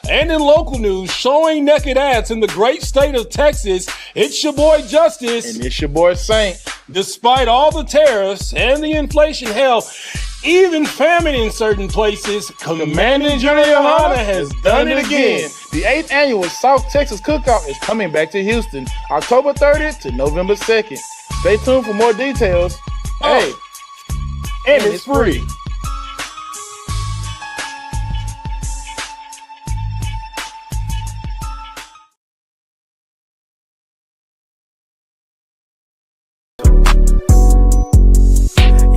And in local news, showing naked ass in the great state of Texas, it's your boy Justice. And it's your boy Saint. Despite all the tariffs and the inflation, hell, even famine in certain places, Commanding General Yahanna has done it again. The 8th annual South Texas Cookout is coming back to Houston, October 30th to November 2nd. Stay tuned for more details. Hey, and it's free.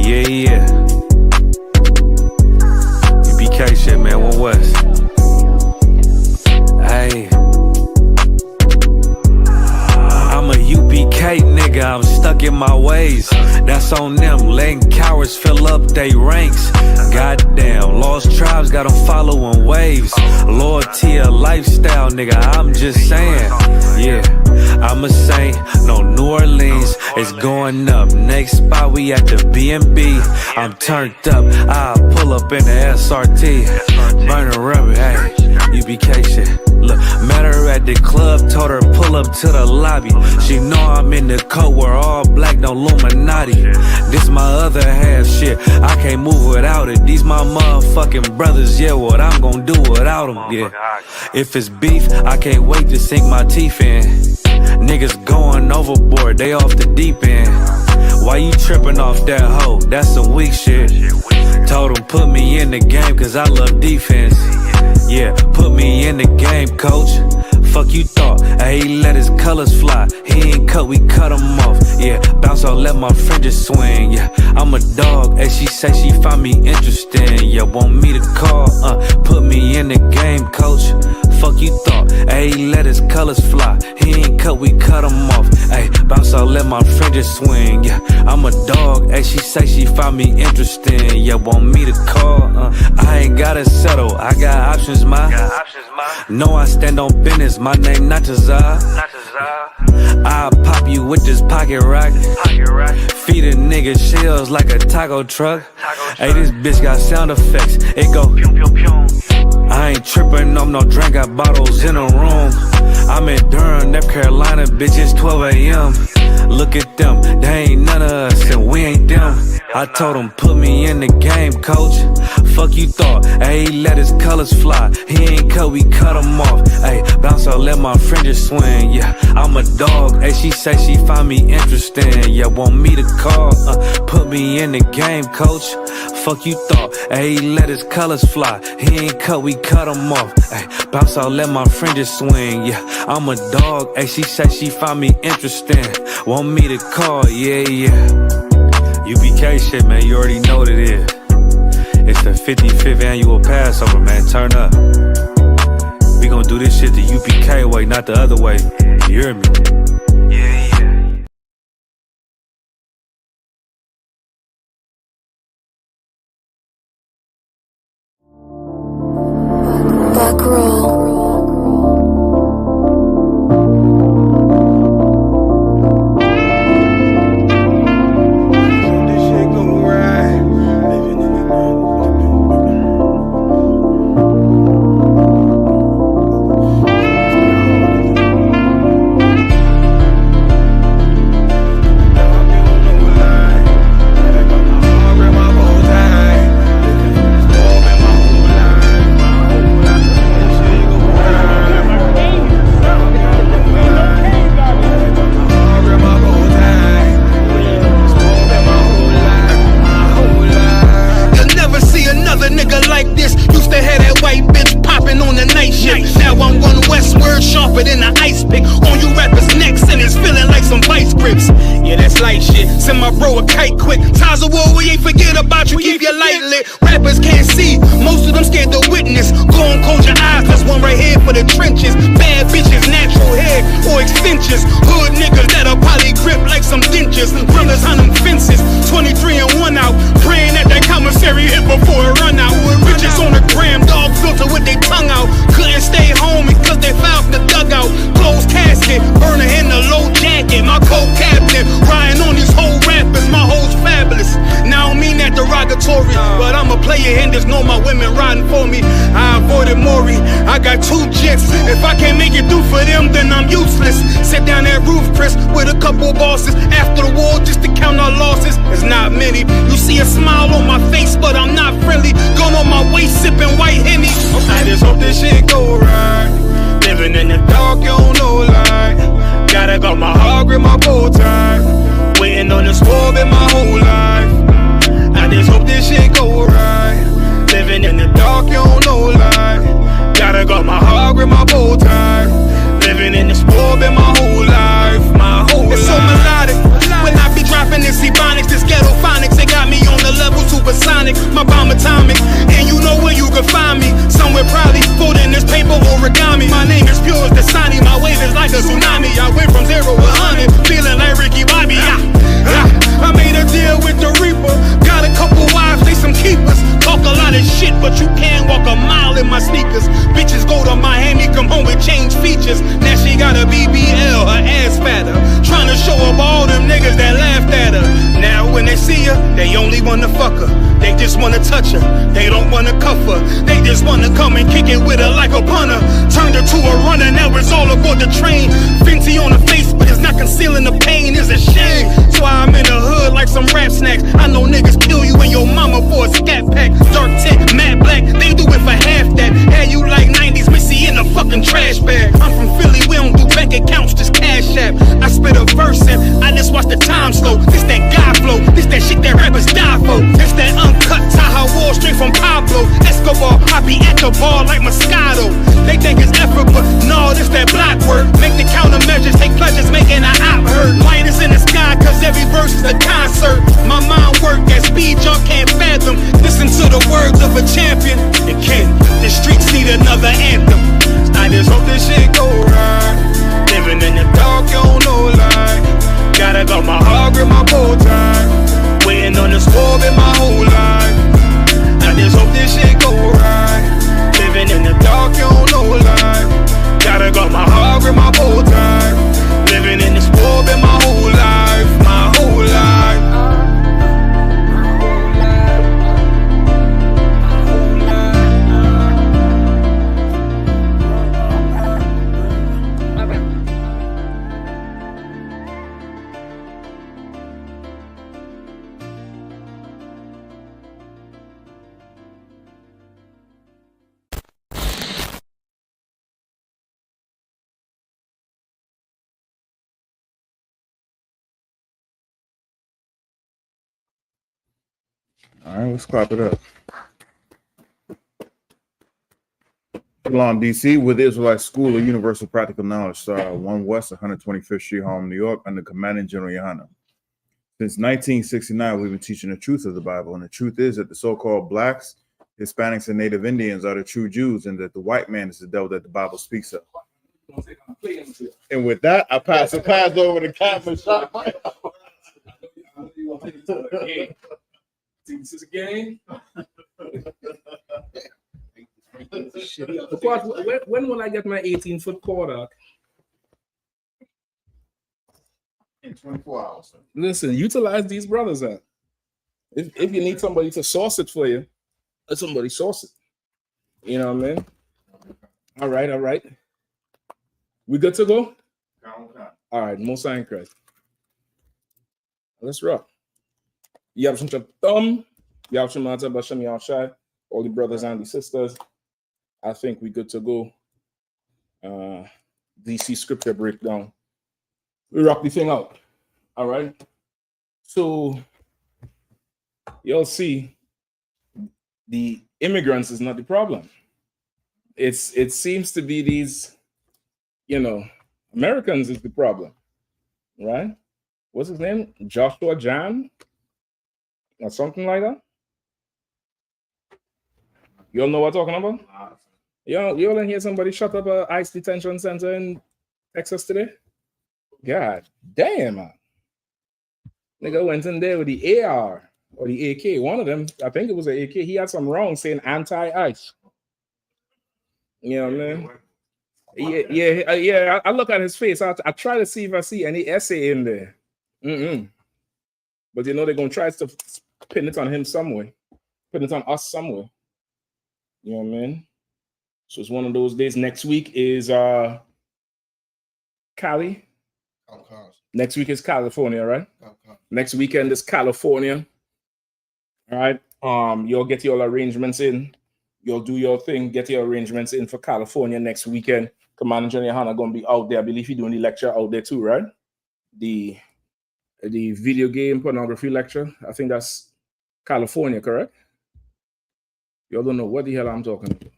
Yeah. U.P.K shit, man. One West. Hey. I'm a U.P.K nigga. I'm stuck in my ways. That's on them. Letting cowards fill up they ranks. Goddamn. Lost tribes got them following waves. Loyalty a lifestyle, nigga. I'm just saying. Yeah. I'm a saint, no New Orleans, it's going up. Next spot we at the B&B. I'm turned up, I'll pull up in the SRT. Burn a rubber, hey, U.P.K shit. Look, met her at the club, told her pull up to the lobby. She know I'm in the coat, we're all black, no Illuminati. This my other half shit, I can't move without it. These my motherfucking brothers, yeah, what I'm gonna do without them, yeah. If it's beef, I can't wait to sink my teeth in. Niggas going overboard, they off the deep end. Why you tripping off that hoe? That's some weak shit. Told him put me in the game cause I love defense. Yeah, put me in the game, coach. Fuck you thought, he let his colors fly. He ain't cut, we cut him off. Yeah, bounce out, let my fringes swing. Yeah, I'm a dog, and she say she find me interesting. Yeah, want me to call, put me in the game, coach. Fuck you thought, he let his colors fly. He ain't cut, we cut him off. Ay, bounce out, let my fringes swing. Yeah, I'm a dog, and she say she find me interesting. Yeah, want me to call, I ain't gotta settle, I got options, ma. No, I stand on business, my name not Tazar. I'll pop you with this pocket rock. Feed a nigga shells like a taco truck. Hey, this bitch got sound effects, it go pew pew pew. I ain't tripping on no drink, got bottles in a room. I'm in Durham, North Carolina, bitch, it's 12 a.m. Look at them, they ain't none of us and we ain't them. I told him put me in the game, coach. Fuck you thought, he let his colors fly. He ain't cut, we cut him off. Ay, bounce out, let my fringes swing. Yeah, I'm a dog, she say she find me interesting. Yeah, want me to call, put me in the game, coach. Fuck you thought, he let his colors fly. He ain't cut, we cut him off. Ay, bounce out, let my fringes swing. Yeah, I'm a dog, she say she find me interesting. Want me to call, yeah. U.P.K shit, man, you already know what it is. It's the 55th annual Passover, man, turn up. We gon' do this shit the U.P.K way, not the other way. You hear me? Yeah. Back roll. Sharper than the I.S.U.P.K on you rappers' necks, and it's feeling like some vice grips. Yeah, that's light shit. Send my bro a kite quick. Ties of war, we ain't forget about you. Keep your light lit. Rappers can't see, most of them scared to witness. Go and close your eyes, there's one right here for the trenches. Bad bitches, natural hair or extensions. Hood niggas that'll probably grip like some dentures. Brothers on them fences, 23 and 1 out. Praying that that commissary hit before it run out. Riches on the gram, dog filter with their tongue out. Couldn't stay home because they found the dugout. Closed casket, burner in the low jacket. My co-captain, riding on these whole rappers, my hoes fabulous. niggas. Now I don't mean that derogatory, but I'm a player and there's no my women riding for me. I avoided Maury, I got 2 jets. If I can't make it through for them, then I'm useless. Sit down that roof, Chris, with a couple bosses. After the war, just to count our losses. It's not many. You see a smile on my face, but I'm not friendly. Going on my waist, sipping white Henny. I just hope this shit go right. Living in the dark, you don't know light. Gotta got my heart with my bow tie. Waiting on the swerve in my whole life. I just hope this shit go right. Living in the dark, you don't know light. Gotta got my heart with my bow tie. Living in the swerve in my whole life. My whole life. It's so melodic. When I be dropping this ebonics, this ghetto phonics, it got me on the level supersonic. My bomb atomic, and you know where you can find me. Somewhere probably folding this paper origami. My name is pure as the Sani, my wave is like a tsunami. I went from 0 to 100, feeling like Ricky Bobby. I made a deal with the Reaper. Got a couple wives, they some keepers. Talk a lot of shit, but you can't walk a mile in my sneakers. Bitches go to Miami, come home with change features. Now she got a BBL, her ass fatter. Trying to show up all them niggas that laughed at her. Now when they see her, they only wanna fuck her. They just wanna touch her, they don't wanna cuff her. They just wanna come and kick it with her like a punter. Turned her to a runner, now it's all aboard the train. Fenty on her face, but it's not concealing the pain, it's a shame. So I'm in the hood like some rap snacks. I know niggas kill you and your mama for a scat pack. Dark tint, matte black, they do it for half that. Had you like 90s Missy in a fucking trash bag. I'm from Philly, we don't do bank accounts, just cash app. I spit a verse and I just watch the time slow. This that God flow, this that shit that rappers die for. This that uncut Taha Wall straight from Pablo Escobar. I be at the bar like Moscato. They think it's effort, but no, this that block work. Make the countermeasures, take pleasures, making an op hurt. Light is in the sky, cause every verse is a concert. My mind work at speed y'all can't fathom. Listen to the words of a champion. It can't, the streets need another anthem. I just hope this shit go right. Living in the dark, you don't know light. Gotta got my heart with my bow tie. Waiting on the swerve in my whole life. I just hope this shit go right. Living in the dark, you don't know light. Gotta got my heart with my bow tie. Living in the swerve in my whole life. My whole life. All right, let's clap it up. SHALAM, D.C. with the Israelite School of Universal Practical Knowledge, 1 West, 125th Street, Harlem, New York, under Commanding General Yahanna. Since 1969, we've been teaching the truth of the Bible, and the truth is that the so-called blacks, Hispanics, and Native Indians are the true Jews, and that the white man is the devil that the Bible speaks of. And with that, I pass over the camera. This is a game. When will I get my 18-foot quarter? In 24 hours. Listen, utilize these brothers. If you need somebody to source it for you, let somebody source it. You know what I mean? All right. We good to go? All right, Most High in Christ. Let's rock. Yabshim Thumb, Yabshim Mata Basham Yashai, all the brothers and the sisters. I think we good to go. DC scripture breakdown. We rock the thing out. All right. So you'll see the immigrants is not the problem. It seems to be these, Americans is the problem, right? What's his name? Joshua Jan? Or something like that. You all know what I'm talking about? You all didn't hear somebody shut up a ICE detention center in Texas today? God damn, man. Nigga went in there with the AR or the AK. One of them, I think it was an AK. He had some wrong saying anti-ICE. You know what I mean? Yeah. I look at his face. I try to see if I see any essay in there. But you know they're gonna try to pin it on him somewhere, pin it on us somewhere. You know what I mean? So it's one of those days. Next week is Cali. Next week is California, right? Next weekend is California. All right. You'll get your arrangements in. You'll do your thing, get your arrangements in for California next weekend. Commander General Yahanna gonna be out there. I believe he's doing the lecture out there too, right? The video game pornography lecture. I think that's California, correct? Y'all don't know what the hell I'm talking about.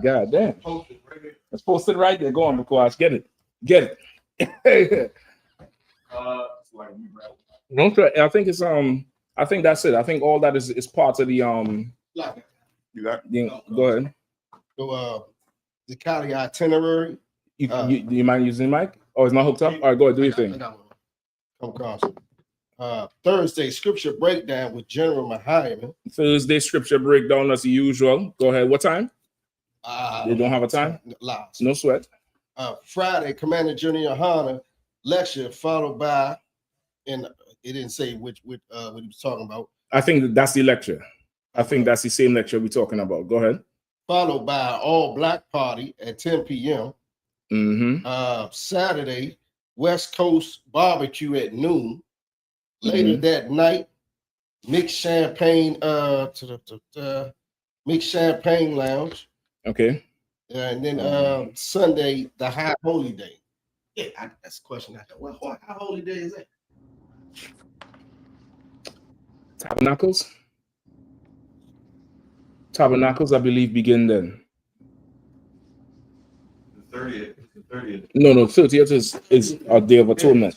God damn. It's posted right there. Go on, because get it. Get it. Don't try. I think it's I think that's it. I think all that is part of the You got go ahead. So the Cali itinerary. You mind using the mic? Oh, it's not hooked up? All right, go ahead, do your thing. Come across. Thursday scripture breakdown with General Mahayim. Thursday scripture breakdown as usual. Go ahead. What time? They don't have a time? No sweat. Friday, Commander General Yahanna lecture followed by, and it didn't say what he was talking about. I think that's the lecture. I think that's the same lecture we're talking about. Go ahead. Followed by all black party at 10 p.m. Saturday, West Coast barbecue at noon. Later that night, mixed champagne mixed champagne lounge. Okay. And then Sunday, the high holy day. Yeah, that's a question I got. What high holy day is that? Tabernacles, I believe, begin then. the 30th. No, 30th is a day of atonement.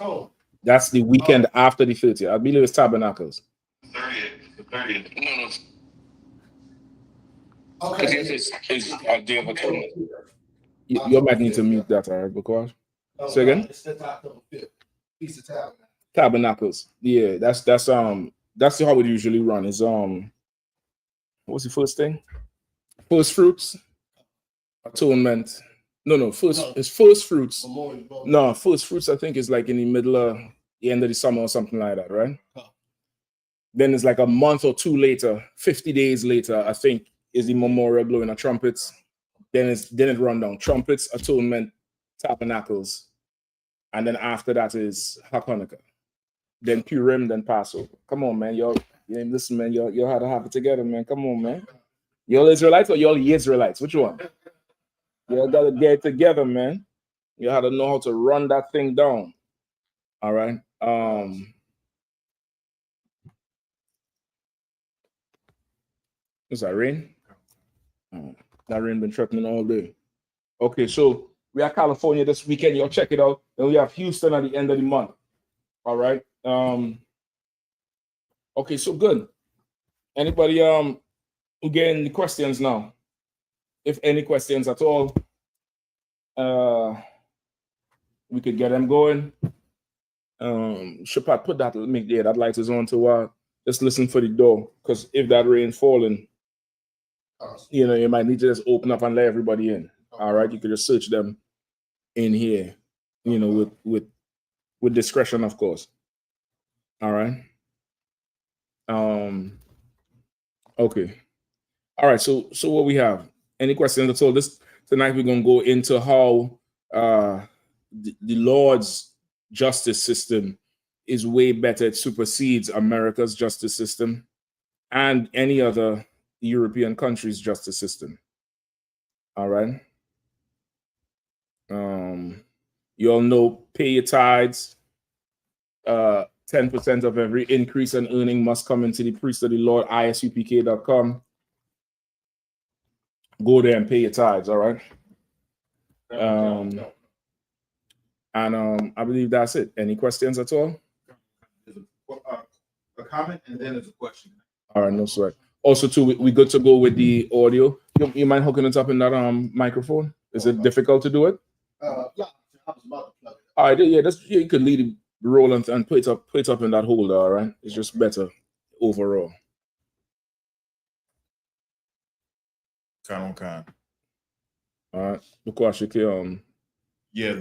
That's the weekend after the 30th. I believe it's Tabernacles. 30th. Okay. It's a day of atonement. You might need to mute that, all right? Because say again. It's the October 5th. Feast of Tabernacles. Tabernacles. Yeah, that's how it usually run. Is what's the first thing? First fruits, atonement. It's first fruits. No, first fruits I think is like in the middle of the end of the summer or something like that, right? Then it's like a month or two later, 50 days later, I think, is the memorial blowing of trumpets. Then it run down trumpets, atonement, tabernacles, and then after that is Hanukkah. Then Purim, then Passover. Come on, man, y'all. Listen, man, y'all had to have it together, man. Come on, man. Y'all Israelites or y'all Israelites? Which one? Y'all gotta get it together, man. You had to know how to run that thing down. All right. Is that rain? That rain been threatening all day. Okay, so we are California this weekend. Y'all check it out. Then we have Houston at the end of the month. All right. Okay, so good. Anybody who get any questions now? If any questions at all, we could get them going. Shapat, put that that light is on to just listen for the door, because if that rain falling, you might need to just open up and let everybody in. All right, you could just search them in here, with discretion, of course. All right. Okay. All right. So what we have? Any questions at all? Tonight we're gonna go into how the Lord's justice system is way better. It supersedes America's justice system and any other European country's justice system. All right. You all know, pay your tithes. 10% of every increase in earning must come into the priest of the Lord, ISUPK.com. Go there and pay your tithes, all right? I believe that's it. Any questions at all? A comment and then there's a question. All right, no sweat. Also, too, we good to go with the audio. You mind hooking it up in that microphone? Is it difficult to do it? Yeah, I was about to plug it. All right, yeah, you could lead it roll and put it up in that holder, all right? It's just better overall. Con. All right. Because yeah,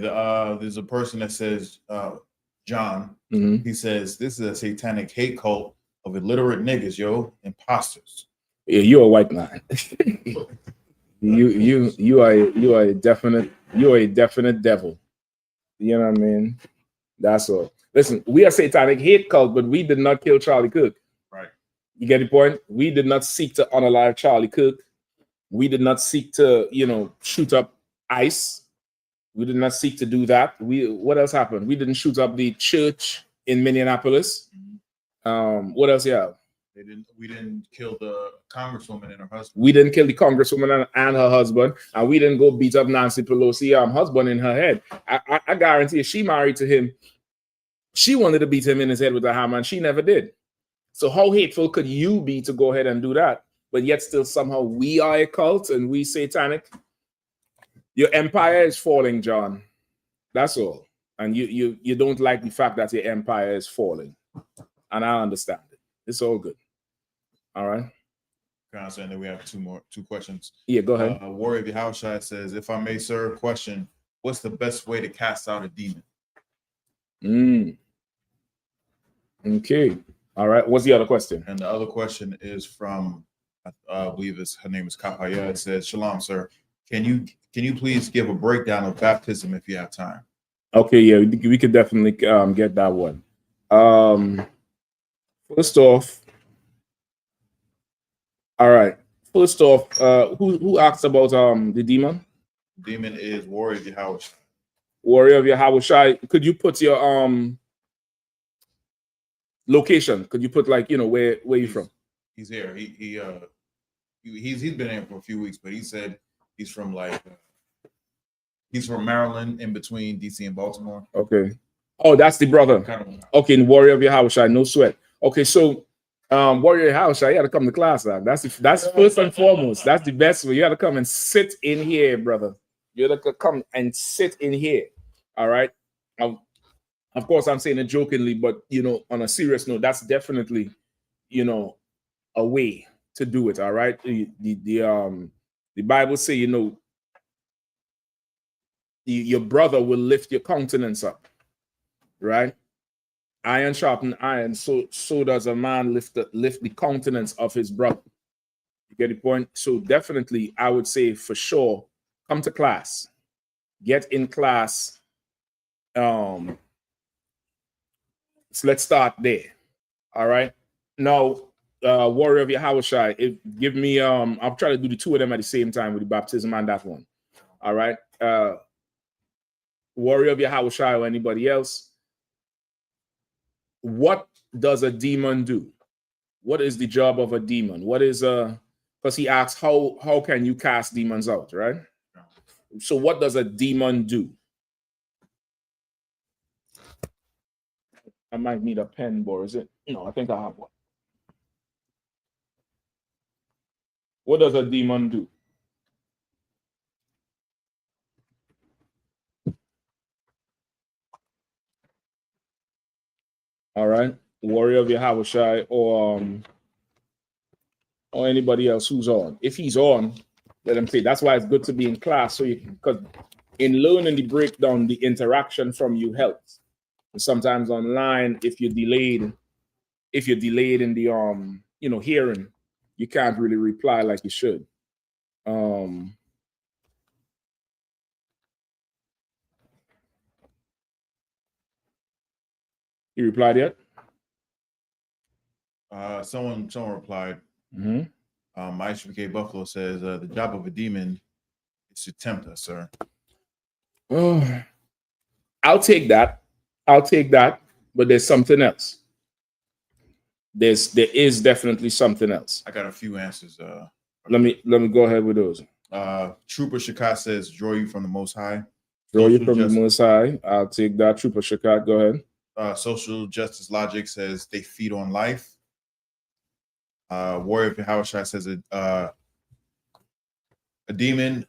there's a person that says John He says this is a satanic hate cult of illiterate niggas, yo, imposters. Yeah, you're a white man. you are a definite devil. You know what I mean? That's all. Listen, we are satanic hate cult, but we did not kill Charlie Kirk. Right. You get the point? We did not seek to unalive Charlie Kirk. We did not seek to, shoot up ICE. We did not seek to do that. What else happened? We didn't shoot up the church in Minneapolis. What else you have? We didn't kill the congresswoman and her husband. We didn't kill the congresswoman and her husband, and we didn't go beat up Nancy Pelosi husband in her head. I guarantee if she married to him, she wanted to beat him in his head with a hammer, and she never did. So how hateful could you be to go ahead and do that? But yet still somehow we are a cult and we satanic. Your empire is falling, John. That's all. And you don't like the fact that your empire is falling. And I understand it. It's all good. All right. And then we have two questions. Yeah, go ahead. Warrior of Yahushua says, if I may, sir, question, what's the best way to cast out a demon? Okay. All right. What's the other question? And the other question is from, I believe her name is Kapaya. It says, Shalom, sir. Can you please give a breakdown of baptism if you have time? Okay, yeah, we could definitely get that one. First off, all right. First off, who asked about the demon? Demon is Warrior of Yahushua. Warrior of Yahushua. Could you put your location? Could you put where you from? He's here. He's been here for a few weeks, but he said he's from Maryland, in between DC and Baltimore. Okay. Oh, that's the brother. Okay, and Warrior of Yahushua, no sweat. Okay, so Warrior of Yahushua, you got to come to class. That's first and foremost. That's the best way. You got to come and sit in here, brother. You got to come and sit in here. All right. Of course, I'm saying it jokingly, but on a serious note, that's definitely a way to do it. All right. The Bible say your brother will lift your countenance up, right? Iron sharpen iron, so does a man lift the countenance of his brother. You get the point? So definitely, I would say for sure, come to class, get in class. So let's start there. All right. Now, Warrior of Yahushua, give me. I'll try to do the two of them at the same time with the baptism and that one. All right. Warrior of Yahushua or anybody else. What does a demon do? What is the job of a demon? What is because he asks how can you cast demons out, right? So what does a demon do? I might need a pen, or is it? No, I think I have one. What does a demon do? All right, Warrior of Yahushua or anybody else who's on. If he's on, let him say. That's why it's good to be in class, so because in learning the breakdown, the interaction from you helps. And sometimes online, if you're delayed in the hearing, you can't really reply like you should. You replied yet? Someone replied. I.S.U.P.K Buffalo says the job of a demon is to tempt us, sir. Oh, I'll take that, but there's something else. There is definitely something else. I got a few answers. Let me go ahead with those. Trooper Shakat says, draw you from the Most High. Draw you from the Most High. I'll take that. Trooper Shakat, go ahead. Social Justice Logic says they feed on life. Warrior of Yahushua says a demon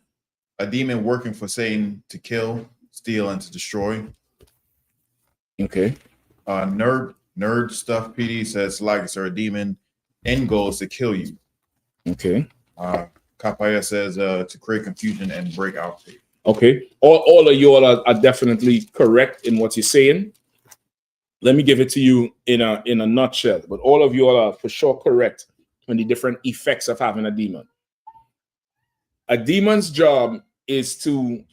working for Satan to kill, steal, and to destroy. Okay. Nerd Stuff PD says, like, sir, a demon end goal is to kill you. Okay. Kapaya says to create confusion and break out. Okay. All of you all are definitely correct in what you're saying. let me give it to you in a nutshell. But all of you all are for sure correct on the different effects of having a demon. A demon's job is to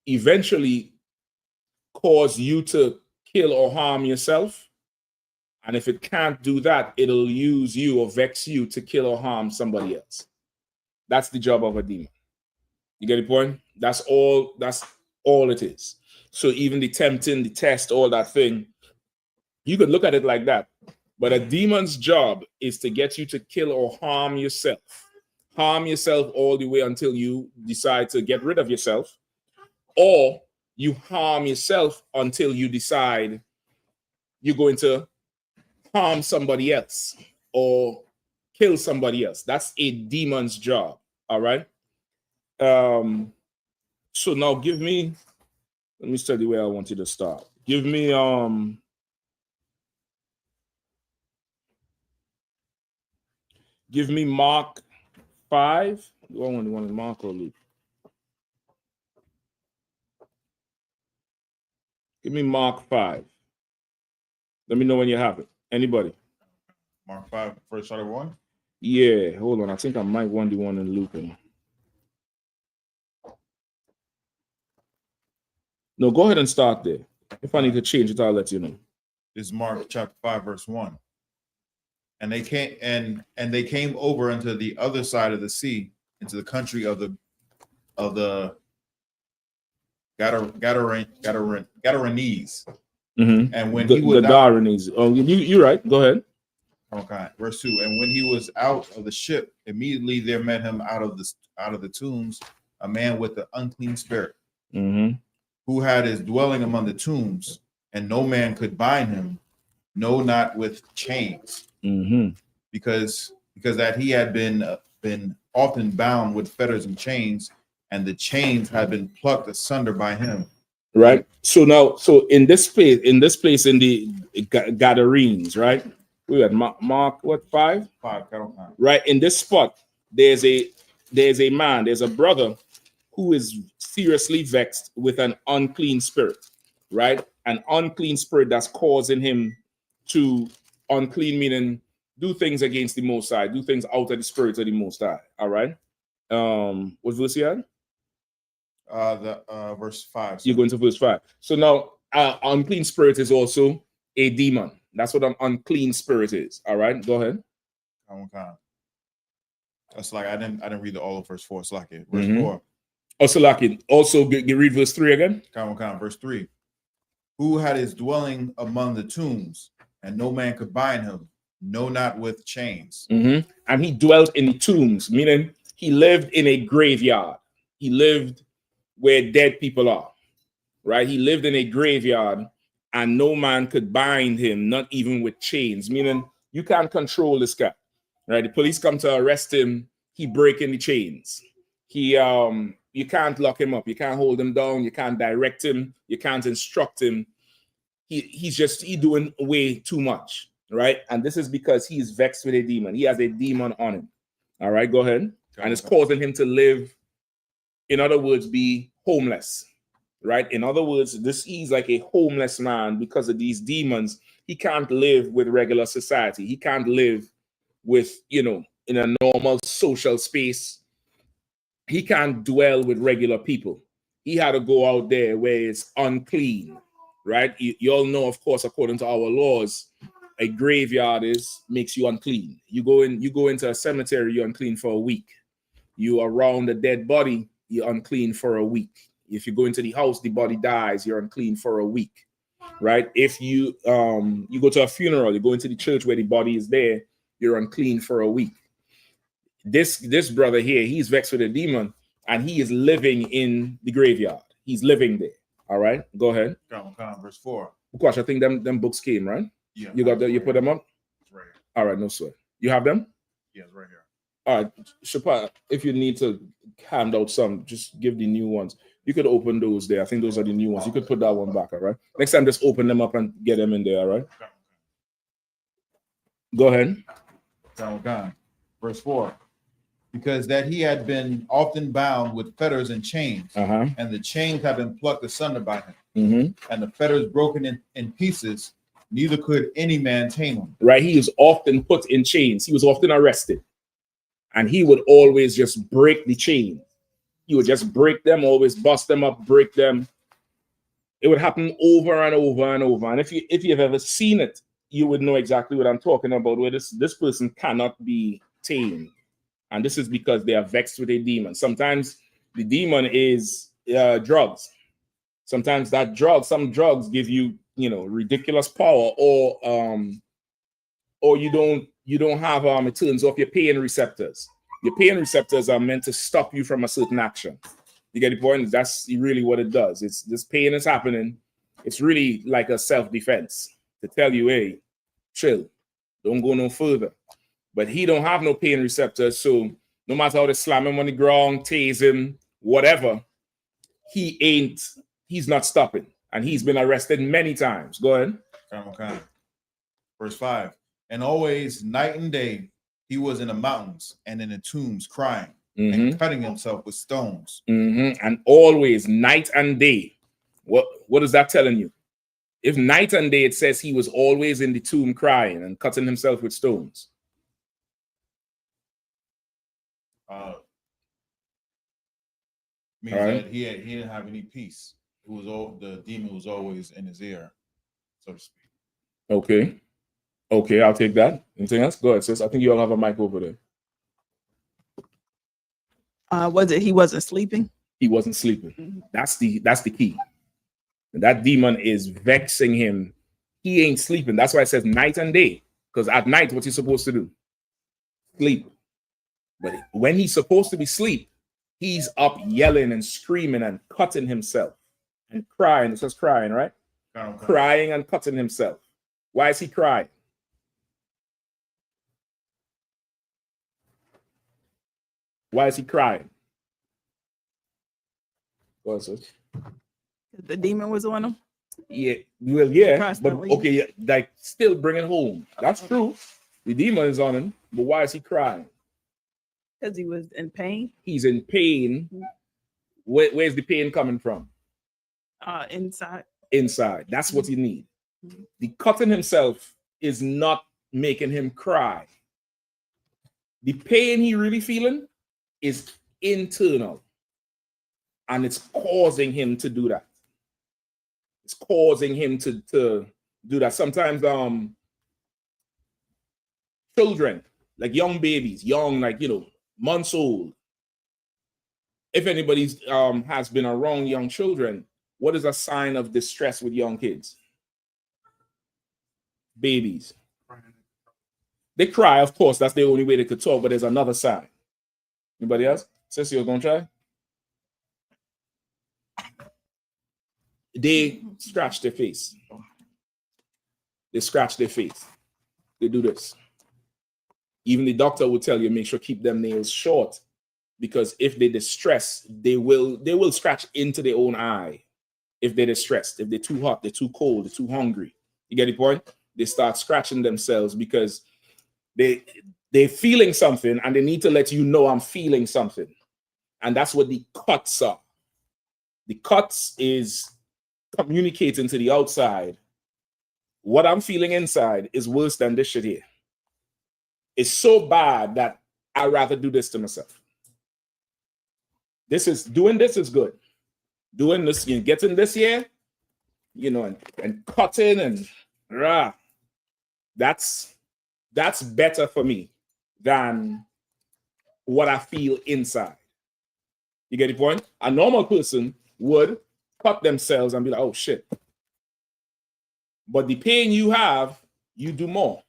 eventually cause you to kill or harm yourself. And if it can't do that, it'll use you or vex you to kill or harm somebody else. That's the job of a demon. You get the point? That's all it is. So even the tempting, the test, all that thing, you could look at it like that. But a demon's job is to get you to kill or harm yourself. Harm yourself all the way until you decide to get rid of yourself, or you harm yourself until you decide you're going to harm somebody else or kill somebody else. That's a demon's job. All right. So now let me study where I want you to start. Give me Mark 5. Do I want to Mark or Luke? Give me Mark 5. Let me know when you have it. Anybody? Mark 5, first start of 1? Yeah, hold on. I think I might want the one in Luke. No, go ahead and start there. If I need to change it, I'll let you know. This is Mark chapter 5, verse 1. And they came and they came over into the other side of the sea, into the country of the Gadarenes. Mm-hmm. And when he was Gadarenes. Oh, you're right. Go ahead. Okay, verse 2. And when he was out of the ship, immediately there met him out of the tombs a man with an unclean spirit, mm-hmm. who had his dwelling among the tombs, and no man could bind him, no, not with chains, mm-hmm. because that he had been often bound with fetters and chains, and the chains had been plucked asunder by him. Right. So in this place in the Gadarenes, right? We had Mark what 5? 5. Right. In this spot, there's a man, there's a brother who is seriously vexed with an unclean spirit, right? An unclean spirit that's causing him to unclean, meaning do things against the Most High, do things out of the spirit of the Most High. All right. What verse you had? Verse 5. You're going to verse 5. So now, unclean spirit is also a demon. That's what an unclean spirit is. All right, go ahead. That's like I didn't read all of verse 4. It's like it. Verse 4. Oh, so like it. Also, you read verse 3 again. Verse 3. Who had his dwelling among the tombs, and no man could bind him, no, not with chains. Mm-hmm. And he dwelt in the tombs, meaning he lived in a graveyard. He lived where dead people are, right? He lived in a graveyard, and no man could bind him, not even with chains, meaning you can't control this guy, right? The police come to arrest him, he breaking the chains. You can't lock him up, you can't hold him down, you can't direct him, you can't instruct him. He's doing way too much, right? And this is because he's vexed with a demon. He has a demon on him. All right, go ahead. And it's causing him to live, in other words, be homeless, right? In other words, he's like a homeless man because of these demons. He can't live with regular society. He can't live with, in a normal social space. He can't dwell with regular people. He had to go out there where it's unclean, right? You all know, of course, according to our laws, a graveyard makes you unclean. You go into a cemetery, you're unclean for a week. You are around a dead body, you're unclean for a week. If you go into the house, the body dies, you're unclean for a week, right? If you go to a funeral, you go into the church where the body is there, you're unclean for a week. This brother here, he's vexed with a demon, and he is living in the graveyard. He's living there. All right, go ahead. Verse 4. Gosh, I think them books came, right? Yeah. You got that? You put them up? It's right here. All right, no sweat. You have them? Yeah, it's right here. All right, Shapa, if you need to hand out some, just give the new ones. You could open those there. I think those are the new ones. You could put that one back, all right? Next time, just open them up and get them in there, all right? Go ahead. Verse 4. Because that he had been often bound with fetters and chains, and the chains had been plucked asunder by him. and the fetters broken in pieces, neither could any man tame him. Right? He was often put in chains. He was often arrested. And he would always just break the chain. He would just break them, always bust them up, break them. It would happen over and over and over. And if you've ever seen it, you would know exactly what I'm talking about, where this person cannot be tamed. And this is because they are vexed with a demon. Sometimes the demon is drugs. Sometimes some drugs give you, ridiculous power, or you don't have it turns off your pain receptors. Your pain receptors are meant to stop you from a certain action. You get the point? That's really what it does. It's this pain is happening. It's really like a self-defense to tell you, hey, chill, don't go no further. But he don't have no pain receptors, so no matter how they slam him on the ground, tase him, whatever, he's not stopping. And he's been arrested many times. Go ahead. Okay. Verse 5. And always night and day he was in the mountains and in the tombs crying and cutting himself with stones. And always night and day. What is that telling you? If night and day, it says he was always in the tomb crying and cutting himself with stones. Means that he didn't have any peace. It was the demon was always in his ear, so to speak. Okay, I'll take that. Anything else? Go ahead, sis. I think you all have a mic over there. He wasn't sleeping? He wasn't sleeping. That's the key. And that demon is vexing him. He ain't sleeping. That's why it says night and day. Because at night, what's he supposed to do? Sleep. But when he's supposed to be asleep, he's up yelling and screaming and cutting himself and crying. It says crying, right? Crying and cutting himself. Why is he crying? Why is he crying? Go ahead, sis. The demon was on him? Yeah, well, yeah, Constantly. but okay, like still bring it home. That's true. The demon is on him, but why is he crying? Because he was in pain. He's in pain. Where's the pain coming from? Inside. Inside. That's what you need. The cutting himself is not making him cry. The pain he really feeling is internal, and it's causing him to do that. It's causing him to do that. Sometimes children, like young babies, months old. If anybody's has been around young children, what is a sign of distress with young kids? Babies. They cry, of course. That's the only way they could talk, but there's another sign. Anybody else? Sissy, you're gonna try? They scratch their face. They scratch their face. They do this. Even the doctor will tell you, make sure keep them nails short, because if they distress, they will scratch into their own eye. If they're distressed, if they're too hot, they're too cold, they're too hungry. You get the point? They start scratching themselves because they're feeling something and they need to let you know I'm feeling something. And that's what the cuts are. The cuts is communicating to the outside. What I'm feeling inside is worse than this shit here. It's so bad that I'd rather do this to myself. Doing this is good. Doing this, getting this here, and cutting and that's better for me than what I feel inside. You get the point? A normal person would cut themselves and be like, oh shit. But the pain you have, you do more.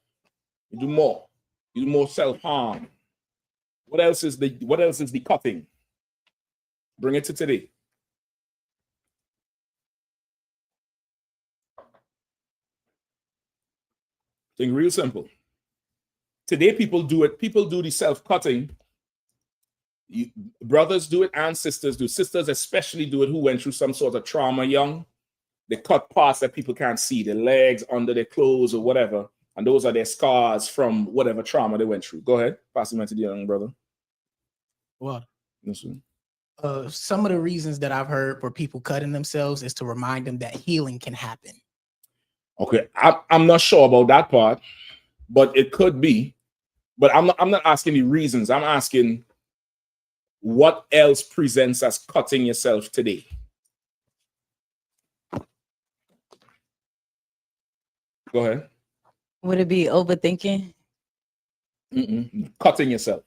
You do more. You do more self-harm. What else is the cutting? Bring it to today. Think real simple. Today people do it. People do the self-cutting. Brothers do it and sisters do. Sisters especially do it who went through some sort of trauma young. They cut parts that people can't see, their legs, under their clothes or whatever. And those are their scars from whatever trauma they went through. Go ahead. Pass them to the young brother. What? Listen. Some of the reasons that I've heard for people cutting themselves is to remind them that healing can happen. Okay, I'm not sure about that part, but it could be. But I'm not asking the reasons. I'm asking what else presents as cutting yourself today. Go ahead. Would it be overthinking? Cutting yourself.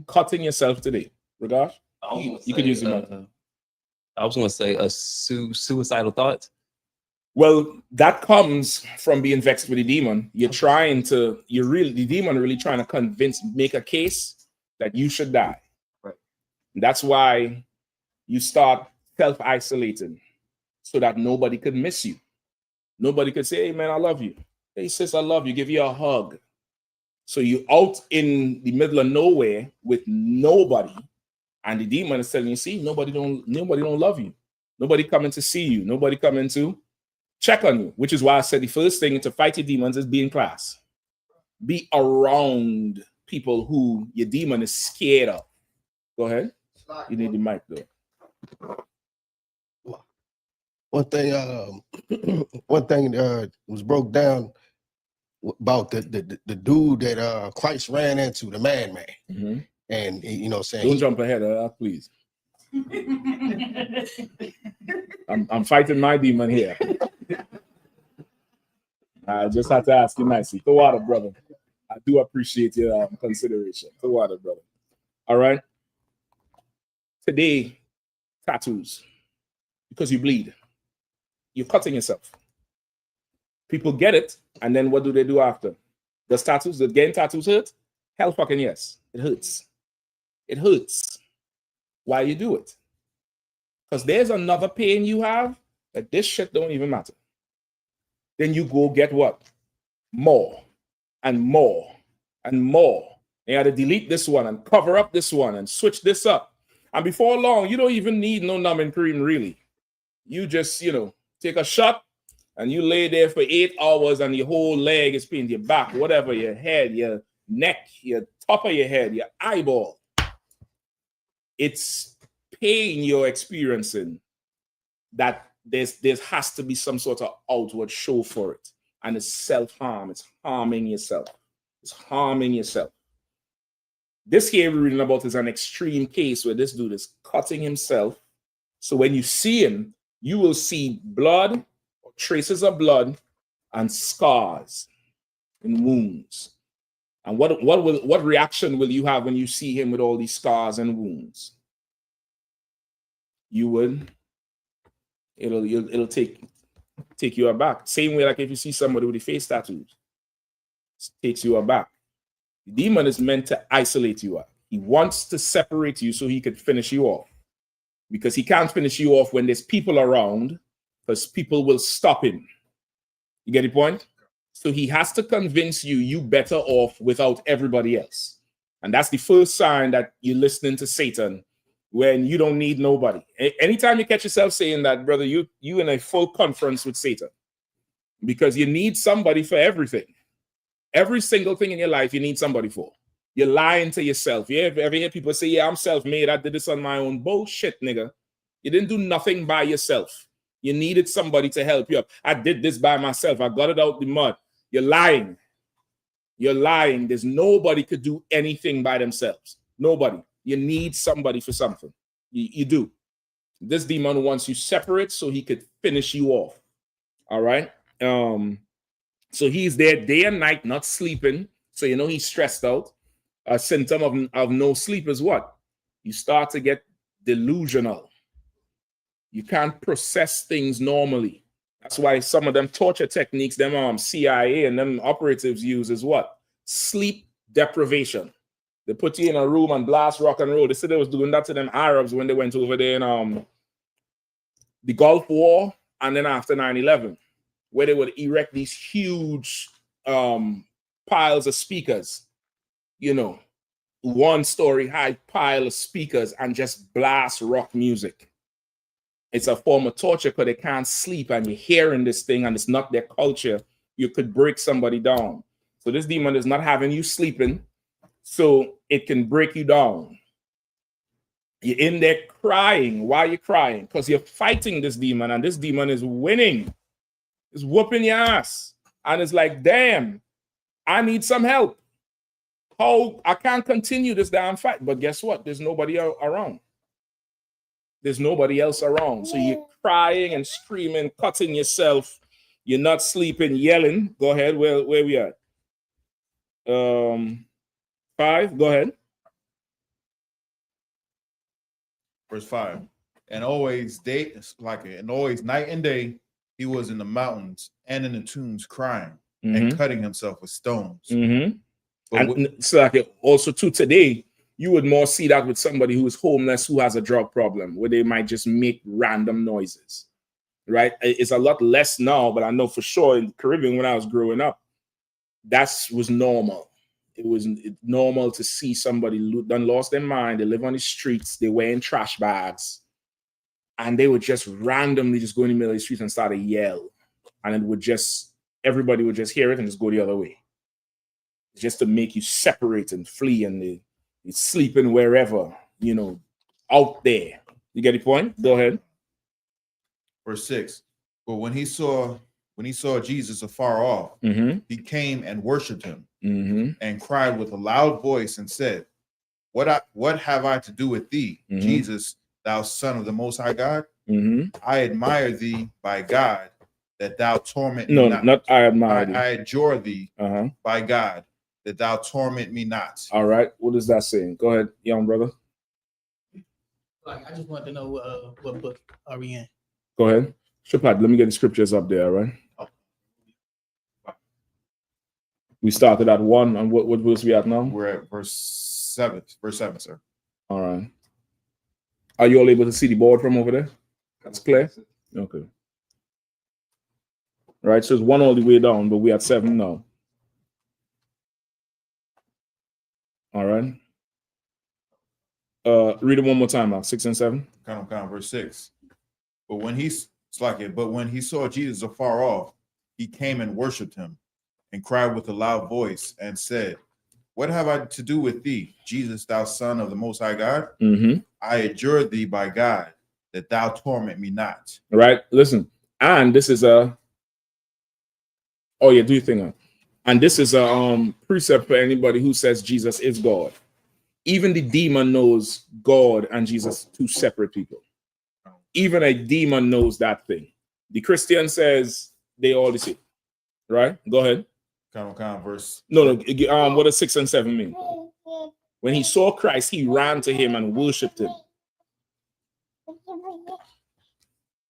Cutting yourself today. Regard? You could use the mic. I was going to say suicidal thoughts. Well, that comes from being vexed with the demon. The demon really trying to make a case that you should die. Right. That's why you start self-isolating so that nobody could miss you. Nobody could say, hey man, I love you. Hey sis, I love you. Give you a hug. So you out in the middle of nowhere with nobody, and the demon is telling you, see, nobody don't love you. Nobody coming to see you. Nobody coming to check on you, which is why I said the first thing to fight your demons is be in class. Be around people who your demon is scared of. Go ahead. You need the mic though. One thing was broke down about the dude that Christ ran into, the madman. And you know, saying don't jump ahead, please. I'm fighting my demon here. I just had to ask you nicely. Throw water, brother. I do appreciate your consideration. Throw water, brother. All right. Today, tattoos, because you bleed. You're cutting yourself. People get it, and then what do they do after? Does getting tattoos hurt? Hell fucking yes. It hurts. It hurts. Why you do it? Because there's another pain you have that this shit don't even matter. Then you go get what? More and more and more. You got to delete this one and cover up this one and switch this up. And before long, you don't even need no numbing cream, really. You just, take a shot and you lay there for 8 hours and your whole leg is pain, your back, whatever, your head, your neck, your top of your head, your eyeball. It's pain you're experiencing that there has to be some sort of outward show for it. And it's self-harm. It's harming yourself. It's harming yourself. This here we're reading about is an extreme case where this dude is cutting himself. So when you see him, you will see blood, or traces of blood, and scars and wounds. And what reaction will you have when you see him with all these scars and wounds? It'll take you aback. Same way like if you see somebody with the face tattoos, it takes you aback. The demon is meant to isolate you up. He wants to separate you so he can finish you off. Because he can't finish you off when there's people around, because people will stop him. You get the point? So he has to convince you better off without everybody else. And that's the first sign that you're listening to Satan, when you don't need nobody. Anytime you catch yourself saying that, brother, you in a full conference with Satan, because you need somebody for everything. Every single thing in your life you need somebody for. You're lying to yourself. You ever hear people say, yeah, I'm self-made. I did this on my own. Bullshit, nigga. You didn't do nothing by yourself. You needed somebody to help you up. I did this by myself. I got it out the mud. You're lying. You're lying. There's nobody could do anything by themselves. Nobody. You need somebody for something. You do. This demon wants you separate so he could finish you off. All right? So he's there day and night, not sleeping. So he's stressed out. A symptom of no sleep is what? You start to get delusional. You can't process things normally. That's why some of them torture techniques, them CIA and them operatives use is what? Sleep deprivation. They put you in a room and blast rock and roll. They said they was doing that to them Arabs when they went over there in the Gulf War and then after 9/11, where they would erect these huge piles of speakers, 1-story high pile of speakers, and just blast rock music. It's a form of torture because they can't sleep and you're hearing this thing and it's not their culture. You could break somebody down. So this demon is not having you sleeping, so it can break you down. You're in there crying. Why are you crying? Because you're fighting this demon, and this demon is winning. It's whooping your ass. And it's like, damn, I need some help. How I can't continue this damn fight. But guess what? There's nobody around. There's nobody else around. So you're crying and screaming, cutting yourself. You're not sleeping, yelling. Go ahead. Where we at? 5. Go ahead. Verse 5. And always night and day, he was in the mountains and in the tombs crying and cutting himself with stones. And so like also too today, you would more see that with somebody who is homeless, who has a drug problem, where they might just make random noises, right? It's a lot less now, but I know for sure in the Caribbean when I was growing up, that was normal. It was normal to see somebody done lost their mind. They live on the streets. They wearing trash bags. And they would just randomly just go in the middle of the street and start to yell. And it would just, everybody would just hear it and just go the other way. Just to make you separate and flee, and they sleeping wherever, you know, out there. You get the point? Go ahead. Verse 6. But when he saw Jesus afar off, he came and worshipped him and cried with a loud voice and said, What have I to do with thee, Jesus, thou Son of the Most High God? I admire thee by God that thou torment me not. Not I admire thee. I adjure thee by God that thou torment me not. All right. What is that saying? Go ahead, young brother. Like, I just want to know what book are we in? Go ahead. Shapad, let me get the scriptures up there, all right? We started at 1, and what verse we at now? We're at verse 7. Verse 7, sir. All right. Are you all able to see the board from over there? That's clear? Okay. All right, so it's 1 all the way down, but we're at 7 now. All right. Read it one more time now. 6 and 7. Verse 6. But when he saw Jesus afar off, he came and worshipped him and cried with a loud voice and said, What have I to do with thee, Jesus, thou Son of the Most High God? I adjure thee by God that thou torment me not. All right. Listen. And this is a do your thing. And this is a precept for anybody who says Jesus is God. Even the demon knows God and Jesus, 2 separate people. Even a demon knows that thing. The Christian says they all the same. Right? Go ahead. Verse. No. What does 6 and 7 mean? When he saw Christ, he ran to him and worshipped him.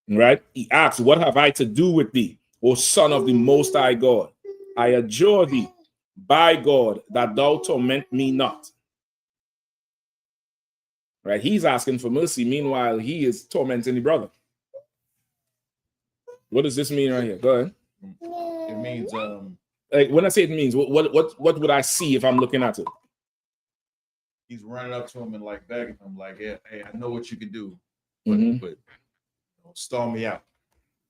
Right? He asked, What have I to do with thee, O Son of the Most High God? I adjure thee by God that thou torment me not. Right? He's asking for mercy. Meanwhile, he is tormenting the brother. What does this mean right here? Go ahead. It means like when I say it means, what would I see if I'm looking at it? He's running up to him and like begging him, like, hey, I know what you can do, but stall me out.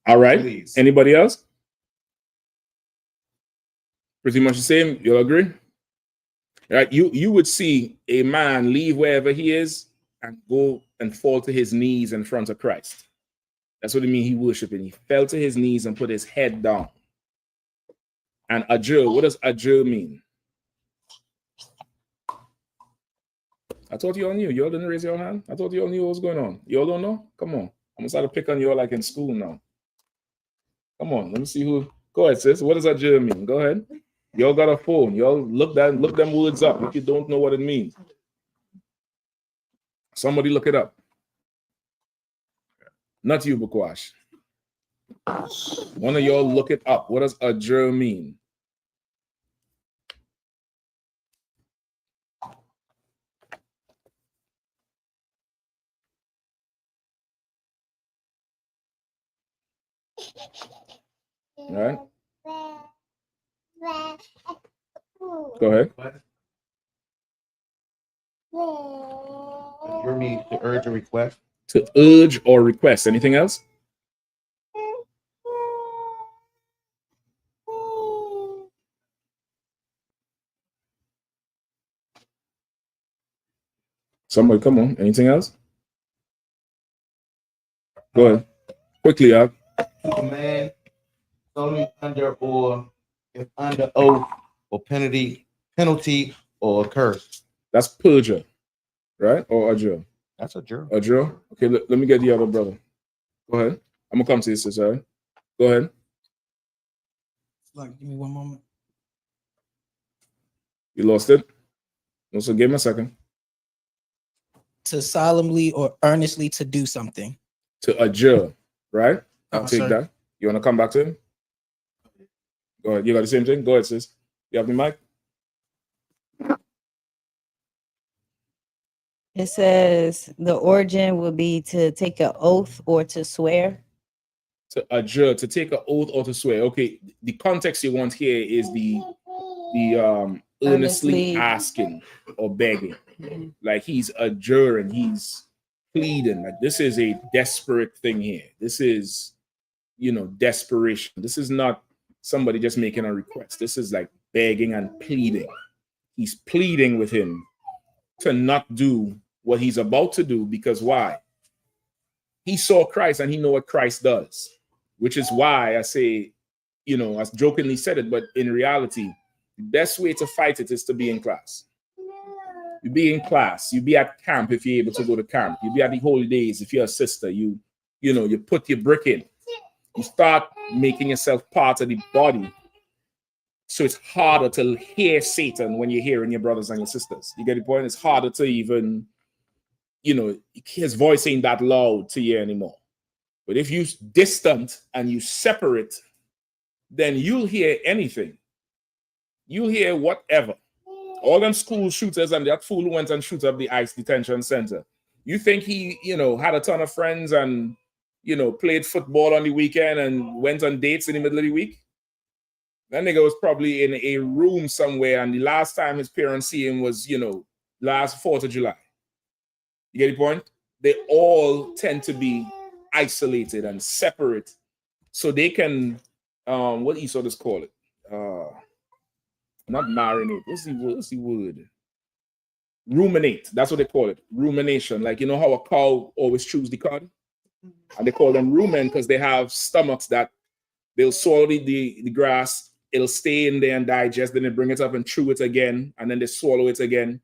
All right. Please. Anybody else? Pretty much the same. You'll agree? Right? You would see a man leave wherever he is and go and fall to his knees in front of Christ. That's what it means. He worshiping. He fell to his knees and put his head down. And adjure, what does adjure mean? I thought you all knew. You all didn't raise your hand. I thought you all knew what was going on. You all don't know? Come on. I'm gonna start to pick on you all like in school now. Come on, let me see who. Go ahead, sis. What does adjure mean? Go ahead. Y'all got a phone. Y'all look them words up if you don't know what it means. Somebody look it up. Not you, Bukwash. One of y'all look it up. What does adjure mean? All right. Go ahead. Adjure means to urge or request. To urge or request. Anything else? Somebody, come on. Anything else? Go ahead. Quickly, up. A man solely under or if under oath or penalty or curse. That's perjure, right? Or adjure? That's a juror. Adjure? Okay, let me get the other brother. Go ahead. I'm gonna come to you, sister. Go ahead. Look, give me one moment. You lost it? Also, give me a second. To solemnly or earnestly to do something. To adjure, right? I'll take sir. that. You want to come back to him? Go ahead. You got the same thing? Go ahead, sis. You have the mic? It says the origin will be to take an oath or to swear. To adjure, to take an oath or to swear. Okay, the context you want here is the earnestly asking or begging. Like he's adjuring, he's pleading. Like this is a desperate thing here. This is, desperation. This is not somebody just making a request. This is like begging and pleading. He's pleading with him to not do what he's about to do, because why? He saw Christ and he know what Christ does, which is why I say, I jokingly said it, but in reality, the best way to fight it is to be in class. You be in class, you be at camp if you're able to go to camp, you be at the holy days if you're a sister, you put your brick in, you start making yourself part of the body. So it's harder to hear Satan when you're hearing your brothers and your sisters. You get the point? It's harder to even, his voice ain't that loud to you anymore. But if you distant and you separate, then you'll hear anything. You'll hear whatever. All them school shooters and that fool who went and shoot up the ICE detention center. You think he, had a ton of friends and, played football on the weekend and went on dates in the middle of the week? That nigga was probably in a room somewhere, and the last time his parents see him was, last 4th of July. You get the point? They all tend to be isolated and separate, so they can, what Esau call it? Not marinate. What's the word? Ruminate. That's what they call it. Rumination. Like, how a cow always chews the cud? And they call them rumen because they have stomachs that they'll swallow the grass, it'll stay in there and digest, then they bring it up and chew it again, and then they swallow it again.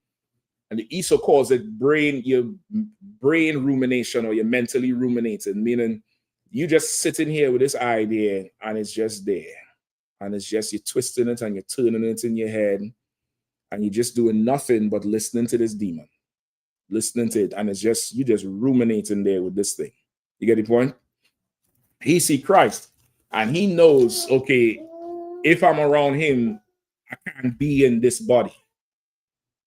And the Esau calls it your brain rumination, or you're mentally ruminating, meaning you just sitting here with this idea and it's just there. And it's just you're twisting it and you're turning it in your head, and you're just doing nothing but listening to this demon, listening to it, and it's just you just ruminating there with this thing. You get the point? He see Christ and he knows, okay, if I'm around him, I can't be in this body.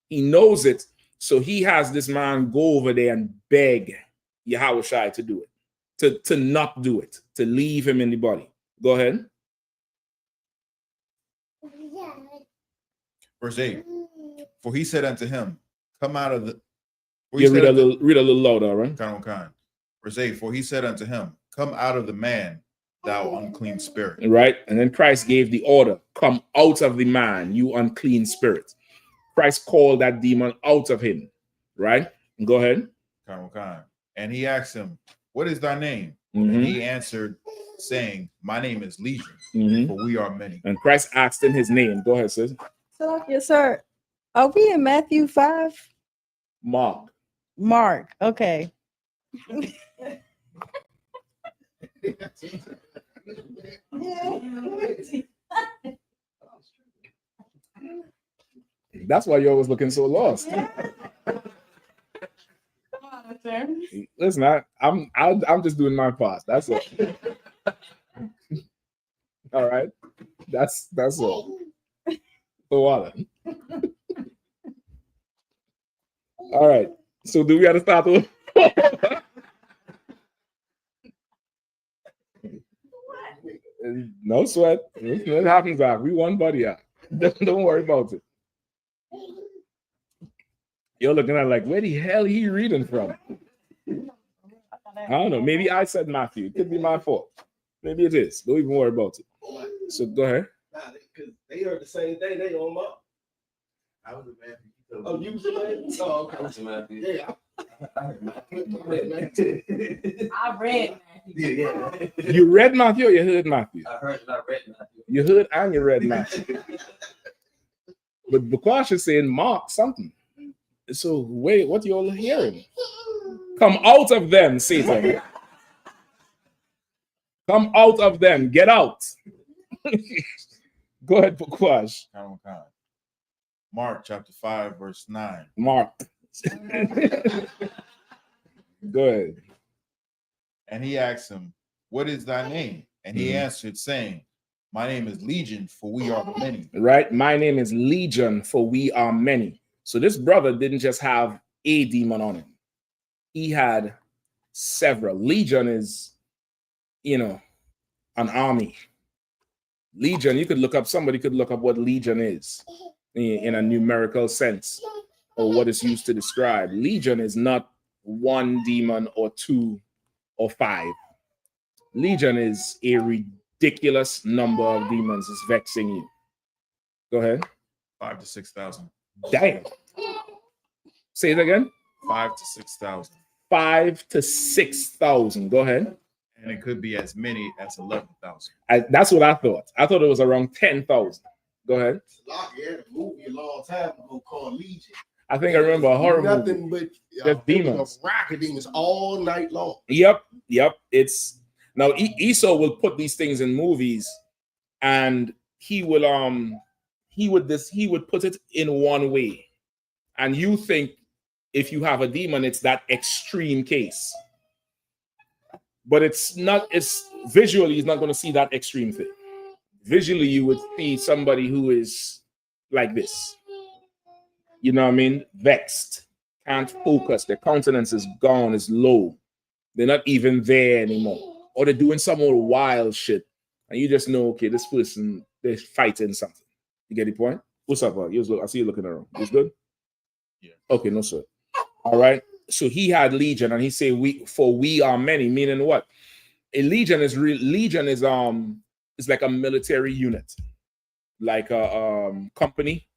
He knows it, so he has this man go over there and beg Yahushua to do it, to not do it, to leave him in the body. Go ahead. Verse 8. For he said unto him, come out of the... Yeah, read a little louder, right? Kind. Verse 8. For he said unto him, come out of the man, thou unclean spirit. Right? And then Christ gave the order, come out of the man, you unclean spirit. Christ called that demon out of him, right? Go ahead. And he asked him, what is thy name? And he answered, saying, my name is Legion, for we are many. And Christ asked him his name. Go ahead, sis. So, yes, sir. Are we in Matthew 5? Mark. Okay. That's why you're always looking so lost. Listen, I'm just doing my part. That's it. All right. That's all. So all right. So do we have to start with? No sweat. It happens back. We one buddy out. Don't worry about it. You're looking at like, where the hell he reading from? I don't know. Maybe I said Matthew. It could be my fault. Maybe it is. Don't even worry about it. So go ahead. Because they heard the same thing. They on up. I was a Matthew. Oh, you said? Oh, okay. Yeah. I read. You read Matthew or you heard Matthew? I heard and I read Matthew. You heard and you read Matthew. But Bukwash is saying Mark something. So wait, what you all hearing? Come out of them, Satan. Come out of them. Get out. Go ahead, Bukwash. Mark chapter 5, verse 9. Mark. Go ahead. And he asked him, "What is thy name?" And he answered, saying, "My name is Legion, for we are many." Right? My name is Legion, for we are many. So this brother didn't just have a demon on him. He had several. Legion is, an army. Legion, you could look up, somebody could look up what Legion is in a numerical sense, or what it's used to describe. Legion is not one demon or two or five. Legion is a ridiculous number of demons is vexing you. Go ahead. 5,000 to 6,000. Damn. Say it again. 5,000 to 6,000. 5,000 to 6,000. Go ahead. And it could be as many as 11,000. That's what I thought. I thought it was around 10,000. Go ahead. He had a movie a long time ago called Legion. I think I remember a horror Nothing movie. but demons. Rocket demons all night long. Yep. It's now Esau will put these things in movies, and he would put it in one way, and you think if you have a demon, it's that extreme case, but it's not. It's visually, he's not going to see that extreme thing. Visually, you would see somebody who is like this. You know what I mean? Vexed, can't focus. Their countenance is gone, is low. They're not even there anymore. Or they're doing some old wild shit. And you just know, okay, this person, they're fighting something. You get the point? What's up, I see you looking around. It's good? Yeah. Okay, no, sir. All right. So he had Legion, and he said, we are many, meaning what? A Legion is it's like a military unit, like a company.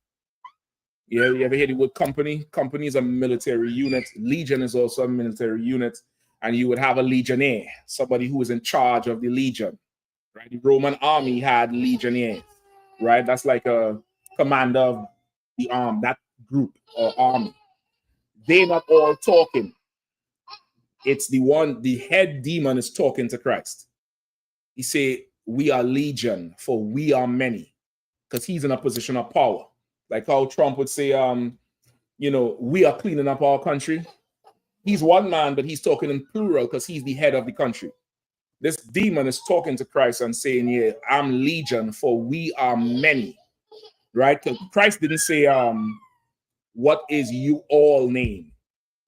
Yeah, you ever hear the word company? Company is a military unit. Legion is also a military unit. And you would have a legionnaire, somebody who was in charge of the legion, right? The Roman army had legionnaires, right? That's like a commander of the that group or army. They're not all talking. It's the head demon is talking to Christ. He said, "We are legion, for we are many," because he's in a position of power. Like how Trump would say, we are cleaning up our country. He's one man, but he's talking in plural because he's the head of the country. This demon is talking to Christ and saying, "Yeah, I'm legion, for we are many." Right? Because Christ didn't say, "What is you all name?"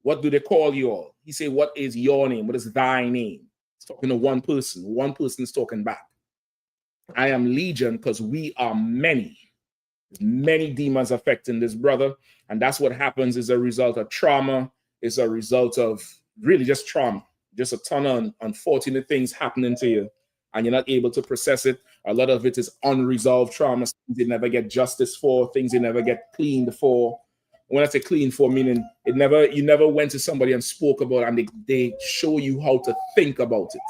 What do they call you all? He said, "What is your name? What is thy name?" He's talking to one person. One person is talking back. I am legion because we are many. There's many demons affecting this brother. And that's what happens as a result of trauma. It's a result of really just trauma. Just a ton of unfortunate things happening to you. And you're not able to process it. A lot of it is unresolved trauma. Things you never get justice for. Things you never get cleaned for. When I say clean for, meaning you never went to somebody and spoke about it, and they show you how to think about it.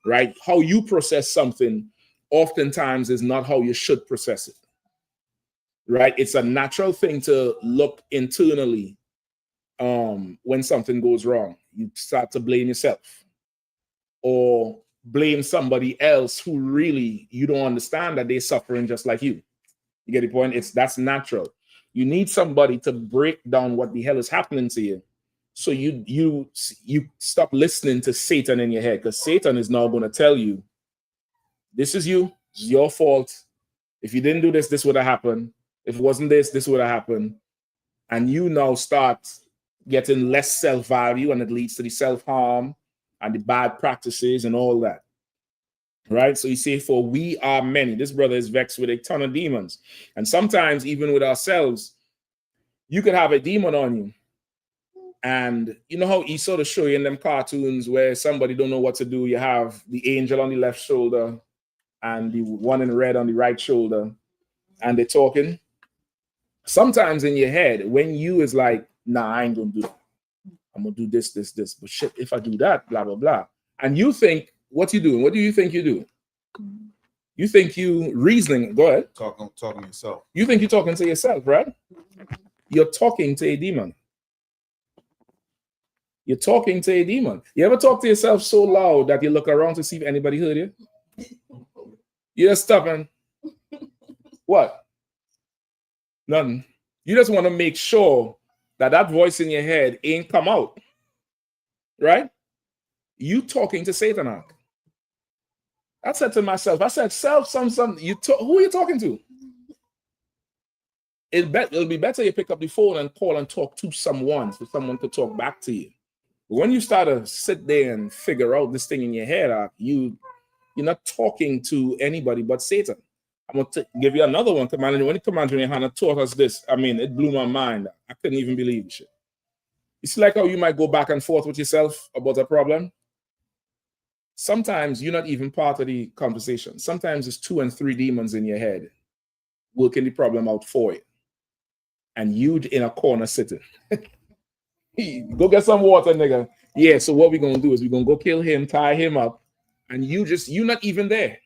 Right? How you process something oftentimes is not how you should process it. Right? It's a natural thing to look internally when something goes wrong. You start to blame yourself or blame somebody else who really you don't understand that they're suffering just like you. You get the point? That's natural. You need somebody to break down what the hell is happening to you. So you stop listening to Satan in your head, because Satan is now going to tell you, this is you, this is your fault. If you didn't do this, this would have happened. If it wasn't this would have happened. And you now start getting less self-value, and it leads to the self-harm and the bad practices and all that. Right? So you say, for we are many. This brother is vexed with a ton of demons. And sometimes even with ourselves, you could have a demon on you. And you know how Esau to show you in them cartoons where somebody don't know what to do. You have the angel on the left shoulder and the one in red on the right shoulder, and they're talking. Sometimes in your head, when you is like, nah, I ain't gonna do that. I'm gonna do this. But shit, if I do that, blah, blah, blah. And you think, what you doing? What do you think you do? You think you reasoning, go ahead. Talking to yourself. You think you're talking to yourself, right? You're talking to a demon. You're talking to a demon. You ever talk to yourself so loud that you look around to see if anybody heard you? You just stop and what? Nothing. You just want to make sure that that voice in your head ain't come out, right? You talking to Satan. I said to myself, I said, self, who are you talking to? It'll be better you pick up the phone and call and talk to someone so someone could talk back to you. But when you start to sit there and figure out this thing in your head, you're not talking to anybody but Satan. I'm going to give you another one. When Commander Yahanna taught us this, I mean, it blew my mind. I couldn't even believe the shit. It's like how you might go back and forth with yourself about a problem. Sometimes you're not even part of the conversation. Sometimes it's 2 and 3 demons in your head working the problem out for you. And you in a corner sitting. Go get some water, nigga. Yeah, so what we're going to do is we're going to go kill him, tie him up, and you're not even there.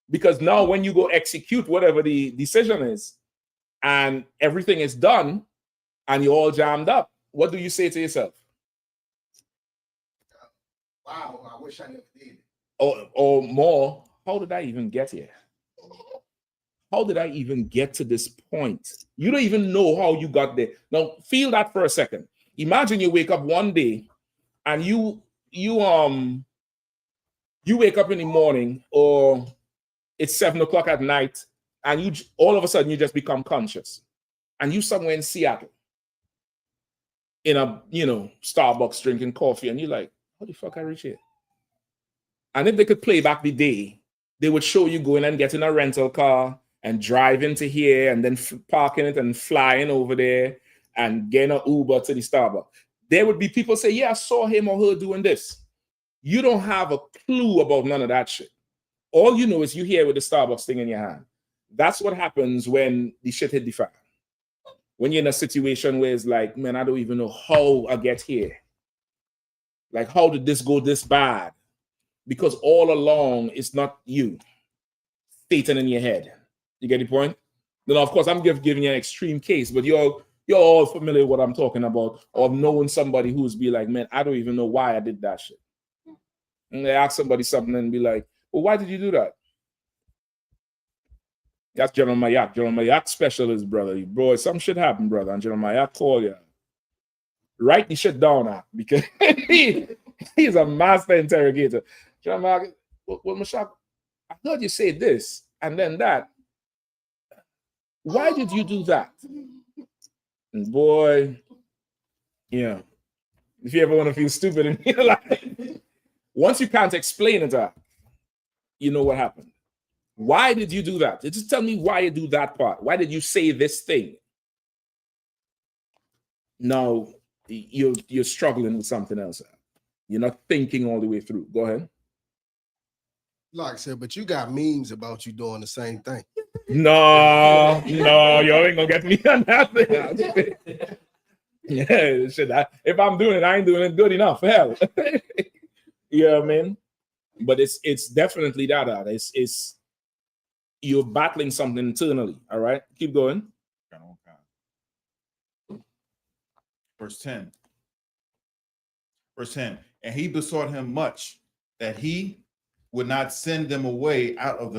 Because now when you go execute whatever the decision is, and everything is done, and you're all jammed up, what do you say to yourself? Wow, I wish I never did. Or more, how did I even get here? How did I even get to this point? You don't even know how you got there. Now, feel that for a second. Imagine you wake up one day and you wake up in the morning, or it's 7 o'clock at night, and you all of a sudden you just become conscious, and you somewhere in Seattle in a Starbucks drinking coffee, and you're like, how the fuck I reach here? And if they could play back the day, they would show you going and getting a rental car and driving to here and then parking it and flying over there and getting an Uber to the Starbucks. There would be people say, yeah, I saw him or her doing this. You don't have a clue about none of that shit. All you know is you here with the Starbucks thing in your hand. That's what happens when the shit hit the fan. When you're in a situation where it's like, man, I don't even know how I get here. Like, how did this go this bad? Because all along, it's not you. Satan in your head. You get the point? Then, of course, I'm giving you an extreme case, but you're all familiar with what I'm talking about, or knowing somebody who's be like, man, I don't even know why I did that shit. And they ask somebody something and be like, well, why did you do that? That's General Mayak. General Mayak specialist, brother. Bro, some shit happened, brother. And General Mayak call you. Write the shit down, because he's a master interrogator. General Mayak, well, Mashak, I heard you say this and then that. Why did you do that? And boy, if you ever want to feel stupid in your life, once you can't explain it, you know what happened. Why did you do that? Just tell me why you do that part. Why did you say this thing? Now, you're struggling with something else. You're not thinking all the way through. Go ahead. Like I said, but you got memes about you doing the same thing. No, you ain't gonna get me on that. Yeah, shit. If I'm doing it, I ain't doing it good enough. Hell, you know what I mean? But it's definitely that. It's you're battling something internally. All right, keep going. Verse 10. Verse 10. And he besought him much that he would not send them away out of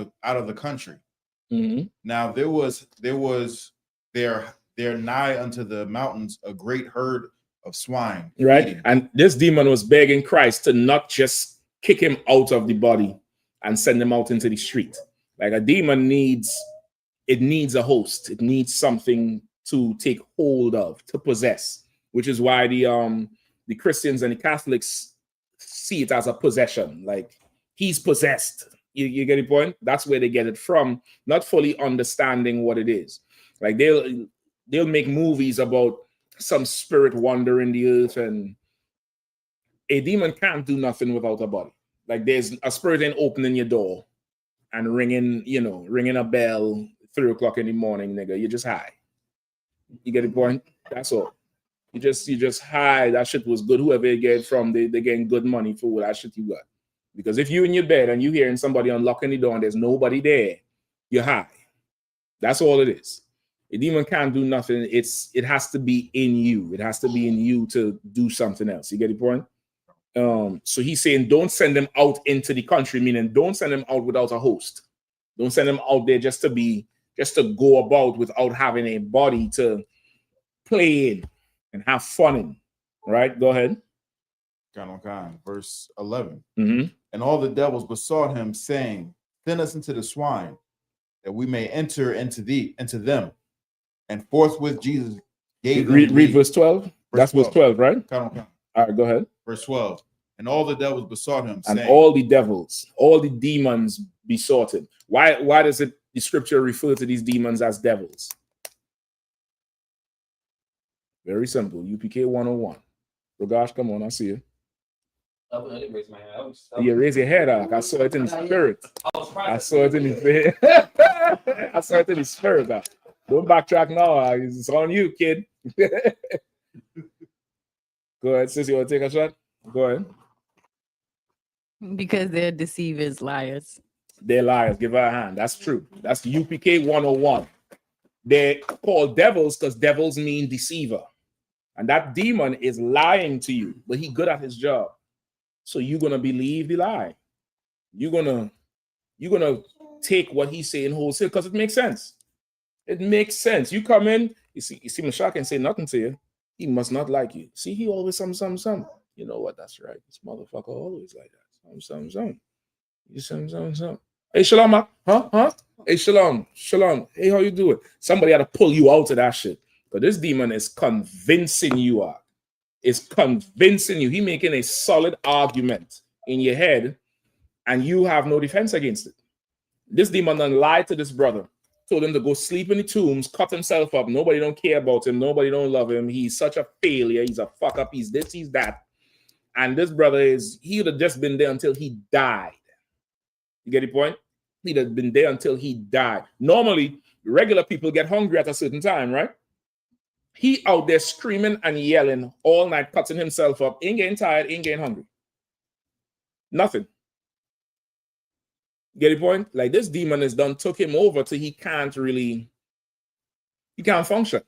the country. Mm-hmm. Now there was there nigh unto the mountains a great herd of swine. Right. Feeding. And this demon was begging Christ to not just kick him out of the body and send him out into the street. Like a demon needs a host. It needs something to take hold of, to possess, which is why the Christians and the Catholics see it as a possession. Like he's possessed. You get the point? That's where they get it from, not fully understanding what it is. Like they'll make movies about some spirit wandering the earth, and a demon can't do nothing without a body. Like there's a spirit ain't opening your door and ringing a bell 3 o'clock in the morning, nigga. You're just high. You get the point? That's all. You just hide. That shit was good. Whoever you get it from, they getting good money for that shit you got. Because if you in your bed and you hearing somebody unlocking the door and there's nobody there, you're high. That's all it is. A demon can't do nothing. It has to be in you. It has to be in you to do something else. You get the point? So he's saying don't send them out into the country, meaning don't send them out without a host. Don't send them out there just to go about without having a body to play in and have fun in. Right? Go ahead. Verse 11. Mm-hmm. And all the devils besought him, saying, send us into the swine, that we may enter into them. And forthwith Jesus gave them read verse 12. That's verse 12, right? All right, go ahead. Verse 12. And all the devils besought him, and saying, all the devils, all the demons besought him. Why does the scripture refer to these demons as devils? Very simple. UPK 101. Rogash, come on, I see you. I didn't raise my hand. You raise your head up. I saw it in the spirit. I saw it in the I saw it in the spirit. Don't backtrack now. It's on you, kid. Go ahead, sis. You want to take a shot? Go ahead. Because they're deceivers, liars. They're liars. Give her a hand. That's true. That's UPK 101. They're called devils because devils mean deceiver. And that demon is lying to you, but he's good at his job. So you're gonna believe the lie. You're gonna take what he's saying wholesale because it makes sense. It makes sense. You come in, you see Mashak and say nothing to you. He must not like you. See, he always some. You know what? That's right. This motherfucker always like that. Some. You some. Hey, Shalom, huh? Hey, Shalom. Hey, how you doing? Somebody had to pull you out of that shit. But this demon is convincing you are. It's convincing you. He making a solid argument in your head, and you have no defense against it. This demon done lied to this brother. Told him to go sleep in the tombs, cut himself up. Nobody don't care about him. Nobody don't love him. He's such a failure. He's a fuck up. He's this, he's that. And this brother he would have just been there until he died. You get the point? He'd have been there until he died. Normally, regular people get hungry at a certain time, right? He out there screaming and yelling all night, cutting himself up, ain't getting tired, ain't getting hungry. Nothing. Get the point? Like this demon is done, took him over till he can't function.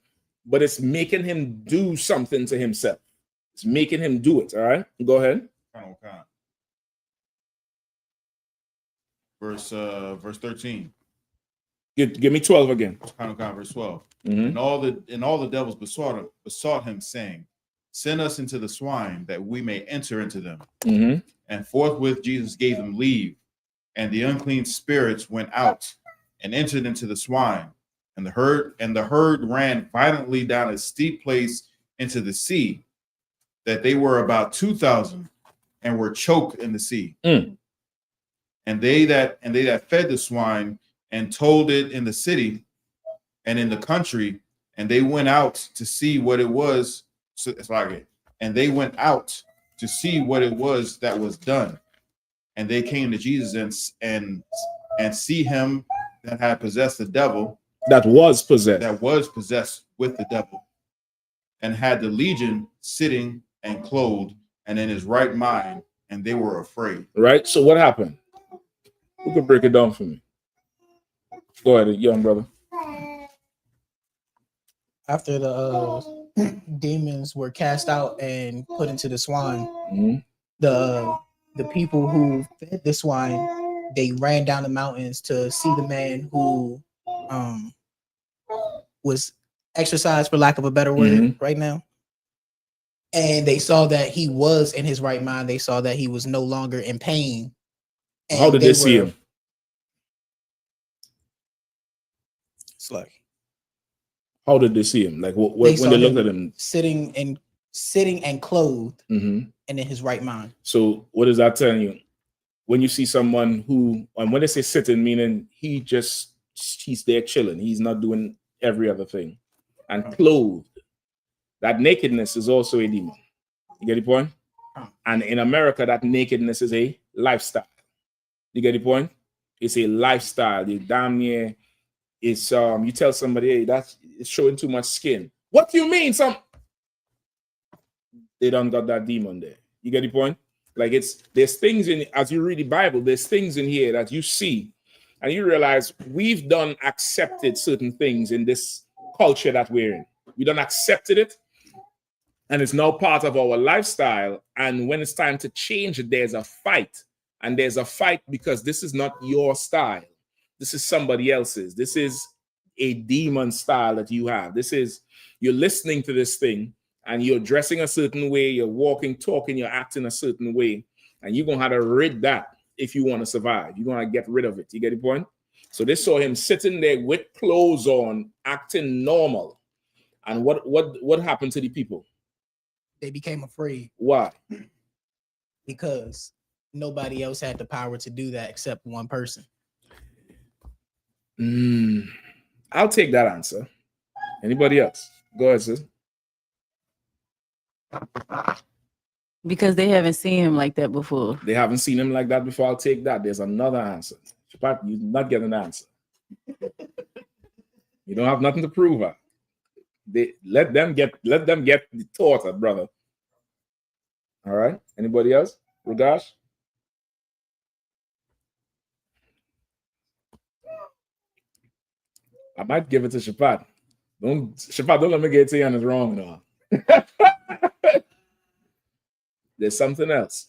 But it's making him do something to himself. It's making him do it. All right, go ahead. Verse 13. Give me 12 again. Verse 12. Mm-hmm. And all the devils besought him, saying, send us into the swine, that we may enter into them. Mm-hmm. And forthwith Jesus gave them leave. And the unclean spirits went out and entered into the swine. And the herd ran violently down a steep place into the sea, that they were about 2,000 and were choked in the sea. Mm. And they that fed the swine and told it in the city and in the country, and they went out to see what it was. So it's like it. And they went out to see what it was that was done. And they came to Jesus and see him that had possessed the devil. That was possessed with the devil, and had the legion sitting and clothed and in his right mind, and they were afraid. Right. So what happened? Who could break it down for me? Go ahead, young brother. After the demons were cast out and put into the swine, mm-hmm. the people who fed the swine, they ran down the mountains to see the man who was exercised, for lack of a better word, mm-hmm. right now. And they saw that he was in his right mind. They saw that he was no longer in pain. And how did they see him? It's like, how did they see him? Like when they looked at him sitting and clothed, mm-hmm. and in his right mind. So what does that tell you? When you see someone who, and when they say sitting, meaning he's there chilling. He's not doing every other thing. And clothed. That nakedness is also a demon. You get the point? And in America, that nakedness is a lifestyle. You get the point? It's a lifestyle. You damn near It's you tell somebody, hey, that's it's showing too much skin. What do you mean? They don't got that demon there. You get the point? Like there's things in as you read the Bible, there's things in here that you see, and you realize we've done accepted certain things in this culture that we're in. We done accepted it, and it's now part of our lifestyle. And when it's time to change it, there's a fight. And there's a fight because this is not your style. This is somebody else's. This is a demon style that you have. This is, you're listening to this thing and you're dressing a certain way, you're walking, talking, you're acting a certain way. And you're going to have to rid that if you want to survive. You're going to get rid of it. You get the point? So they saw him sitting there with clothes on, acting normal. And what happened to the people? They became afraid. Why? Because nobody else had the power to do that except one person. I'll take that answer. Anybody else? Go ahead, sis. Because they haven't seen him like that before. They haven't seen him like that before. I'll take that. There's another answer. Shapat, you did not get an answer. You don't have nothing to prove her. Let them get the thought, brother. All right. Anybody else? Rugash? I might give it to Shapat. Shapat, don't let me get to you and it's wrong now. There's something else.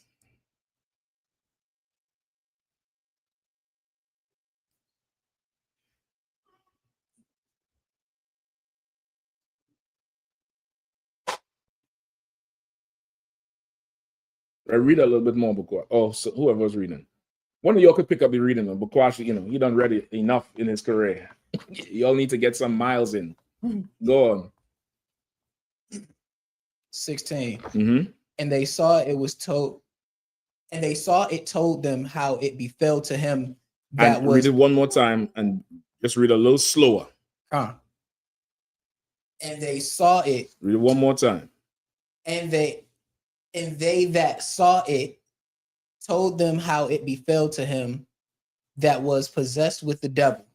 I read a little bit more, Bukwa. Oh, so whoever was reading. One of y'all could pick up the reading. Bukwa, he done read it enough in his career. Y'all need to get some miles in. Go on. 16. Mm-hmm. And they saw it told them how it befell to him that and was. Read it one more time and just read a little slower. And they saw it. Read it one more time. And they that saw it told them how it befell to him that was possessed with the devil,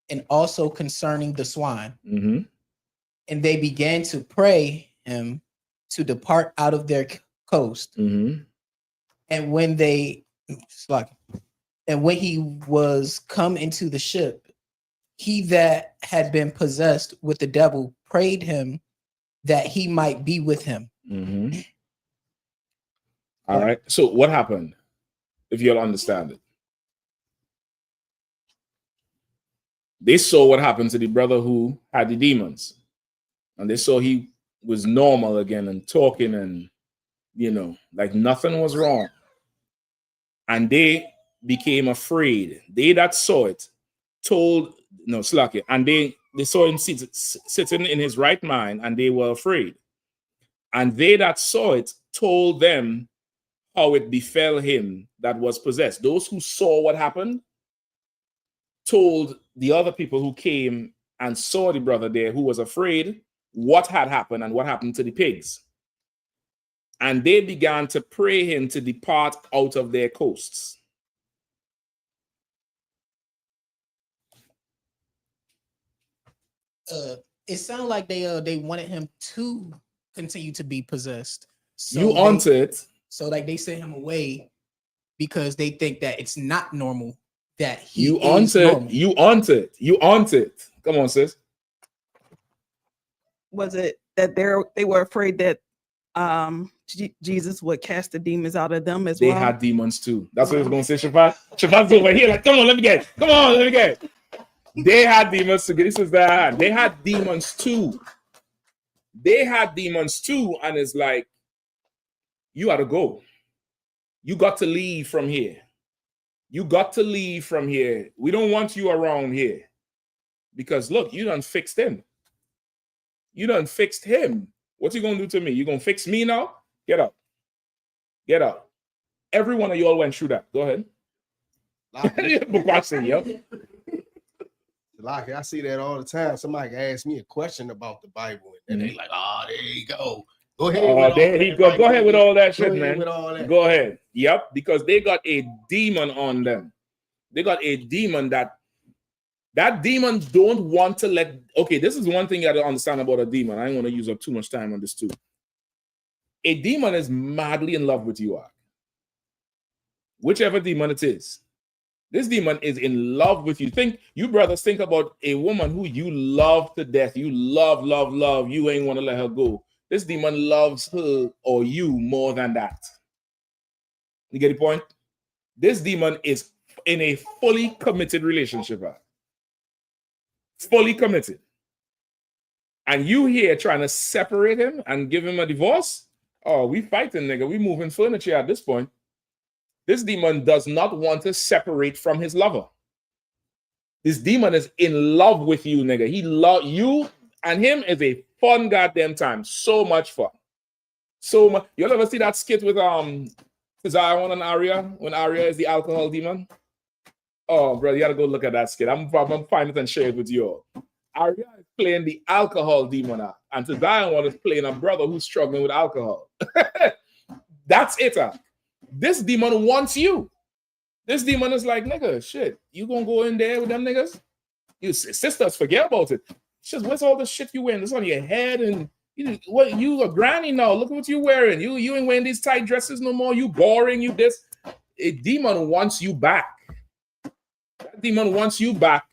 and also concerning the swine. Mm-hmm. And they began to pray him to depart out of their coast. Mm-hmm. And when he was come into the ship, he that had been possessed with the devil prayed him that he might be with him. Mm-hmm. All right. So what happened? If you'll understand it. They saw what happened to the brother who had the demons. And they saw he was normal again and talking and, like nothing was wrong. And they became afraid. They that saw it and they saw him sitting in his right mind and they were afraid. And they that saw it told them how it befell him that was possessed. Those who saw what happened told the other people who came and saw the brother there who was afraid what had happened and what happened to the pigs. And they began to pray him to depart out of their coasts. It sounded like they wanted him to continue to be possessed. So you onto it. So like they sent him away because they think that it's not normal that he you is onto normal. it. You onto it. You onto it. Come on, sis. Was it that they were afraid that Jesus would cast the demons out of them as well? They had demons too. That's what I was going to say, Shapat. Shapat's over here like, come on, let me get it. Come on, let me get it. They had demons too. This is that. They had demons too. They had demons too. And it's like, you got to go. You got to leave from here. You got to leave from here. We don't want you around here. Because look, you done fixed him. You done fixed him. What you going to do to me? You going to fix me now? Get out. Get out. Every one of y'all went through that. Go ahead. Like I see that all the time. Somebody ask me a question about the Bible, and they like, "Oh, there you go. Go ahead." There he go. Go ahead with all that shit, man. With all that. Go ahead. Yep, because they got a demon on them. They got a demon that That demon don't want to let, okay, this is one thing you got to understand about a demon. I don't want to use up too much time on this too. A demon is madly in love with you, whichever demon it is. This demon is in love with you. You brothers think about a woman who you love to death. You love, love, love. You ain't want to let her go. This demon loves her or you more than that. You get the point? This demon is in a fully committed relationship. Fully committed. And you here trying to separate him and give him a divorce? Oh, we fighting, nigga. We moving furniture at this point. This demon does not want to separate from his lover. This demon is in love with you, nigga. He love you and him is a fun goddamn time. So much fun. So much. You'll ever see that skit with Zion and Aria when Aria is the alcohol demon? Oh, bro, you gotta go look at that skit. I'm find it and share it with you all. Aria is playing the alcohol demon out, and Zion is playing a brother who's struggling with alcohol. That's it. This demon wants you. This demon is like, nigga, shit, you gonna go in there with them niggas? You sisters, forget about it. Just what's all the shit you wearing? This on your head, and you a granny now. Look at what you wearing. You ain't wearing these tight dresses no more. You boring. You this. A demon wants you back. That demon wants you back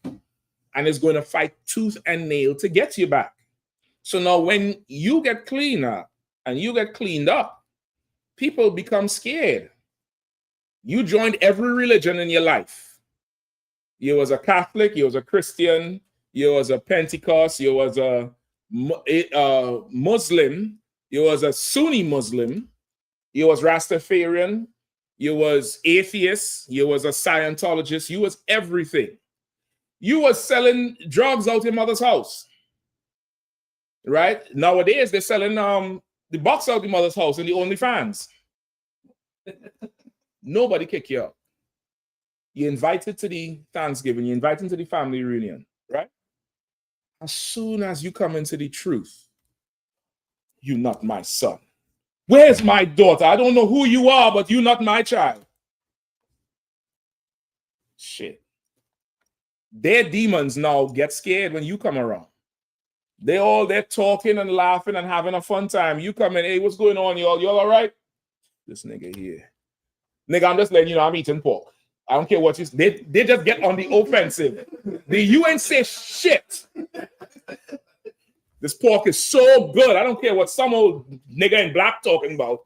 and is going to fight tooth and nail to get you back. So now when you get clean up and you get cleaned up, people become scared. You joined every religion in your life. You was a Catholic, you was a Christian, you was a Pentecost, you was a Muslim, you was a Sunni Muslim, you was Rastafarian, you was atheist, you was a Scientologist, you was everything. You was selling drugs out your mother's house. Right? Nowadays, they're selling the box out your mother's house in the OnlyFans. Nobody kick you out. You're invited to the Thanksgiving, you're invited to the family reunion, right? As soon as you come into the truth, you're not my son. Where's my daughter? I don't know who you are, but you're not my child. Shit. Their demons now get scared when you come around. They're talking and laughing and having a fun time. You come in, hey, what's going on, y'all? Y'all all right? This nigga here. Nigga, I'm just letting you know I'm eating pork. I don't care what you say. They just get on the offensive. You ain't say shit. This pork is so good. I don't care what some old nigga in black talking about.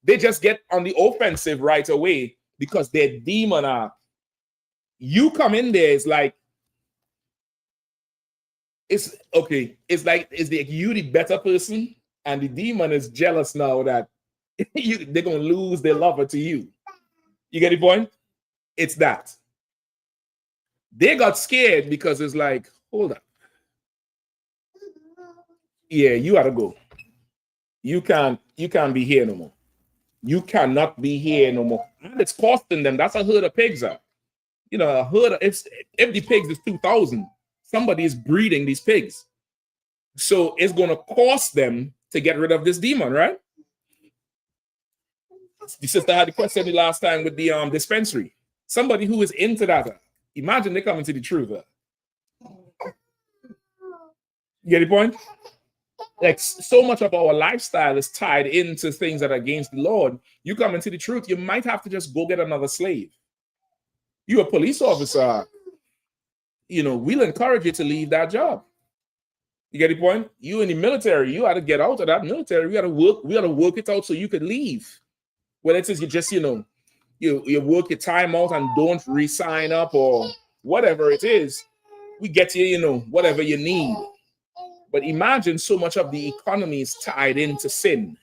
They just get on the offensive right away because they're demon are. You come in there, it's like you the better person, and the demon is jealous now that they're gonna lose their lover to you. You get the point? It's that. They got scared because it's like, hold up. Yeah, you gotta go. You can't be here no more. You cannot be here no more. And it's costing them. That's a herd of pigs out. You know, a herd of, if the pigs is 2,000, somebody is breeding these pigs. So it's gonna cost them to get rid of this demon, right? The sister had the question the last time with the dispensary. Somebody who is into that. Imagine they come into the truth. You get the point? Like so much of our lifestyle is tied into things that are against the Lord. You come into the truth, you might have to just go get another slave. You're a police officer. You know, we'll encourage you to leave that job. You get the point? You in the military, you got to get out of that military. We got to work it out so you could leave. Well, it is you just, you work your time out and don't re-sign up or whatever it is. We get you, whatever you need. But imagine so much of the economy is tied into sin.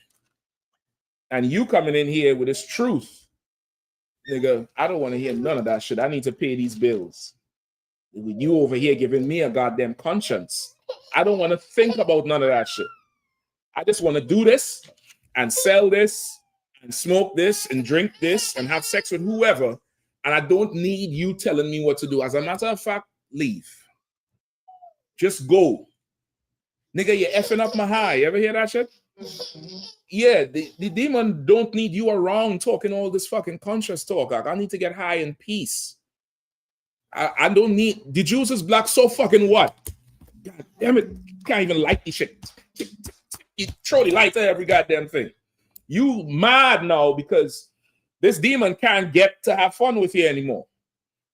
And you coming in here with this truth. Nigga, I don't want to hear none of that shit. I need to pay these bills. You over here giving me a goddamn conscience. I don't want to think about none of that shit. I just want to do this and sell this and smoke this and drink this and have sex with whoever. And I don't need you telling me what to do. As a matter of fact, leave. Just go. Nigga, you're effing up my high. You ever hear that shit? Yeah, the demon don't need you around talking all this fucking conscious talk. Like, I need to get high in peace. I don't need the Jews is black. So fucking what? God damn it! Can't even light this shit. You throw the light to every goddamn thing. You mad now because this demon can't get to have fun with you anymore.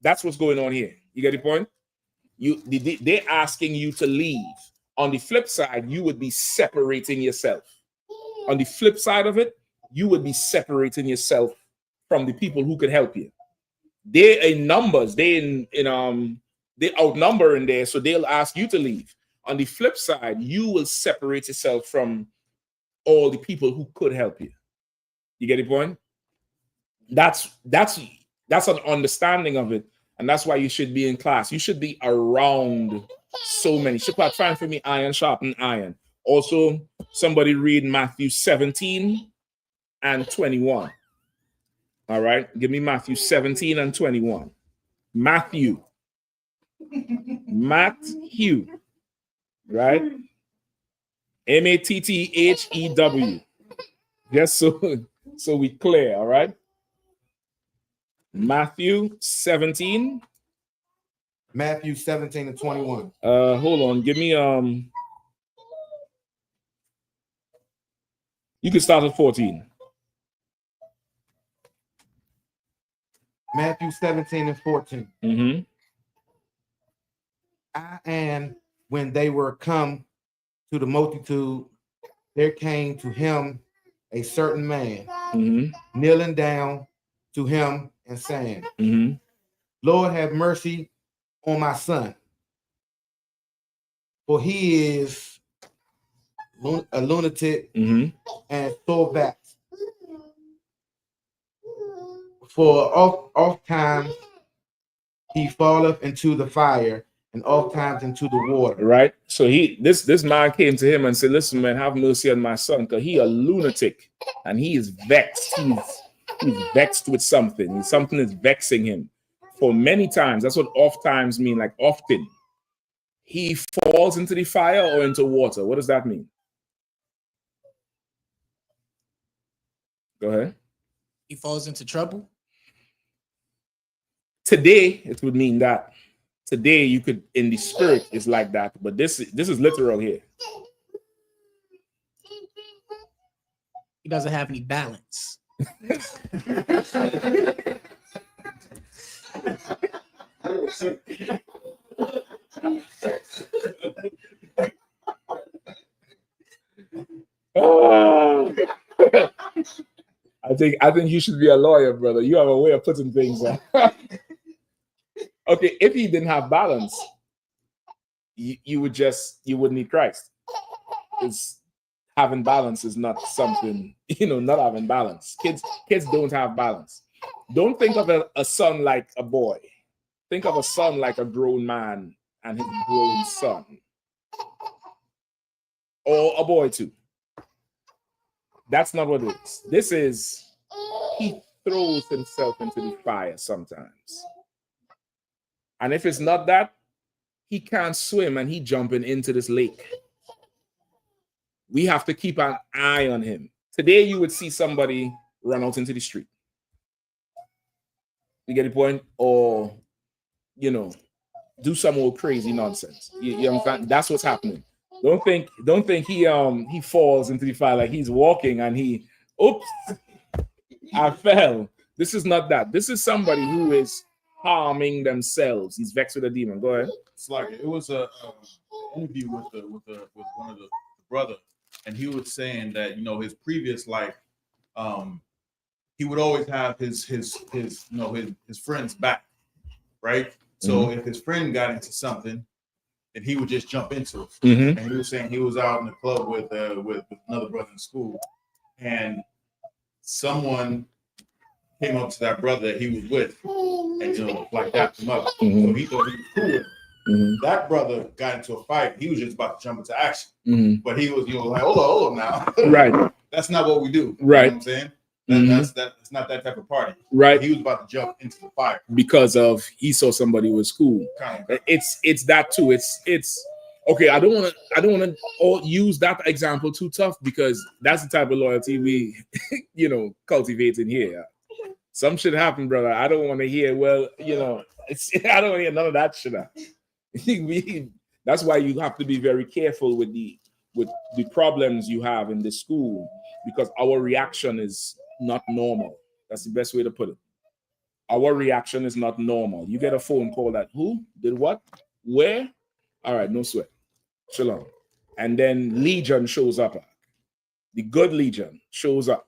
That's what's going on here. You get the point? They're asking you to leave. On the flip side, you would be separating yourself. On the flip side of it, you would be separating yourself from the people who could help you. They're in numbers. They outnumber in there, so they'll ask you to leave. On the flip side, you will separate yourself from all the people who could help you. You get the point? That's an understanding of it, and that's why you should be in class. You should be around so many. Shippat, find for me iron sharpen iron. Also, somebody read Matthew 17 and 21. All right, give me Matthew 17 and 21. Matthew, right? Mathew. Just so we clear, all right? Matthew 17. Matthew 17 and 21. Hold on, give me you can start at 14. Matthew 17 and 14. Mm-hmm. And when they were come to the multitude, there came to him a certain man, kneeling down to him and saying, Lord, have mercy on my son, for he is a lunatic and so vexed. For oft times he falleth into the fire, and oft times into the water. Right. So this man came to him and said, listen, man, have mercy on my son, because he a lunatic and he is vexed. He's vexed with something. Something is vexing him. For many times, that's what oft times mean, like often. He falls into the fire or into water. What does that mean? Go ahead. He falls into trouble. Today, it would mean that. Today, you could, in the spirit, is like that. But this is literal here. He doesn't have any balance. I think you should be a lawyer, brother. You have a way of putting things on. Okay, if he didn't have balance, you would need Christ. Because having balance is not something, not having balance. Kids don't have balance. Don't think of a son like a boy. Think of a son like a grown man and his grown son. Or a boy too. That's not what it is. This is, he throws himself into the fire sometimes. And if it's not that, he can't swim and he jumping into this lake. We have to keep an eye on him. Today, you would see somebody run out into the street. You get the point? Or, do some old crazy nonsense. You understand? That's what's happening. Don't think he falls into the fire like he's walking and oops, I fell. This is not that. This is somebody who is harming themselves. He's vexed with a demon. Go ahead. It's like it was a interview with one of the brother, and he was saying that his previous life, he would always have his friends back, right? So if his friend got into something, then he would just jump into it. And he was saying he was out in the club with another brother in school, and someone came up to that brother that he was with, and like dapped him up. So he thought he was cool. That brother got into a fight. He was just about to jump into action, but he was like, hold on now, right? That's not what we do, right? You know what I'm saying. That's not that type of party, right? He was about to jump into the fire because of he saw somebody was cool. It's that too. It's okay. I don't want to use that example too tough, because that's the type of loyalty we cultivate in here. Some shit happen, brother. I don't want to hear, I don't hear none of that shit. That's why you have to be very careful with the problems you have in the school, because our reaction is not normal. That's the best way to put it. Our reaction is not normal. You get a phone call that who did what, where? All right, no sweat. Shalom. And then Legion shows up. The good Legion shows up,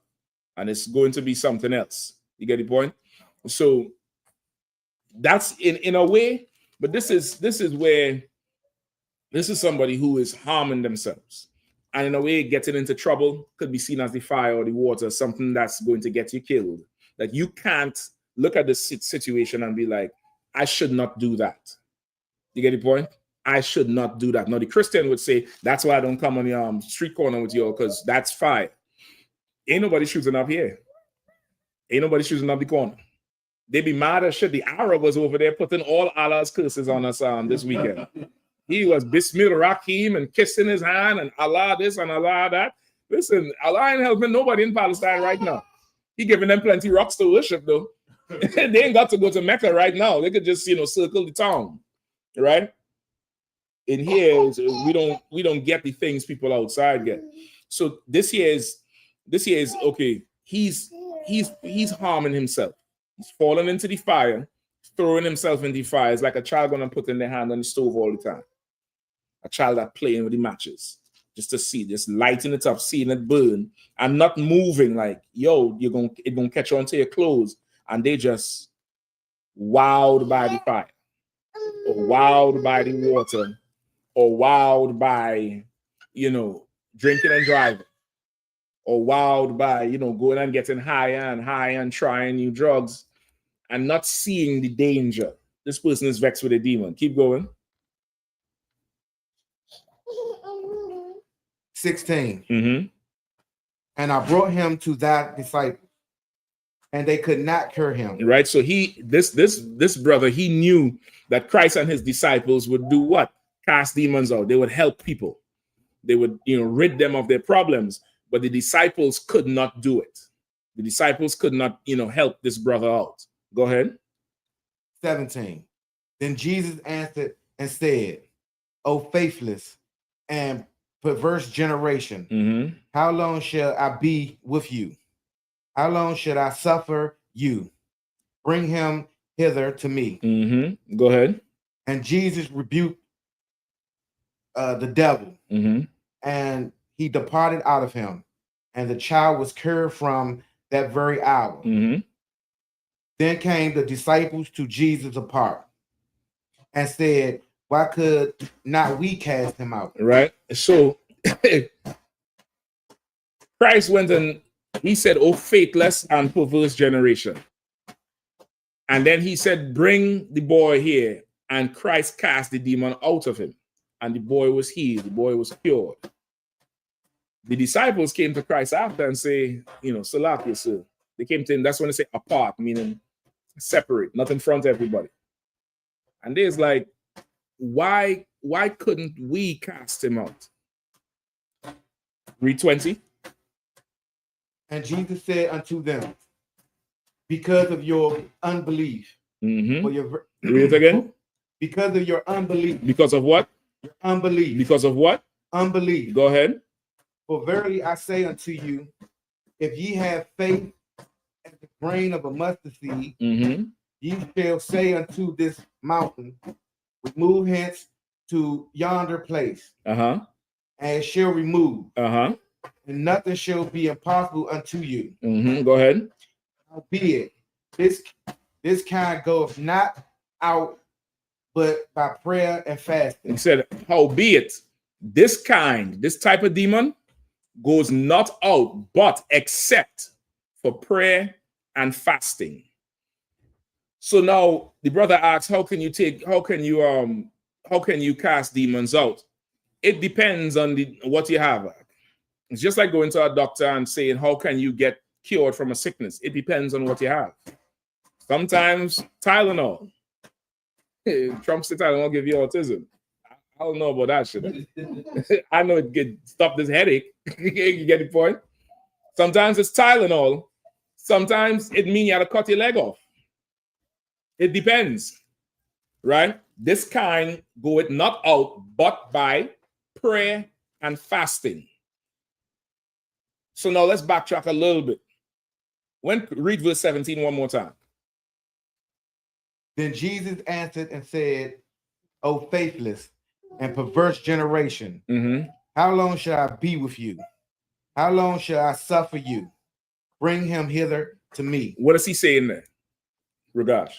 and it's going to be something else. You get the point? So that's in a way, but this is where this is somebody who is harming themselves, and in a way getting into trouble could be seen as the fire or the water, something that's going to get you killed. Like, you can't look at this situation and be like, I should not do that. You get the point? I should not do that. Now, the Christian would say, that's why I don't come on the street corner with you, because that's fire. Ain't nobody shooting up here. Ain't nobody shooting up the corner. They be mad as shit. The Arab was over there putting all Allah's curses on us this weekend. He was Bismillah Rahim and kissing his hand and Allah this and Allah that. Listen, Allah ain't helping nobody in Palestine right now. He giving them plenty rocks to worship though. They ain't got to go to Mecca right now. They could just, circle the town, right? In here, we don't get the things people outside get. So this year is okay. He's harming himself. He's falling into the fire, throwing himself in the fire. It's like a child gonna put in their hand on the stove all the time. A child that playing with the matches just to see, just lighting it up, seeing it burn, and not moving. Like, yo, it gonna catch on to your clothes, and they just wowed by the fire, or wowed by the water, or wowed by drinking and driving, or wowed by going and getting higher and trying new drugs and not seeing the danger. This person is vexed with a demon. Keep going. 16. Mm-hmm. And I brought him to that disciple, and they could not cure him. Right. So this brother, he knew that Christ and his disciples would do what? Cast demons out. They would help people. They would, rid them of their problems. But the disciples could not do it. The disciples could not, help this brother out. Go ahead. 17. Then Jesus answered and said, O faithless and perverse generation, mm-hmm. how long shall I be with you? How long should I suffer you? Bring him hither to me. Mm-hmm. Go ahead. And Jesus rebuked the devil, mm-hmm. and he departed out of him, and the child was cured from that very hour. Mm-hmm. Then came the disciples to Jesus apart and said, why could not we cast him out? Right. So Christ went and he said, oh, faithless and perverse generation. And then he said, bring the boy here. And Christ cast the demon out of him. And the boy was healed. The boy was cured. The disciples came to Christ after and say, Salakia, sir. They came to him. That's when they say apart, meaning separate, not in front of everybody. And there's like, why couldn't we cast him out? Read 20. And Jesus said unto them, because of your unbelief. Mm-hmm. Read it again. Because of your unbelief. Because of what? Your unbelief. Because of what? Unbelief. Go ahead. For verily I say unto you, if ye have faith as the grain of a mustard seed, mm-hmm. ye shall say unto this mountain, remove hence to yonder place, and it shall remove, and nothing shall be impossible unto you. Mm-hmm. Go ahead. Howbeit, this kind goeth not out but by prayer and fasting. He said, howbeit, this type of demon goes not out but except for prayer and fasting. So now the brother asks, how can you cast demons out? It depends on what you have. It's just like going to a doctor and saying, how can you get cured from a sickness? It depends on what you have. Sometimes Tylenol. Trump said Tylenol give you autism. I don't know about that shit. I know it could stop this headache. You get the point? Sometimes it's Tylenol. Sometimes it means you have to cut your leg off. It depends. right? This kind goeth not out but by prayer and fasting. So now let's backtrack a little bit. Read verse 17 one more time. Then Jesus answered and said, O faithless and perverse generation, how long shall I be with you? How long shall I suffer you? Bring him hither to me. What does he say in there? Ragash.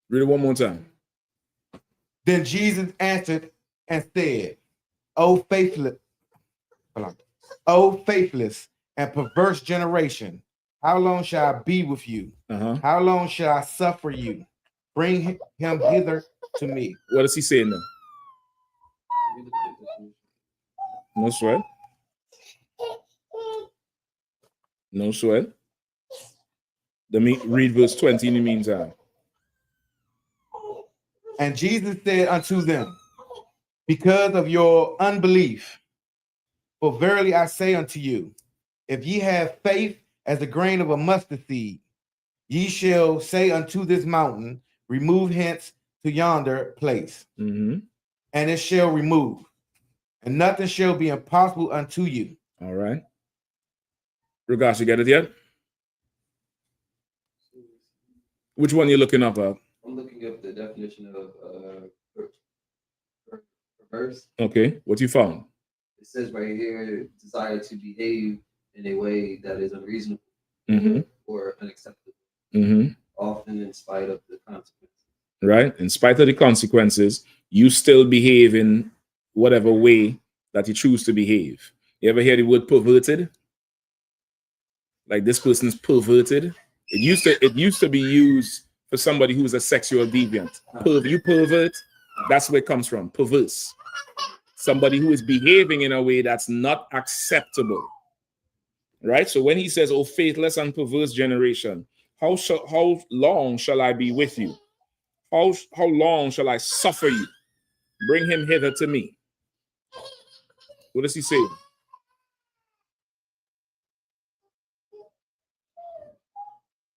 Read it one more time. Then Jesus answered and said, O faithless and perverse generation, how long shall I be with you? How long shall I suffer you? Bring him hither to me. What does he say in there? No sweat. No sweat. Let me read verse 20 in the meantime. And Jesus said unto them, because of your unbelief, for verily I say unto you, if ye have faith as a grain of a mustard seed, ye shall say unto this mountain, remove hence to yonder place, and it shall remove, and nothing shall be impossible unto you. All right. Regash, you get it yet? Which one you looking up? I'm looking up the definition of perverse. Okay, what you found? It says right here, desire to behave in a way that is unreasonable or unacceptable, often in spite of the consequences. Right? In spite of the consequences, you still behave in whatever way that you choose to behave. You ever hear the word perverted? Like this person's perverted. It used to be used for somebody who's a sexual deviant. You pervert, that's where it comes from. Perverse. Somebody who is behaving in a way that's not acceptable. Right? So when he says, "Oh, faithless and perverse generation, how long shall I be with you? How long shall I suffer you? Bring him hither to me." What does he say?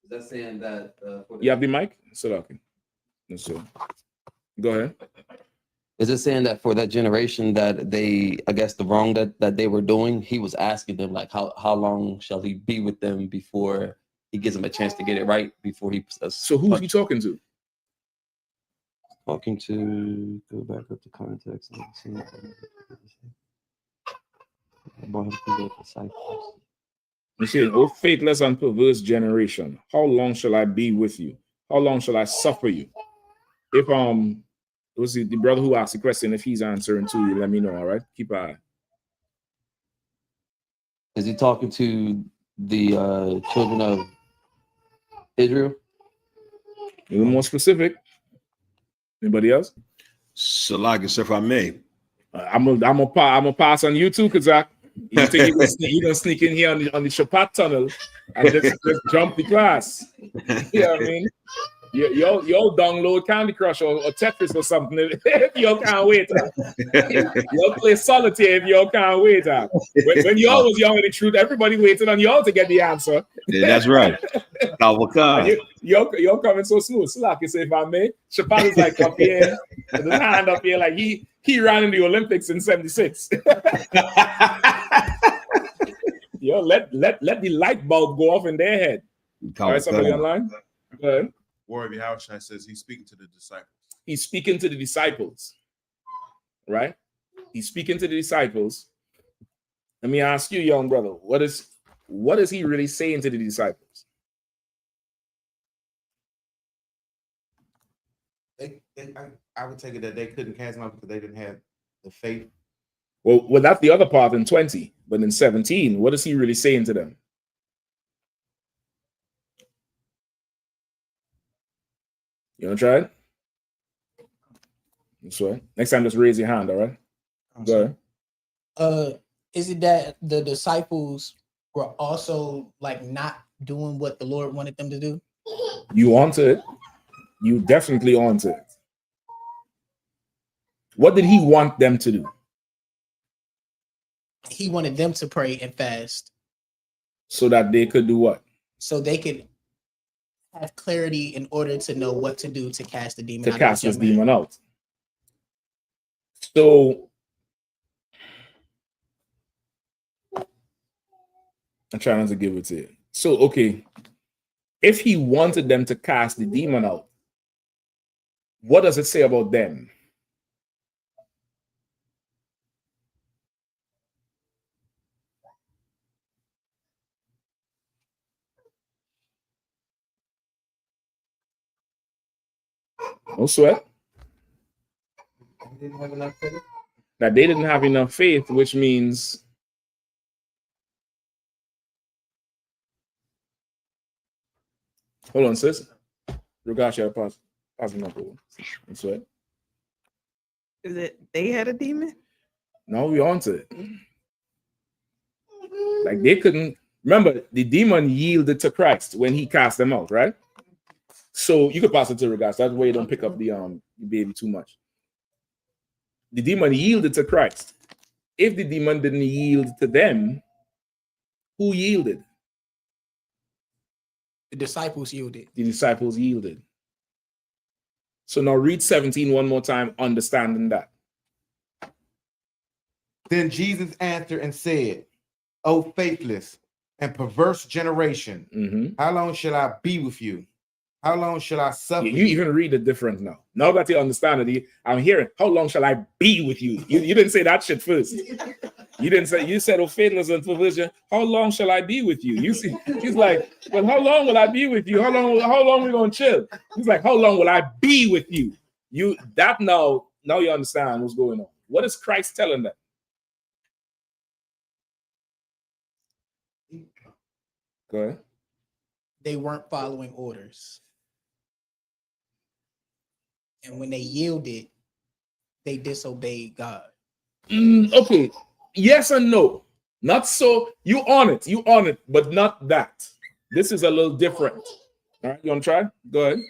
Is that saying that You have the mic? Okay. So go ahead. Is it saying that for that generation that they, I guess the wrong that they were doing, he was asking them like how long shall he be with them before he gives them a chance to get it right before he So who's he talking to? Talking to, go back up to context. He said, "Oh, faithless and perverse generation, how long shall I be with you? How long shall I suffer you?" If it was the brother who asked the question, if he's answering to you, let me know. All right, keep an eye. Is he talking to the children of Israel? A little more specific. Anybody else? Salagis, if I may. I'm a pass on you too, Kazak. You think you're gonna sneak in here on the Shabbat tunnel and just jump the class? You know what I mean? You'll download Candy Crush or Tetris or something if you can't wait. You'll play solitaire if you can't wait. When y'all was young in the truth, everybody waited on y'all to get the answer. Yeah, that's right. You're coming so smooth. So like you say, if I may, Shabbat is like up here, with his hand up here, like he ran in the Olympics in '76. Yo, let the light bulb go off in their head. All right, somebody online? Go ahead. Warren Yahanna says he's speaking to the disciples. He's speaking to the disciples, right? He's speaking to the disciples. Let me ask you, young brother, what is he really saying to the disciples? I would take it that they couldn't cast him out because they didn't have the faith. Well, that's the other part in 20, but in 17, what is he really saying to them? You want to try it? That's right. Next time, just raise your hand, all right? Go ahead. Is it that the disciples were also like not doing what the Lord wanted them to do? You onto it. You definitely onto it. What did he want them to do? He wanted them to pray and fast. So that they could do what? So they could have clarity in order to know what to do to cast the demon to out. cast this demon out. So I'm trying not to give it to you. So, okay, if he wanted them to cast the demon out, what does it say about them? No sweat. They didn't have enough faith. That they didn't have enough faith, which means hold on, sis. Regasha, pass him up. No sweat. Is it they had a demon? No, we on to it. Like they couldn't remember the demon yielded to Christ when he cast them out, right? So you could pass it to Regasha. That's why you don't pick up the baby too much. The demon yielded to Christ. If the demon didn't yield to them, who yielded? The disciples yielded. The disciples yielded. So now read 17 one more time, understanding that. Then Jesus answered and said, O faithless and perverse generation, how long shall I be with you? How long shall I suffer? You even read the difference now. Now that you understand it, I'm hearing, how long shall I be with you? You didn't say that shit first. You didn't say, you said, oh, faithless and perversion, how long shall I be with you? You see, he's like, well, how long will I be with you? How long we gonna chill? He's like, how long will I be with you? Now you understand what's going on. What is Christ telling them? Go ahead. They weren't following orders. And when they yielded, they disobeyed God. Okay. Yes and no. Not so. You on it, but not that. This is a little different. All right, you want to try? Go ahead.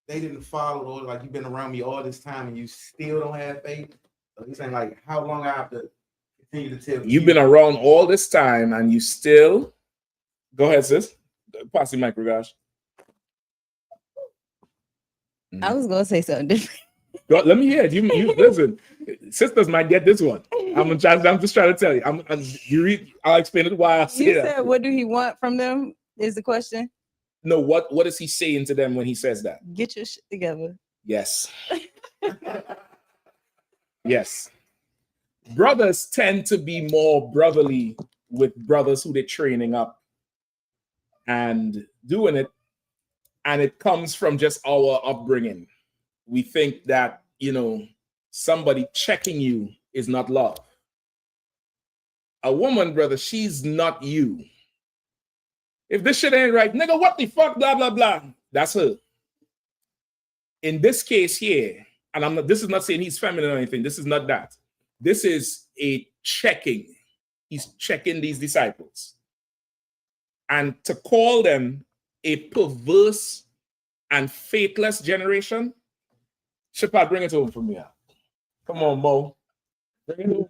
They didn't follow, Lord, like you've been around me all this time and you still don't have faith. So he's saying, like, how long I have to continue to tell you? You've been around all this time and you still. Go ahead, sis. Pass the mic, Regash. I was gonna say something different. Let me hear it. You listen. Sisters might get this one. I'm just trying to tell you. I'll explain it why I say You that. said, what do he want from them? Is the question. No, what is he saying to them when he says that? Get your shit together. Yes. Yes. Brothers tend to be more brotherly with brothers who they're training up and doing it. And it comes from just our upbringing. We think that, somebody checking you is not love. A woman, brother, she's not you. If this shit ain't right, nigga, what the fuck, blah, blah, blah. That's her. In this case here, and this is not saying he's feminine or anything. This is not that. This is a checking. He's checking these disciples. And to call them a perverse and faithless generation, Shepard, bring it home for me. Come on, Mo. Bring it home.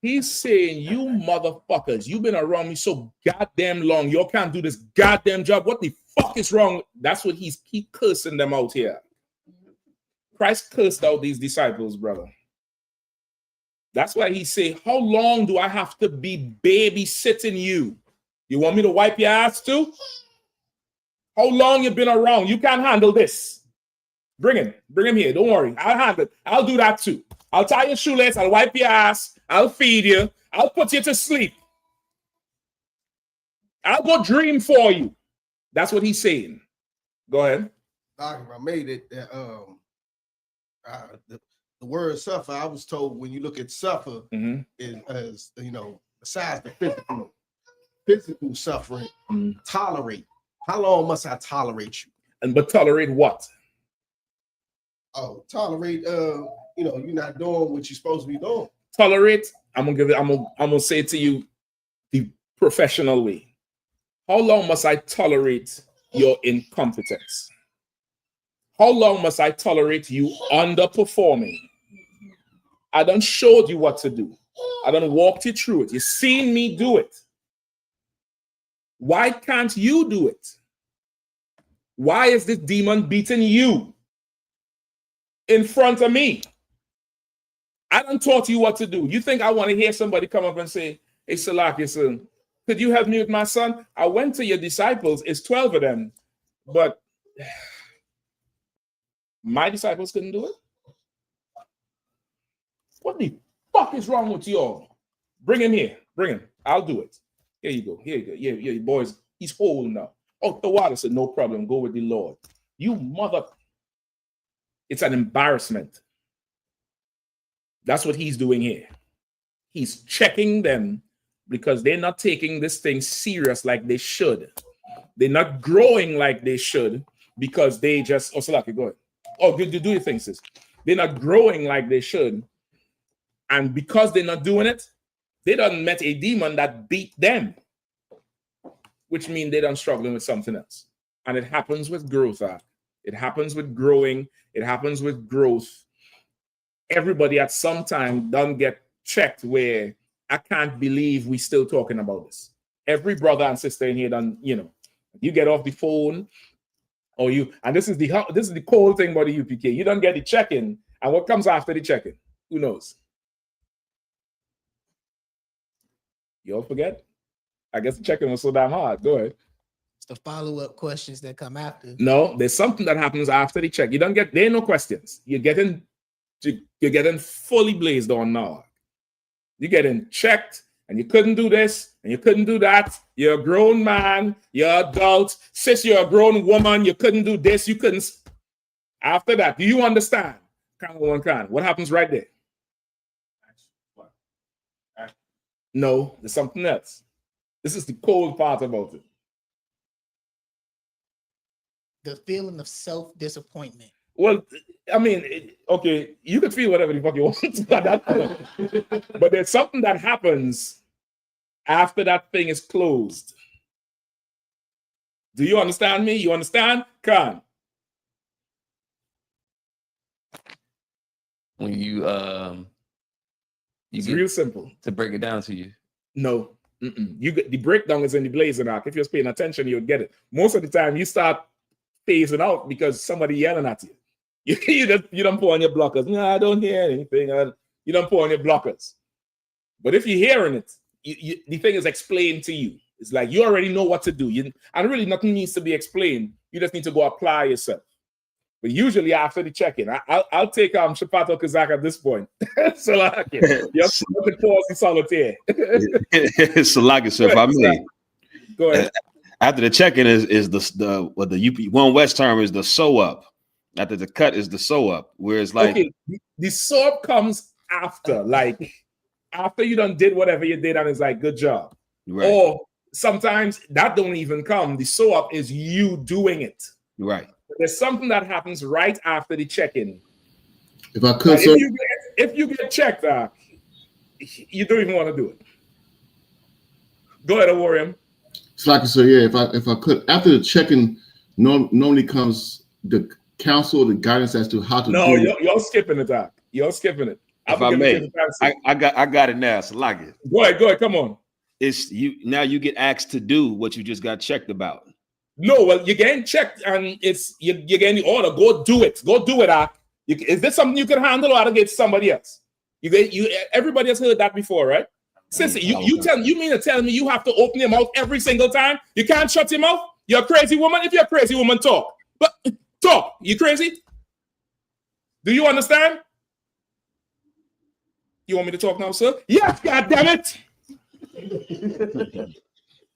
He's saying, you motherfuckers, you've been around me so goddamn long. You can't do this goddamn job. What the fuck is wrong? That's what he's keep cursing them out here. Christ cursed out these disciples, brother. That's why he say, how long do I have to be babysitting you? You want me to wipe your ass too? How long you been around? You can't handle this. Bring him here. Don't worry. I'll handle it. I'll do that too. I'll tie your shoelace. I'll wipe your ass. I'll feed you. I'll put you to sleep. I'll go dream for you. That's what he's saying. Go ahead. I made it that the word suffer, I was told when you look at suffer is as besides the physical suffering, tolerate. How long must I tolerate you? But tolerate what? Oh, tolerate you're not doing what you're supposed to be doing. Tolerate, I'm gonna say it to you the professional way. How long must I tolerate your incompetence? How long must I tolerate you underperforming? I done showed you what to do. I done walked you through it. You've seen me do it. Why can't you do it? Why is this demon beating you in front of me? I done taught you what to do. You think I want to hear somebody come up and say, hey, Salaki, son, could you help me with my son? I went to your disciples. It's 12 of them. But my disciples couldn't do it? What the fuck is wrong with y'all? Bring him here. Bring him. I'll do it. Here you go. Here you go. Yeah, boys. He's whole now. Oh, the water said, no problem. Go with the Lord. You mother. It's an embarrassment. That's what he's doing here. He's checking them because they're not taking this thing serious like they should. They're not growing like they should because they just, oh, Salaki, go ahead. Oh, do your thing, sis. They're not growing like they should. And because they're not doing it, they done met a demon that beat them, which means they done struggling with something else. And it happens with growth. It happens with growing. It happens with growth. Everybody at some time done get checked where I can't believe we still talking about this. Every brother and sister in here done, you get off the phone or and this is the cool thing about the UPK. You don't get the check-in, and what comes after the check-in? Who knows? You all forget? I guess the check-in was so damn hard. Go ahead. It's the follow-up questions that come after. No, there's something that happens after the check. You don't get, there ain't no questions. You're getting fully blazed on now. You're getting checked, and you couldn't do this, and you couldn't do that. You're a grown man, you're adult. Sis, you're a grown woman, you couldn't do this, you couldn't. After that, do you understand? What happens right there? No, there's something else. This is the cold part about it. The feeling of self-disappointment. Well, I mean, okay, you can feel whatever the fuck you want, but there's something that happens after that thing is closed. Do you understand me? You understand? Khan? When it's real simple. To break it down to you. No. You get the breakdown is in the blazing arc. If you're paying attention, you'll get it. Most of the time, you start phasing out because somebody yelling at you. You don't put on your blockers. No, I don't hear anything. You don't put on your blockers. But if you're hearing it, the thing is explained to you. It's like you already know what to do. And really nothing needs to be explained. You just need to go apply yourself. But usually after the check-in, I'll take Shapato Kazak at this point. So like, you have to pause the solitaire. Salaki, sir, if I may. Go ahead. After the check-in is the UP One West term is the sew up. After the cut is the sew up, where it's like the sew up comes after, like after you done did whatever you did, and it's like good job. Right. Or sometimes that don't even come. The sew up is you doing it. Right. But there's something that happens right after the check-in. If I could, sir, if you get checked out, you don't even want to do it. Go ahead, Awarium. It's like I said, yeah. If I could, after the check-in, normally comes the counsel, the guidance as to how to. No, you're skipping it, Doc. You're skipping it. If I may, I got it now. So like it. Go ahead. Come on. It's you now. You get asked to do what you just got checked about. No, well, you're getting checked, and you're getting the order. Go do it. Go do it, Doc. Is this something you can handle, or I'll get somebody else? Everybody has heard that before, right? Sissy, you mean to tell me you have to open your mouth every single time? You can't shut your mouth? You're a crazy woman. If you're a crazy woman, talk. But talk. You crazy? Do you understand? You want me to talk now, sir? Yes, God damn it.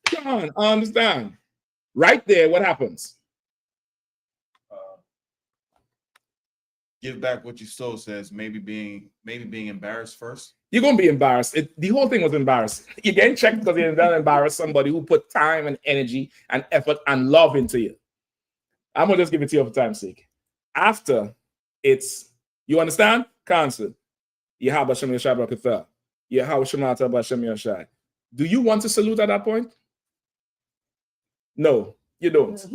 Come on, I understand. Right there, what happens? Give back what you stole says maybe being embarrassed first. You're gonna be embarrassed. The whole thing was embarrassed. You're getting checked because you're gonna embarrass somebody who put time and energy and effort and love into you. I'm gonna just give it to you for time's sake. After it's, you understand? Cancel. Do you want to salute at that point? No, you don't.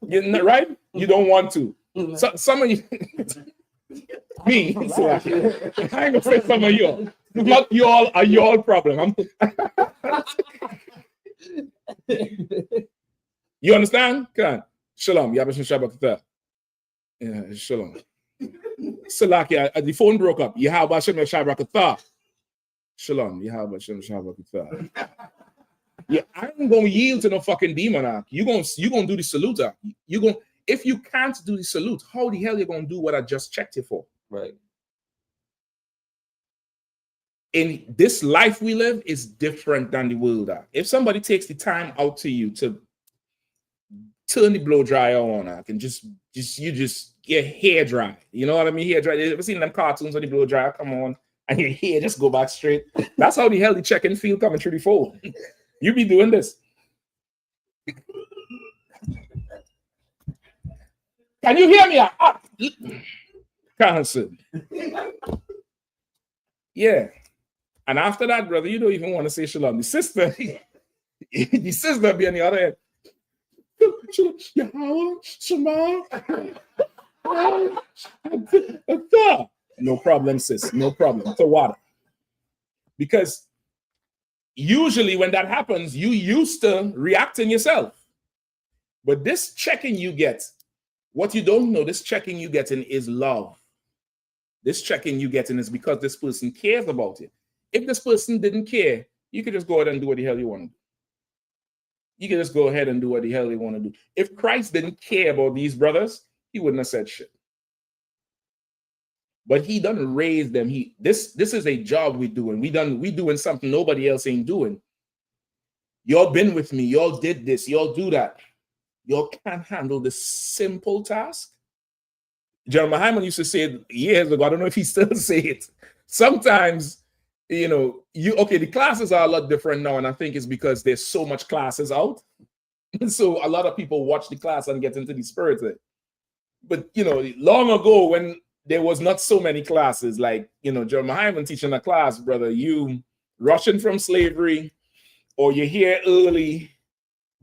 You're not, right? You don't want to. So, some of you, me, so I ain't gonna say some of you. Not y'all, a y'all problem. You understand? Come on. Shalom. Yabashim Shabbat. Yeah, shalom. Salaki, the phone broke up. Yahabashim Shabbat. Shalom. Yahabashim Shabbat. Yeah, I ain't gonna yield to no fucking demon. You gonna do the salute. You gonna, if you can't do the salute, how the hell you gonna do what I just checked you for? Right. In this life we live is different than the world. If somebody takes the time out to you to turn the blow dryer on, and just get hair dry. You know what I mean? Hair dry. You ever seen them cartoons when the blow dryer come on and your hair just go back straight? That's how the hell the check-in feel coming through the phone. You be doing this. Can you hear me? Cancel. Yeah. And after that, brother, you don't even want to say shalom. The sister be on the other end. No problem, sis. No problem. So water. Because usually when that happens, you used to reacting yourself. But this checking you get, what you don't know, this checking you getting is love. This checking you getting is because this person cares about it. If this person didn't care, you could just go ahead and do what the hell you want to do. You can just go ahead and do what the hell you want to do. If Christ didn't care about these brothers, he wouldn't have said shit. But he done raise them. This is a job we doing. We doing something nobody else ain't doing. Y'all been with me. Y'all did this. Y'all do that. Y'all can't handle this simple task. Jeremiah Hyman used to say it years ago. I don't know if he still say it. Sometimes, the classes are a lot different now, and I think it's because there's so much classes out. So a lot of people watch the class and get into the spirit of it. But, long ago when there was not so many classes, like, Jeremiah Hyman teaching a class, brother, you rushing from slavery, or you're here early,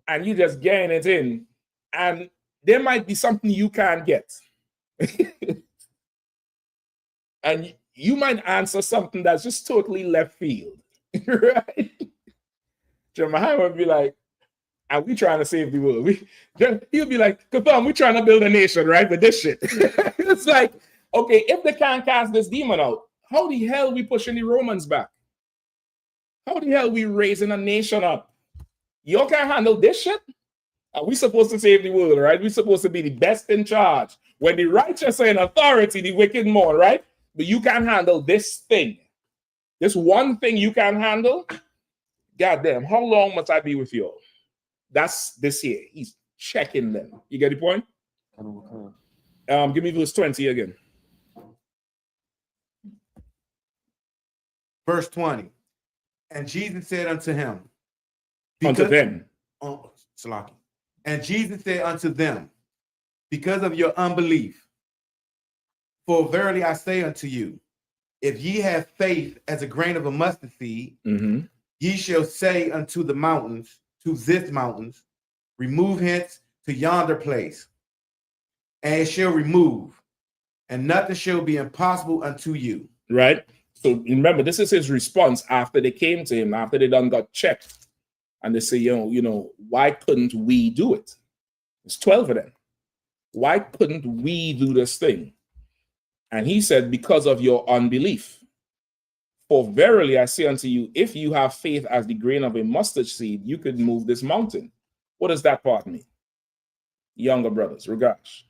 and you just getting it in, and there might be something you can't get. And you might answer something that's just totally left field, right? Jeremiah would be like, "Are we trying to save the world?" He'll be like, "Confirm, we're trying to build a nation, right? With this shit." It's like, okay, if they can't cast this demon out, how the hell we pushing the Romans back? How the hell we raising a nation up? Y'all can't handle this shit? Are we supposed to save the world, right? We're supposed to be the best in charge. When the righteous are in authority, the wicked more, right? But you can't handle this thing. This one thing you can't handle? Goddamn, how long must I be with you? That's this here. He's checking them. You get the point? Give me verse 20 again. Verse 20. And Jesus said unto him, unto them. Salaki. And Jesus said unto them, because of your unbelief, for verily I say unto you, if ye have faith as a grain of a mustard seed, ye shall say unto the mountains, to this mountains, remove hence to yonder place, and it shall remove, and nothing shall be impossible unto you. Right? So remember, this is his response after they came to him, after they done got checked. And they say, why couldn't we do it? It's 12 of them. Why couldn't we do this thing? And he said, because of your unbelief. For verily I say unto you, if you have faith as the grain of a mustard seed, you could move this mountain. What does that part mean? Younger brothers, Ragash.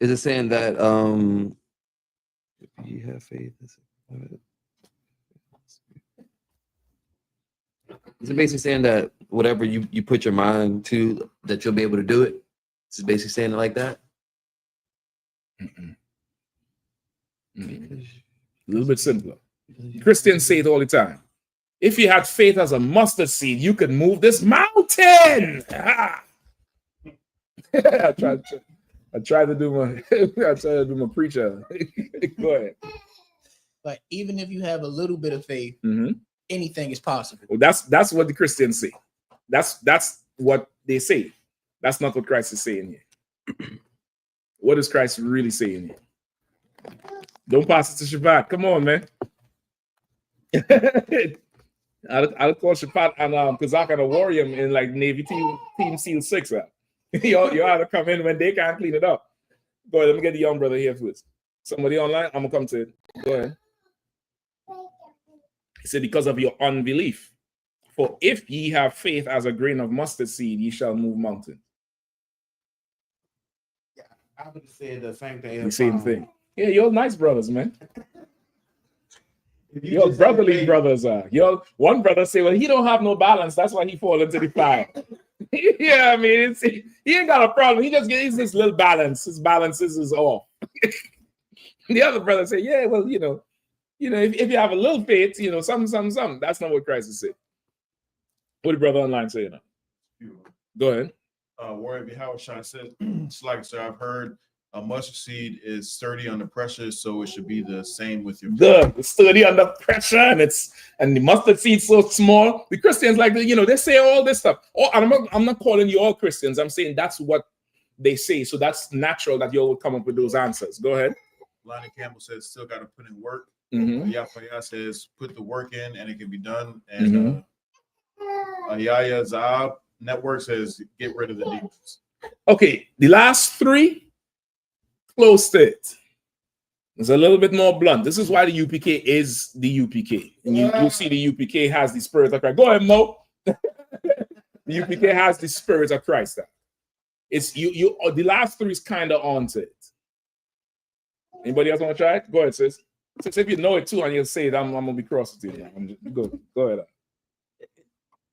Is it saying that if you have faith? Is it basically saying that whatever you put your mind to, that you'll be able to do it? Is it basically saying it like that? A little bit simpler. Christians say it all the time. If you had faith as a mustard seed, you could move this mountain. I tried to do my preacher. Go ahead. But even if you have a little bit of faith, anything is possible. Well, that's what the Christians say. That's what they say. That's not what Christ is saying here. What is Christ really saying here? Don't pass it to Shabbat. Come on, man. I'll call Shabbat and Kazak and warrior in like Navy Team SEAL 6. You ought to come in when they can't clean it up. Go ahead, let me get the young brother here first. Somebody online, I'm gonna come to it. Go ahead. He said, because of your unbelief. For if ye have faith as a grain of mustard seed, ye shall move mountains. Yeah, I would have said the same thing. The same thing. Yeah, you're nice brothers, man. Your brotherly brothers are. Your one brother say, well, he don't have no balance. That's why he fall into the fire. Yeah, I mean, he ain't got a problem. He just gets this little balance. His balances is off. The other brother say, yeah, well, if you have a little faith, something. That's not what Christ is saying. What did brother online say now? Go ahead. Warren B. Howard Shine said, it's like, sir, I've heard a mustard seed is sturdy under pressure, so it should be the same with your faith. It's sturdy under pressure, and the mustard seed so small. The Christians they say all this stuff. Oh, I'm not calling you all Christians. I'm saying that's what they say. So that's natural that you all would come up with those answers. Go ahead. Lonnie Campbell says, still got to put in work. Yafaya says, put the work in and it can be done. And Yaya Zab Network says, get rid of the demons. Okay, the last three, close to it. It's a little bit more blunt. This is why the UPK is the UPK. And you'll see the UPK has the spirit of Christ. Go ahead, Mo. The UPK has the spirit of Christ. It's you. The last three is kind of onto it. Anybody else want to try it? Go ahead, sis. Since if you know it too and you'll say it, I'm gonna be cross with you. Go ahead.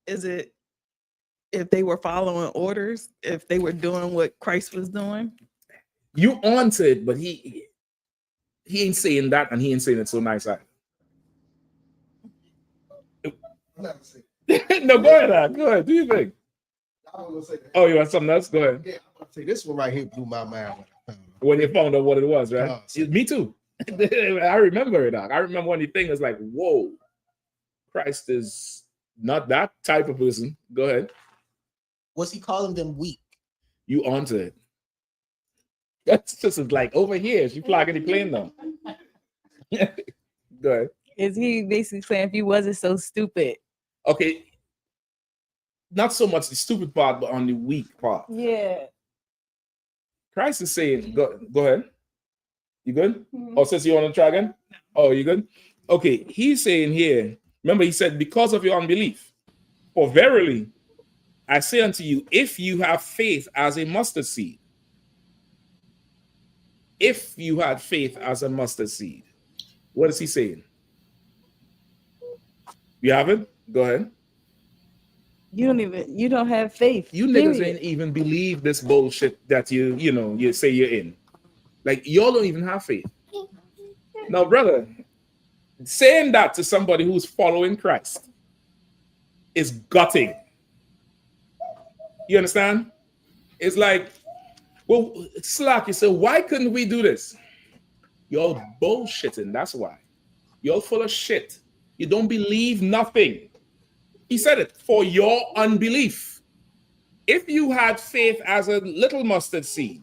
Is it if they were following orders, if they were doing what Christ was doing? You onto it, but he ain't saying that, and he ain't saying it so nice. No, go ahead. Go ahead. Do you think? Oh, you want something else? Go ahead. Yeah, I'm gonna say this one right here blew my mind when you found out what it was, right? Me too. I remember it. I remember when the thing was like, whoa, Christ is not that type of person. Go ahead. Was he calling them weak? You onto it. That's just like over here. She flagging the plane though. Go ahead. Is he basically saying if you wasn't so stupid? Okay. Not so much the stupid part, but on the weak part. Yeah. Christ is saying, go ahead. You good? Or since you want to try again? Oh, you good? Okay, he's saying here, remember he said, because of your unbelief. For verily, I say unto you, if you have faith as a mustard seed, if you had faith as a mustard seed, what is he saying? You have it? Go ahead. You don't have faith. You niggas ain't even believe this bullshit that you say you're in. Like, y'all don't even have faith. Now, brother, saying that to somebody who's following Christ is gutting. You understand? It's like, well, Slack, you say, why couldn't we do this? Y'all bullshitting, that's why. You're full of shit. You don't believe nothing. He said it, for your unbelief. If you had faith as a little mustard seed,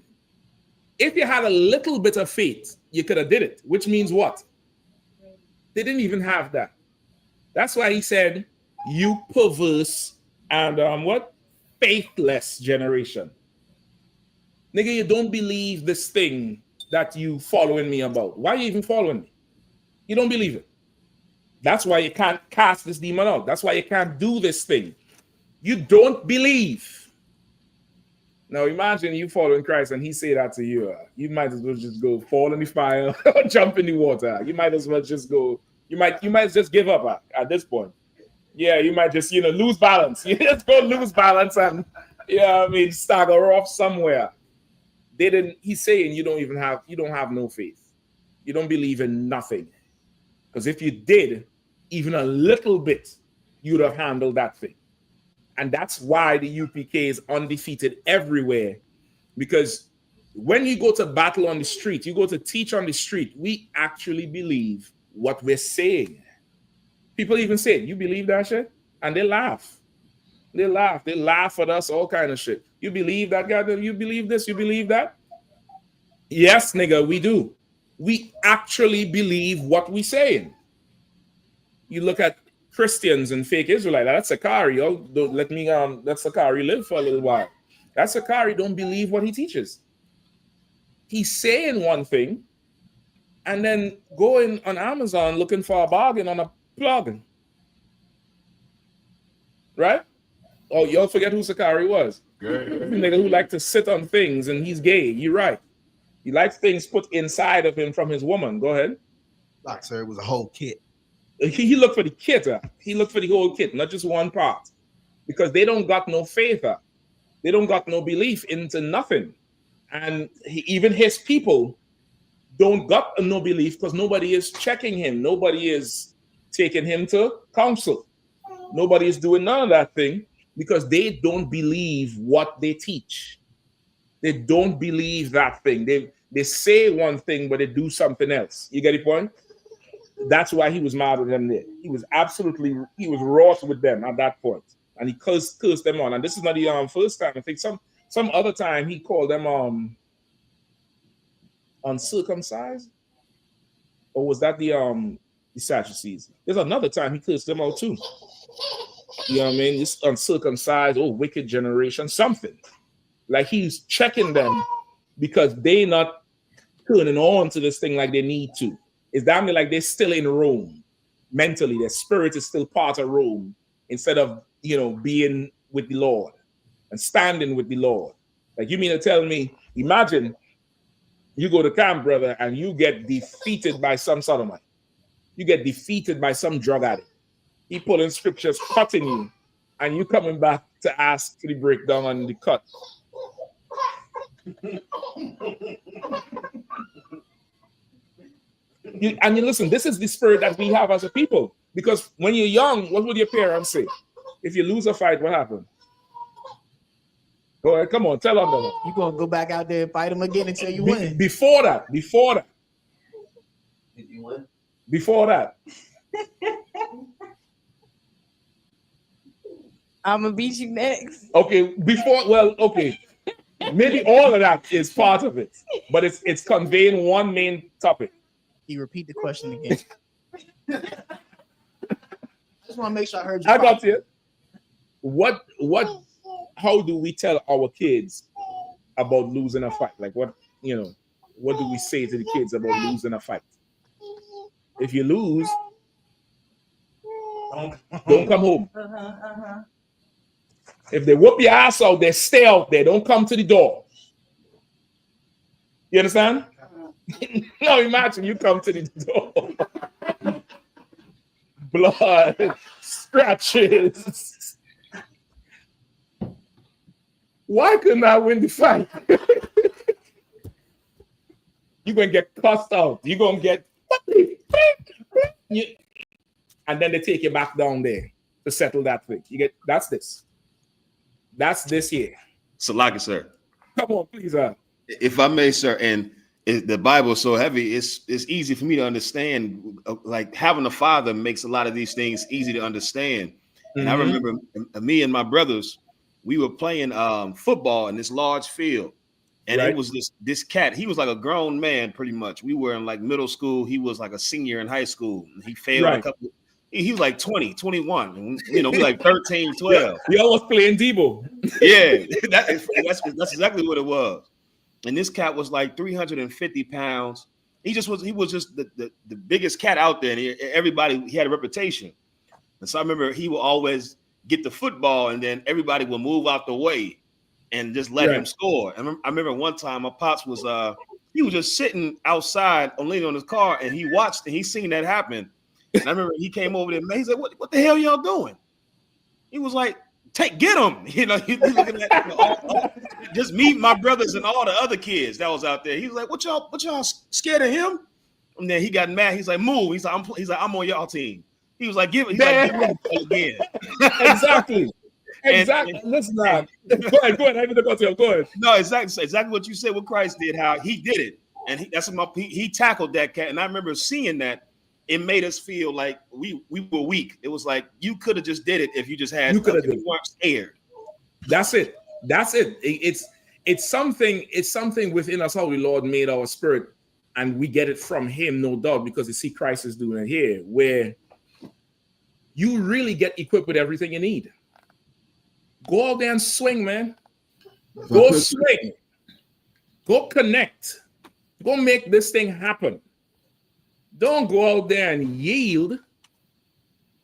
if you had a little bit of faith, you could have did it, which means what? They didn't even have that. That's why he said, you perverse and faithless generation. Nigga, you don't believe this thing that you following me about. Why are you even following me? You don't believe it. That's why you can't cast this demon out. That's why you can't do this thing. You don't believe. Now imagine you following Christ and he say that to you. You might as well just go fall in the fire or jump in the water. You might as well just go. You might just give up at this point. Yeah, you might just lose balance. You just go lose balance and stagger off somewhere. He's saying you don't have no faith. You don't believe in nothing. Because if you did, even a little bit, you'd have handled that thing. And that's why the UPK is undefeated everywhere. Because when you go to battle on the street, you go to teach on the street, we actually believe what we're saying. People even say, "You believe that shit?" And they laugh. They laugh. They laugh at us, all kind of shit. You believe that, God? You believe this? You believe that? Yes, nigga, we do. We actually believe what we saying. You look at Christians and fake Israelite. That's Sakari. Oh, don't let me let Sakari live for a little while. That Sakari don't believe what he teaches. He's saying one thing, and then going on Amazon looking for a bargain on a plugin. Right? Oh, y'all forget who Sakari was. Nigga who like to sit on things, and he's gay. You're right. He likes things put inside of him from his woman. Go ahead. Like, sir, it was a whole kit. He looked for the kit. He looked for the whole kit, not just one part. Because they don't got no faith. They don't got no belief into nothing. And even his people don't got no belief because nobody is checking him. Nobody is taking him to counsel. Nobody is doing none of that thing because they don't believe what they teach. They don't believe that thing. They say one thing, but they do something else. You get the point? That's why he was mad with them there. He was wroth with them at that point. And he cursed them on. And this is not the first time. I think some other time he called them uncircumcised. Or was that the Sadducees? There's another time he cursed them out too. You know what I mean? This uncircumcised, wicked generation, something. Like he's checking them because they not turning on to this thing like they need to. It's damn near like they're still in Rome mentally. Their spirit is still part of Rome instead of, being with the Lord and standing with the Lord. Like, you mean to tell me, imagine you go to camp, brother, and you get defeated by some sodomite. You get defeated by some drug addict. He pulling scriptures, cutting you, and you coming back to ask for the breakdown on the cut. You listen, this is the spirit that we have as a people. Because when you're young, what would your parents say? If you lose a fight, what happened? Go ahead, come on, tell them that. You're going to go back out there and fight them again until you win. Before that. Did you win? Before that. I'm going to beat you next. Okay, okay. Maybe all of that is part of it. But it's conveying one main topic. You repeat the question again. I just want to make sure I heard you. I got you. How do we tell our kids about losing a fight? Like what do we say to the kids about losing a fight? If you lose, don't come home. If they whoop your ass out, they stay out there. Don't come to the door. You understand? Now imagine you come to the door. Blood, scratches. Why couldn't I win the fight? You're going to get cussed out. You're going to get... And then they take you back down there to settle that thing. That's this. That's this here. Salaki, sir. Come on, please. If I may, sir, and the Bible is so heavy, it's easy for me to understand. Like having a father makes a lot of these things easy to understand. And I remember me and my brothers, we were playing football in this large field. And it was this cat. He was like a grown man, pretty much. We were in like middle school. He was like a senior in high school. He failed a couple. He was like 20, 21. We like 13, 12. We all was playing Debo. Yeah, that's exactly what it was. And this cat was like 350 pounds. He was just the biggest cat out there. And he had a reputation. And so I remember he would always get the football and then everybody would move out the way and just let him score. And I remember one time my pops was he was just sitting outside leaning on his car and he watched and he seen that happen. And I remember he came over there and he said, what the hell y'all doing? He was like, get him. He's looking at just me, my brothers, and all the other kids that was out there. He was like, what y'all scared of him? And then he got mad. He's like, move. He's like, I'm on y'all team. He was like, give me again. Exactly. Exactly. Listen now. Go ahead. Go ahead. No, exactly what you said. What Christ did, how he did it, and he tackled that cat. And I remember seeing that. it made us feel like we were weak. It was like you could have just did it if you just had. You could have if you weren't scared. That's it. That's it. It's something within us how the Lord made our spirit, and we get it from Him, no doubt, because you see Christ is doing it here, where you really get equipped with everything you need. Go out there and swing, man. Go swing. Go connect. Go make this thing happen. Don't go out there and yield.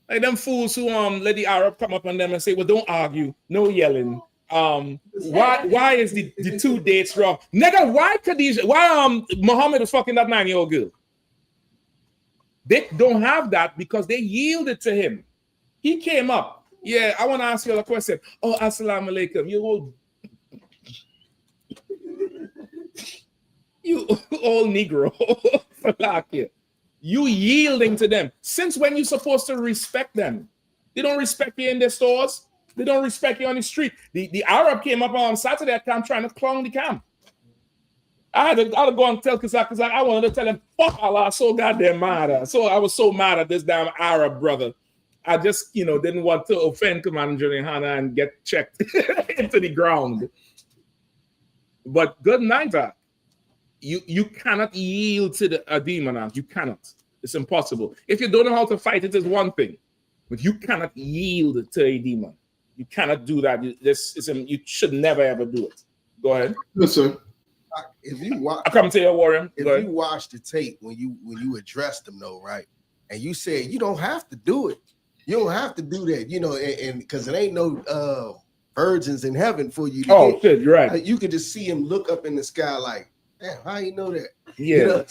Like them fools who let the Arab come up on them and say, well, don't argue, no yelling. Why is the 2 dates wrong? Nigga, why Muhammad is fucking that 9-year-old girl? They don't have that because they yielded to him. He came up. Yeah, I want to ask you a question. Oh, assalamu alaikum. You old Negro. You yielding to them. Since when you supposed to respect them? They don't respect you in their stores. They don't respect you on the street. The Arab came up on Saturday at camp trying to clown the camp. I had to go and tell Kazak, I wanted to tell him, fuck Allah, so goddamn mad. So I was so mad at this damn Arab brother. I just, didn't want to offend Commander Yahanna and get checked into the ground. But good night, you cannot yield to a demon. You cannot. It's impossible. If you don't know how to fight, it is one thing. But you cannot yield to a demon. You cannot do that. You should never, ever do it. Go ahead. Yes, sir. If you watch, I come to you, Warren. If you watch the tape when you addressed them, though, right? And you said you don't have to do it. You don't have to do that, and because it ain't no virgins in heaven for you. Shit, you're right. You could just see him look up in the sky like, damn, how you know that? Yeah.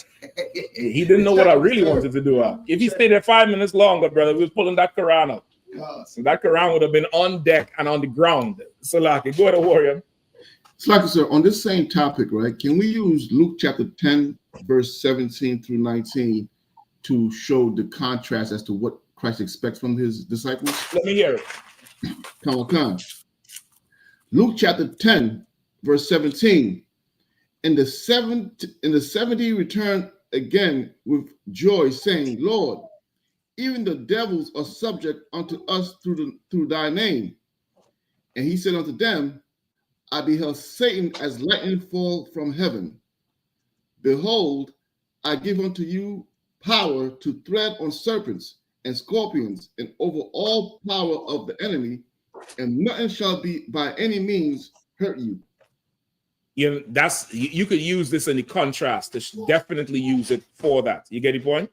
He didn't know what I really wanted to do. If he stayed there 5 minutes longer, brother, we was pulling that Quran up. So that Quran would have been on deck and on the ground. Salaki, go ahead, Warrior. Salaki, sir, on this same topic, right? Can we use Luke chapter 10, verse 17 through 19 to show the contrast as to what Christ expects from his disciples? Let me hear it. Come on. Luke chapter 10, verse 17. And the 70 returned again with joy, saying, Lord, even the devils are subject unto us through thy name. And he said unto them, I beheld Satan as lightning fall from heaven. Behold, I give unto you power to tread on serpents and scorpions and over all power of the enemy, and nothing shall be by any means hurt you. You could use this in the contrast to definitely use it for that. You get the point?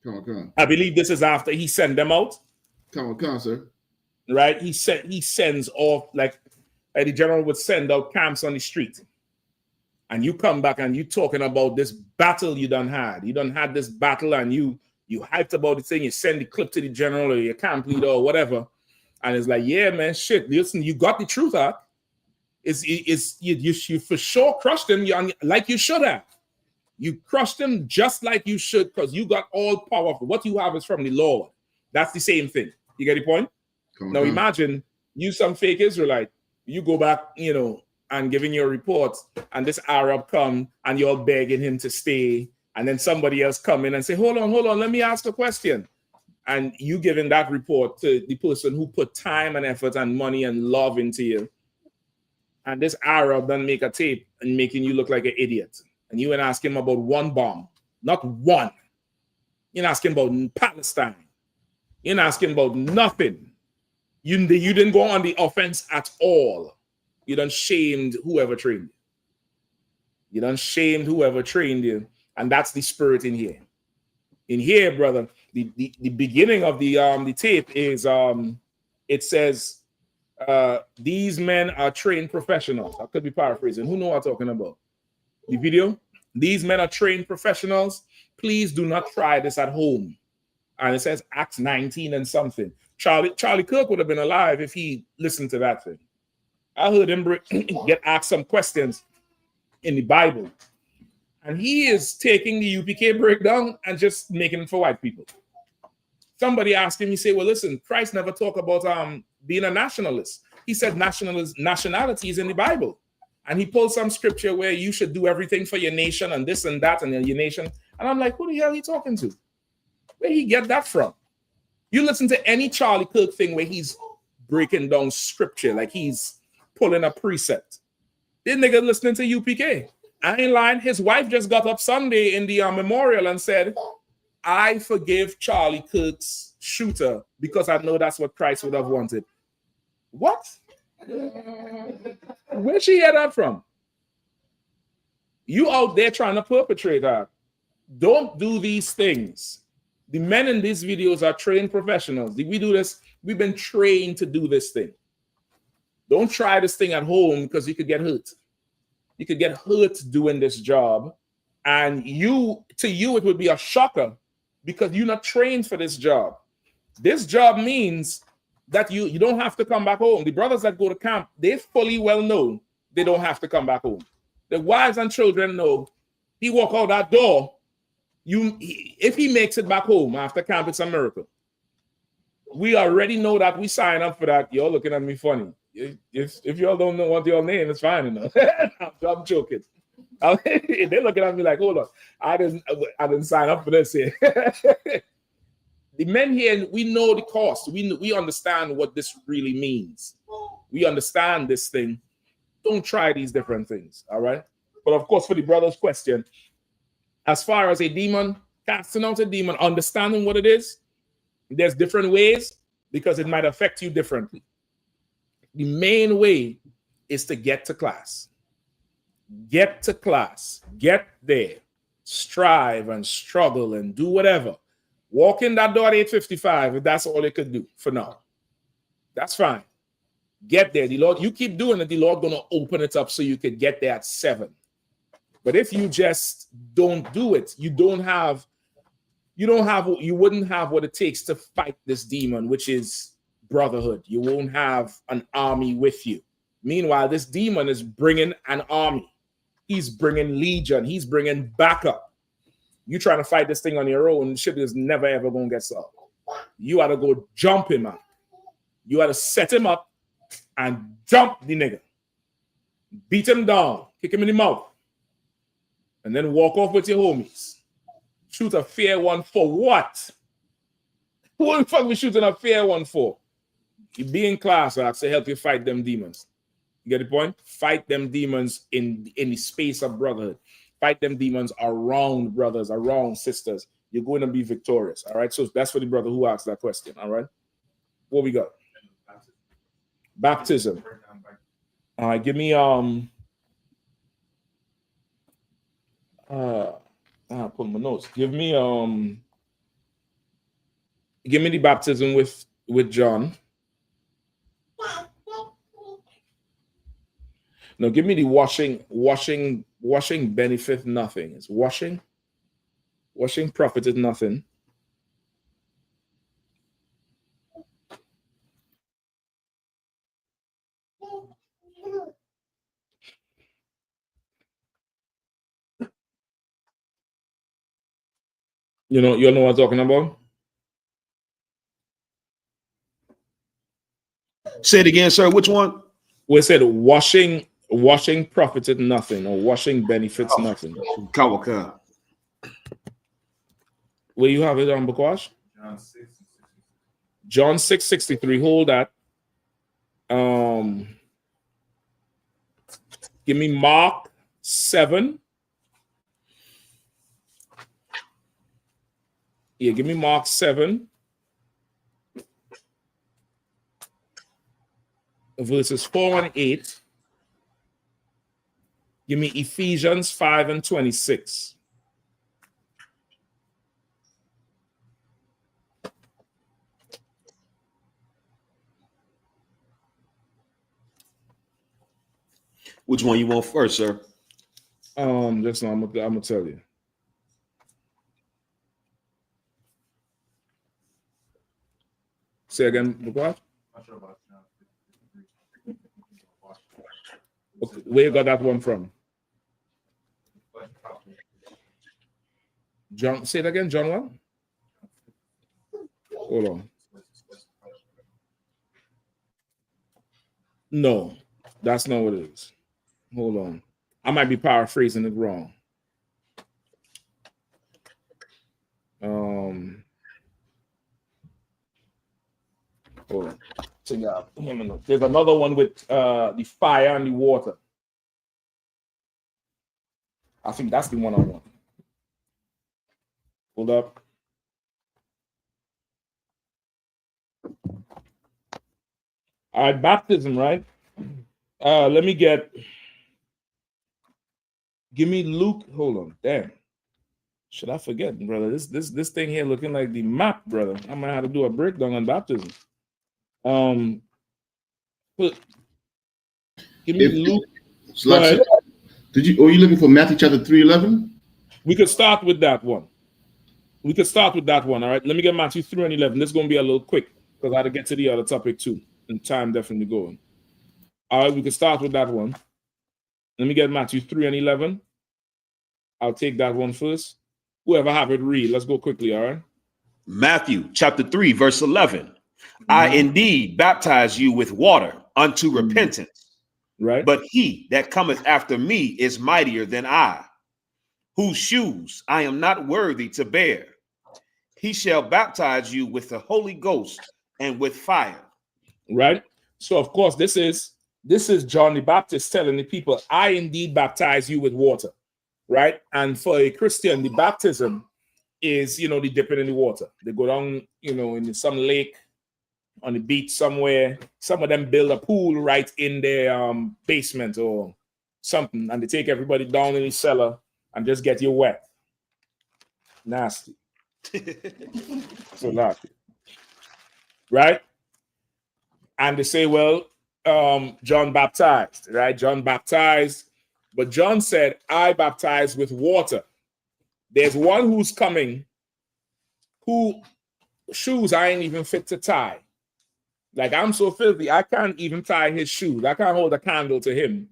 Come on. I believe this is after he sent them out. Come on, sir. Right? He sends off like the general would send out camps on the street. And you come back and you talking about this battle you done had. You done had this battle and you hyped about the thing. You send the clip to the general or your camp leader or whatever. And it's like, yeah, man, shit. Listen, you got the truth out. You for sure crushed him like you should have. You crushed him just like you should because you got all power. What you have is from the Lord. That's the same thing. You get the point? Now imagine you some fake Israelite. You go back, and giving your report, and this Arab come and you're begging him to stay, and then somebody else come in and say, hold on, let me ask a question. And you giving that report to the person who put time and effort and money and love into you. And this Arab done make a tape and making you look like an idiot. And you ain't ask him about one bomb, not one. You're not asking about Palestine. You're not asking about nothing. You didn't go on the offense at all. You done shamed whoever trained you. And that's the spirit in here. In here, brother, the beginning of the tape is it says these men are trained professionals. I could be paraphrasing. Who know what I'm talking about? The video. These men are trained professionals. Please do not try this at home. And it says Acts 19 and something. Charlie Kirk would have been alive if he listened to that thing. I heard him get asked some questions in the Bible. And he is taking the UPK breakdown and just making it for white people. Somebody asked him, he said, well, listen, Christ never talked about being a nationalist. He said nationality is in the Bible. And he pulled some scripture where you should do everything for your nation and this and that and your nation. And I'm like, who the hell are you talking to? Where he get that from? You listen to any Charlie Kirk thing where he's breaking down scripture, like he's pulling a precept. This nigga listening to UPK. I ain't lying. His wife just got up Sunday in the memorial and said, I forgive Charlie Kirk's shooter because I know that's what Christ would have wanted. What? Where'd she hear that from? You out there trying to perpetrate that. Don't do these things. The men in these videos are trained professionals. Did we do this? We've been trained to do this thing. Don't try this thing at home because you could get hurt. You could get hurt doing this job. And to you, it would be a shocker because you're not trained for this job. This job means that you don't have to come back home. The brothers that go to camp, they fully well know they don't have to come back home. The wives and children know he walk out that door. If he makes it back home after camp, it's a miracle. We already know that. We sign up for that. You're looking at me funny. If y'all don't know what your name, it's fine enough. I'm joking. They're looking at me like, hold on, I didn't sign up for this here. The men here, we know the cost. We understand what this really means. We understand this thing. Don't try these different things, all right? But of course, for the brother's question, as far as a demon, casting out a demon, understanding what it is, there's different ways because it might affect you differently. The main way is to get to class. Get to class. Get there. Strive and struggle and do whatever. Walk in that door at 8:55 if that's all you could do for now. That's fine. Get there. The Lord, you keep doing it, the Lord gonna open it up so you could get there at 7. But if you just don't do it, you wouldn't have what it takes to fight this demon, which is brotherhood. You won't have an army with you. Meanwhile, this demon is bringing an army. He's bringing legion. He's bringing backup. You trying to fight this thing on your own, shit is never ever gonna get solved. You ought to go jump him out. You ought to set him up and jump the nigga. Beat him down. Kick him in the mouth. And then walk off with your homies. Shoot a fair one for what? What the fuck we shooting a fair one for? You be in class, I have to help you fight them demons. You get the point? Fight them demons in the space of brotherhood. Fight them demons around brothers, around sisters. You're going to be victorious. All right. So that's for the brother who asked that question. All right. What we got? Baptism. All right. Give me pull my notes. Give me the baptism with John. No, give me the washing. Washing benefit nothing. It's washing profited nothing. You know what I'm talking about? Say it again, sir. Which one? We said washing profited nothing, or washing benefits nothing. Kawaka. Where you have it on Bakwash? John 6:63. Hold that. Give me Mark 7. Yeah, give me Mark 7. Verses 4 and 8. Give me Ephesians 5 and 26. Which one you want first, sir? Just now, I'm gonna tell you. Say again, what? Okay, where you got that one from? John, say it again, John what? Hold on. No, that's not what it is. Hold on. I might be paraphrasing it wrong. Hold on. So, yeah, there's another one with the fire and the water. I think that's the one I want. Hold up. All right, baptism, right? Let me give me Luke. Hold on. Damn. Should I forget, brother? This thing here looking like the map, brother. I might have to do a breakdown on baptism. But give me Luke. Go ahead. Are you looking for Matthew chapter 3:11? We could start with that one. All right. Let me get Matthew 3 and 11. This is going to be a little quick because I had to get to the other topic too. And time definitely going. All right, we can start with that one. Let me get Matthew 3 and 11. I'll take that one first. Whoever have it, read. Let's go quickly, all right? Matthew chapter 3, verse 11. I indeed baptize you with water unto repentance. Right. But he that cometh after me is mightier than I, whose shoes I am not worthy to bear. He shall baptize you with the Holy Ghost and with fire. Right. So, of course, this is John the Baptist telling the people, I indeed baptize you with water. Right. And for a Christian, the baptism is, the dipping in the water. They go down, in some lake, on the beach somewhere. Some of them build a pool right in their basement or something, and they take everybody down in the cellar and just get you wet. Nasty. So nasty. Right? And they say, well, John baptized, right? John baptized, but John said, I baptize with water. There's one who's coming who shoes I ain't even fit to tie. Like, I'm so filthy, I can't even tie his shoes. I can't hold a candle to him.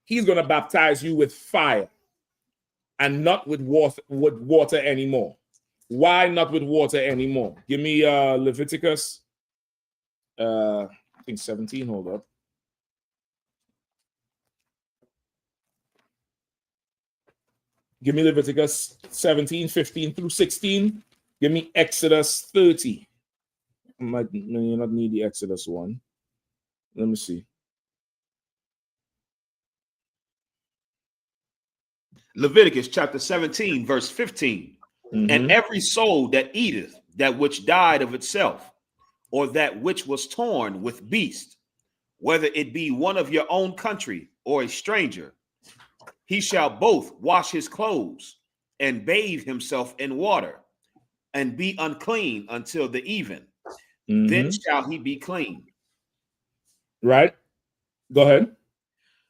He's going to baptize you with fire and not with water anymore. Why not with water anymore? Give me Leviticus, I think 17, hold up. Give me Leviticus 17, 15 through 16. Give me Exodus 30. May not need the Exodus one. Let me see. Leviticus chapter 17, verse 15. And every soul that eateth that which died of itself, or that which was torn with beast, whether it be one of your own country or a stranger, he shall both wash his clothes and bathe himself in water, and be unclean until the even. Then shall he be clean. Right? Go ahead.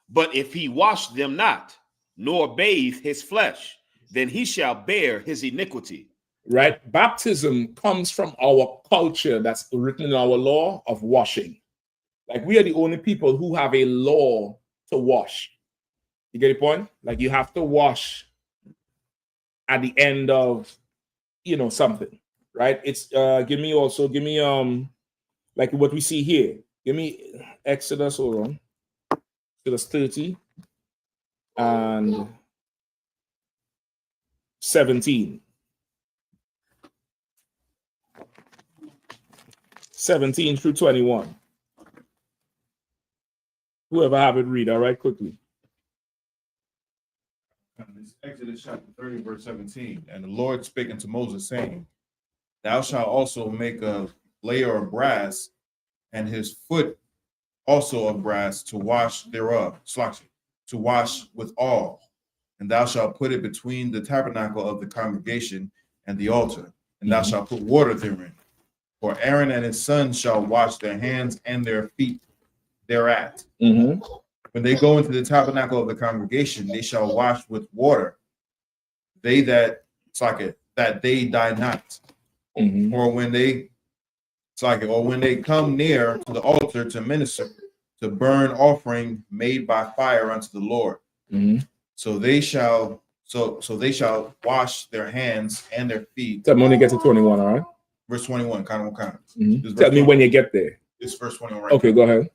But if he wash them not, nor bathe his flesh, then he shall bear his iniquity. Right? Baptism comes from our culture that's written in our law of washing. Like, we are the only people who have a law to wash. You get the point? Like, you have to wash at the end of, something. Right? It's give me like what we see here. Give me Exodus, hold on. Exodus 30 and 17. 17 through 21. Whoever have it, read, all right, quickly. Exodus chapter 30, verse 17. And the Lord spake unto Moses, saying, Thou shalt also make a layer of brass, and his foot also of brass, to wash thereof, to wash withal. And thou shalt put it between the tabernacle of the congregation and the altar, and thou shalt put water therein. For Aaron and his sons shall wash their hands and their feet thereat. When they go into the tabernacle of the congregation, they shall wash with water. They that they die not. Or when they come near to the altar to minister, to burn offering made by fire unto the Lord. So they shall wash their hands and their feet. Tell me when you get to 21, all right? Verse 21, kind of. Tell me when you get there. It's verse 21 right Okay, now. go ahead.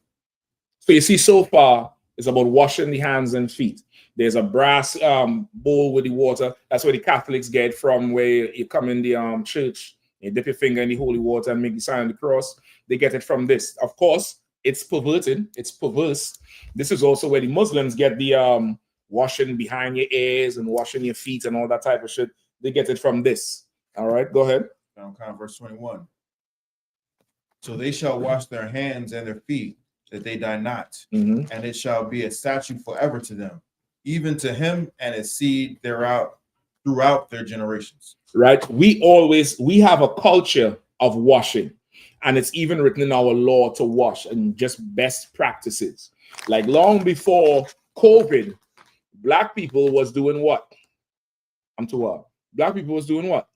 So you see, so far, it's about washing the hands and feet. There's a brass bowl with the water. That's where the Catholics get from, where you come in the church You dip your finger in the holy water and make the sign of the cross. They get it from this. Of course, it's perverted. It's perverse. This is also where the Muslims get the washing behind your ears and washing your feet and all that type of shit. They get it from this. All right, go ahead. Verse 21. So they shall wash their hands and their feet, that they die not, and it shall be a statute forever to them, even to him and his seed throughout their generations. Right? We have a culture of washing, and it's even written in our law to wash, and just best practices. Like long before COVID, black people was doing what? I'm too old. Black people was doing what?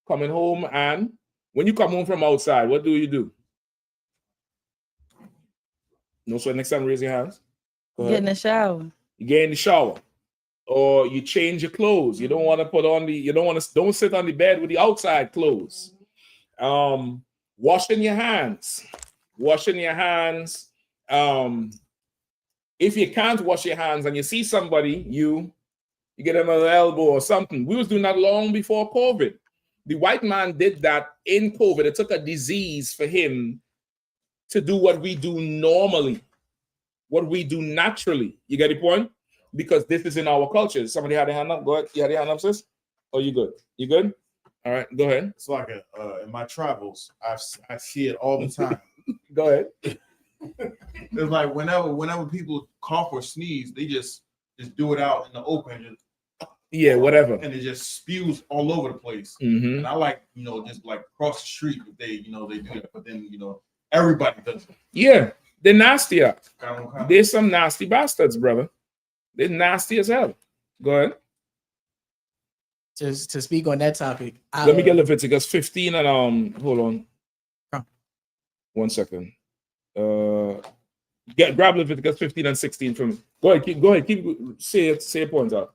Coming home, and when you come home from outside, what do? No, so next time raise your hands. Get in the shower. You get in the shower. Or you change your clothes. You don't want to put on don't sit on the bed with the outside clothes. Washing your hands. If you can't wash your hands and you see somebody, you get another elbow or something. We was doing that long before COVID. The white man did that in COVID. It took a disease for him to do what we do normally, what we do naturally. You get the point? Because this is in our culture. Somebody had a hand up. Go ahead. You had your hand up, sis? Oh, you good? You good? All right, go ahead. It's like in my travels, I see it all the time. Go ahead. It's like whenever people cough or sneeze, they just do it out in the open. Whatever. And it just spews all over the place. Mm-hmm. And I like, just like across the street, if they do that. But then, everybody does it. Yeah, they're nasty. There's some nasty bastards, brother. They're nasty as hell. Go ahead. Just to speak on that topic. Let me get Leviticus 15 and hold on. 1 second. Grab Leviticus 15 and 16 from me. Go ahead. Keep say a point out.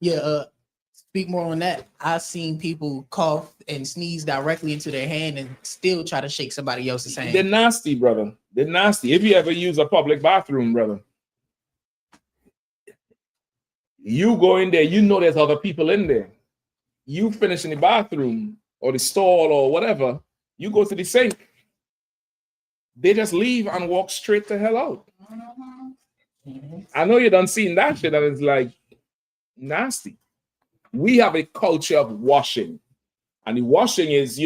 Yeah, speak more on that. I've seen people cough and sneeze directly into their hand and still try to shake somebody else's hand. They're nasty, brother. They're nasty. If you ever use a public bathroom, brother, you go in there, there's other people in there. You finish in the bathroom or the stall or whatever, you go to the sink. They just leave and walk straight the hell out. I know you done seen that shit and it's like nasty. We have a culture of washing. And the washing is,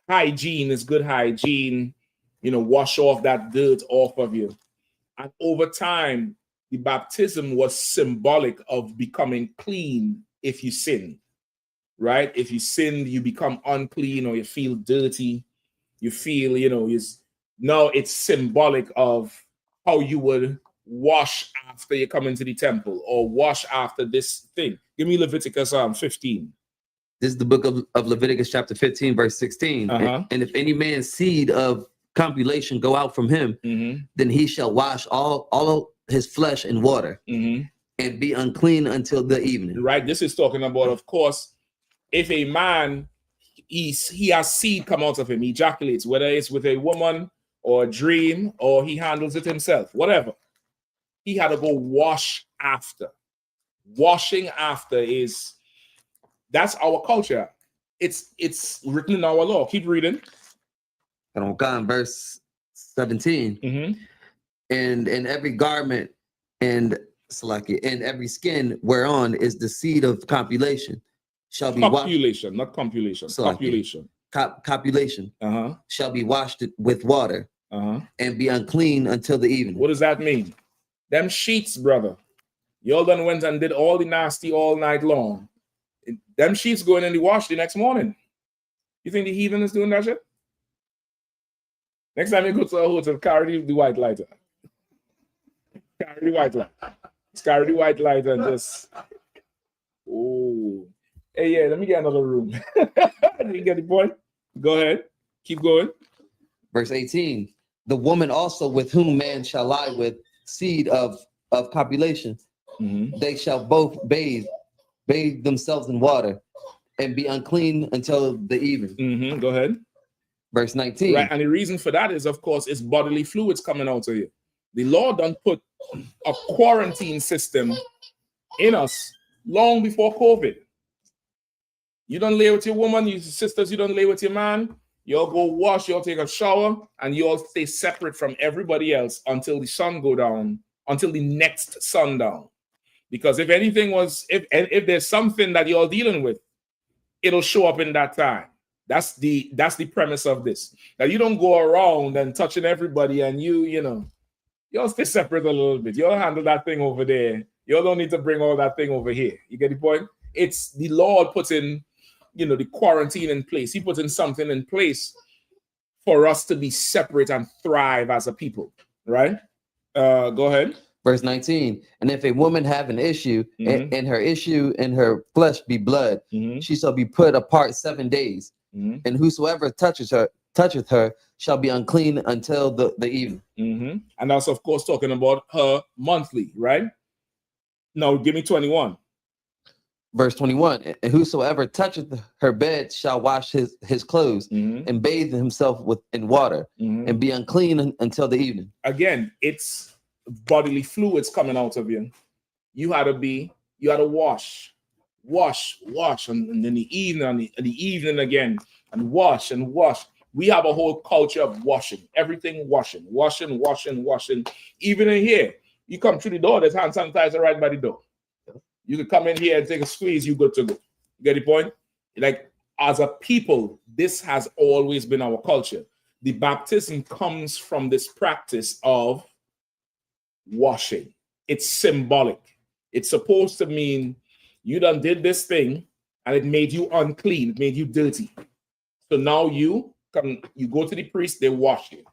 hygiene is good hygiene. Wash off that dirt off of you. And over time, the baptism was symbolic of becoming clean if you sin, right? If you sin, you become unclean or you feel dirty. You feel, now it's symbolic of how you would wash after you come into the temple or wash after this thing. Give me Leviticus 15. This is the book of Leviticus chapter 15, verse 16. And if any man's seed of compilation go out from him, then he shall wash all of his flesh in water and be unclean until the evening. Right. This is talking about, of course, if a man, he has seed come out of him, he ejaculates, whether it's with a woman or a dream or he handles it himself, whatever. He had to go wash after. Washing after that's our culture. It's written in our law. Keep reading. On verse 17. And in every garment and every skin whereon is the seed of copulation shall be copulation, not compilation. Copulation. Copulation shall be washed with water and be unclean until the evening. What does that mean? Them sheets, brother. Y'all done went and did all the nasty all night long. Them sheets going in the wash the next morning. You think the heathen is doing that shit? Next time you go to a hotel, carry the white lighter. Carry the white light. Carry the white light and just. Oh. Hey, yeah, let me get another room. You get the point? Go ahead. Keep going. Verse 18. The woman also with whom man shall lie with seed of copulation, they shall both bathe themselves in water and be unclean until the evening. Go ahead. Verse 19. Right, and the reason for that is, of course, it's bodily fluids coming out of you. The Lord done put a quarantine system in us long before COVID. You don't lay with your woman, you sisters, you don't lay with your man. You all go wash, you all take a shower, and you all stay separate from everybody else until the sun go down, until the next sundown. Because if anything was, if there's something that you're dealing with, it'll show up in that time. That's the premise of this. Now you don't go around and touching everybody, and you all stay separate a little bit. You'll handle that thing over there. You don't need to bring all that thing over here. You get the point? It's the Lord putting, the quarantine in place. He puts in something in place for us to be separate and thrive as a people, right? Go ahead. Verse 19, and if a woman have an issue, and her issue in her flesh be blood, she shall be put apart 7 days, and whosoever toucheth her shall be unclean until the evening. And that's, of course, talking about her monthly, right? Now, give me 21. Verse 21, and whosoever toucheth her bed shall wash his clothes and bathe himself in water and be unclean until the evening. Again, it's bodily fluids coming out of you. You had to wash, and then the evening again, and wash. We have a whole culture of washing, everything washing. Even in here, you come through the door, there's hand sanitizer right by the door. You can come in here and take a squeeze, you good to go. You get the point? Like, as a people, this has always been our culture. The baptism comes from this practice of washing. It's symbolic. It's supposed to mean you done did this thing and it made you unclean, it made you dirty. So now you go to the priest, they wash you.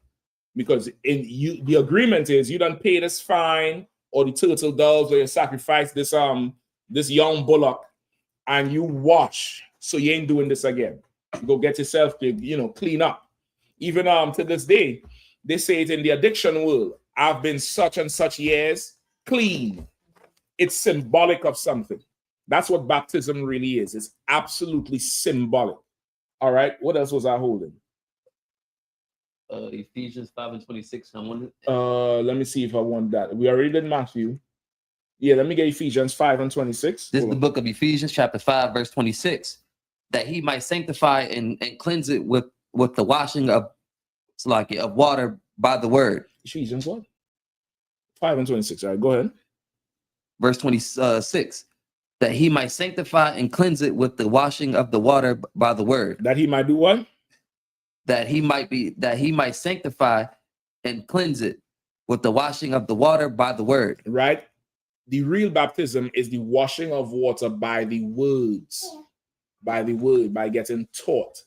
Because the agreement is you done pay this fine or the turtle doves or you sacrifice this young bullock and you wash. So you ain't doing this again. You go get yourself to, clean up. Even to this day, they say it in the addiction world. I've been such and such years clean. It's symbolic of something. That's what baptism really is. It's absolutely symbolic. All right. What else was I holding? Ephesians 5:26. Let me see if I want that. We already did Matthew. Yeah, let me get Ephesians 5:26. This is the book of Ephesians, chapter 5, verse 26. That he might sanctify and cleanse it with the washing of water by the word. Ephesians what? 5:26. All right, go ahead. Verse 26. That he might sanctify and cleanse it with the washing of the water by the word. That he might do what? That he might sanctify and cleanse it with the washing of the water by the word. Right? The real baptism is the washing of water by the words, by the word, by getting taught.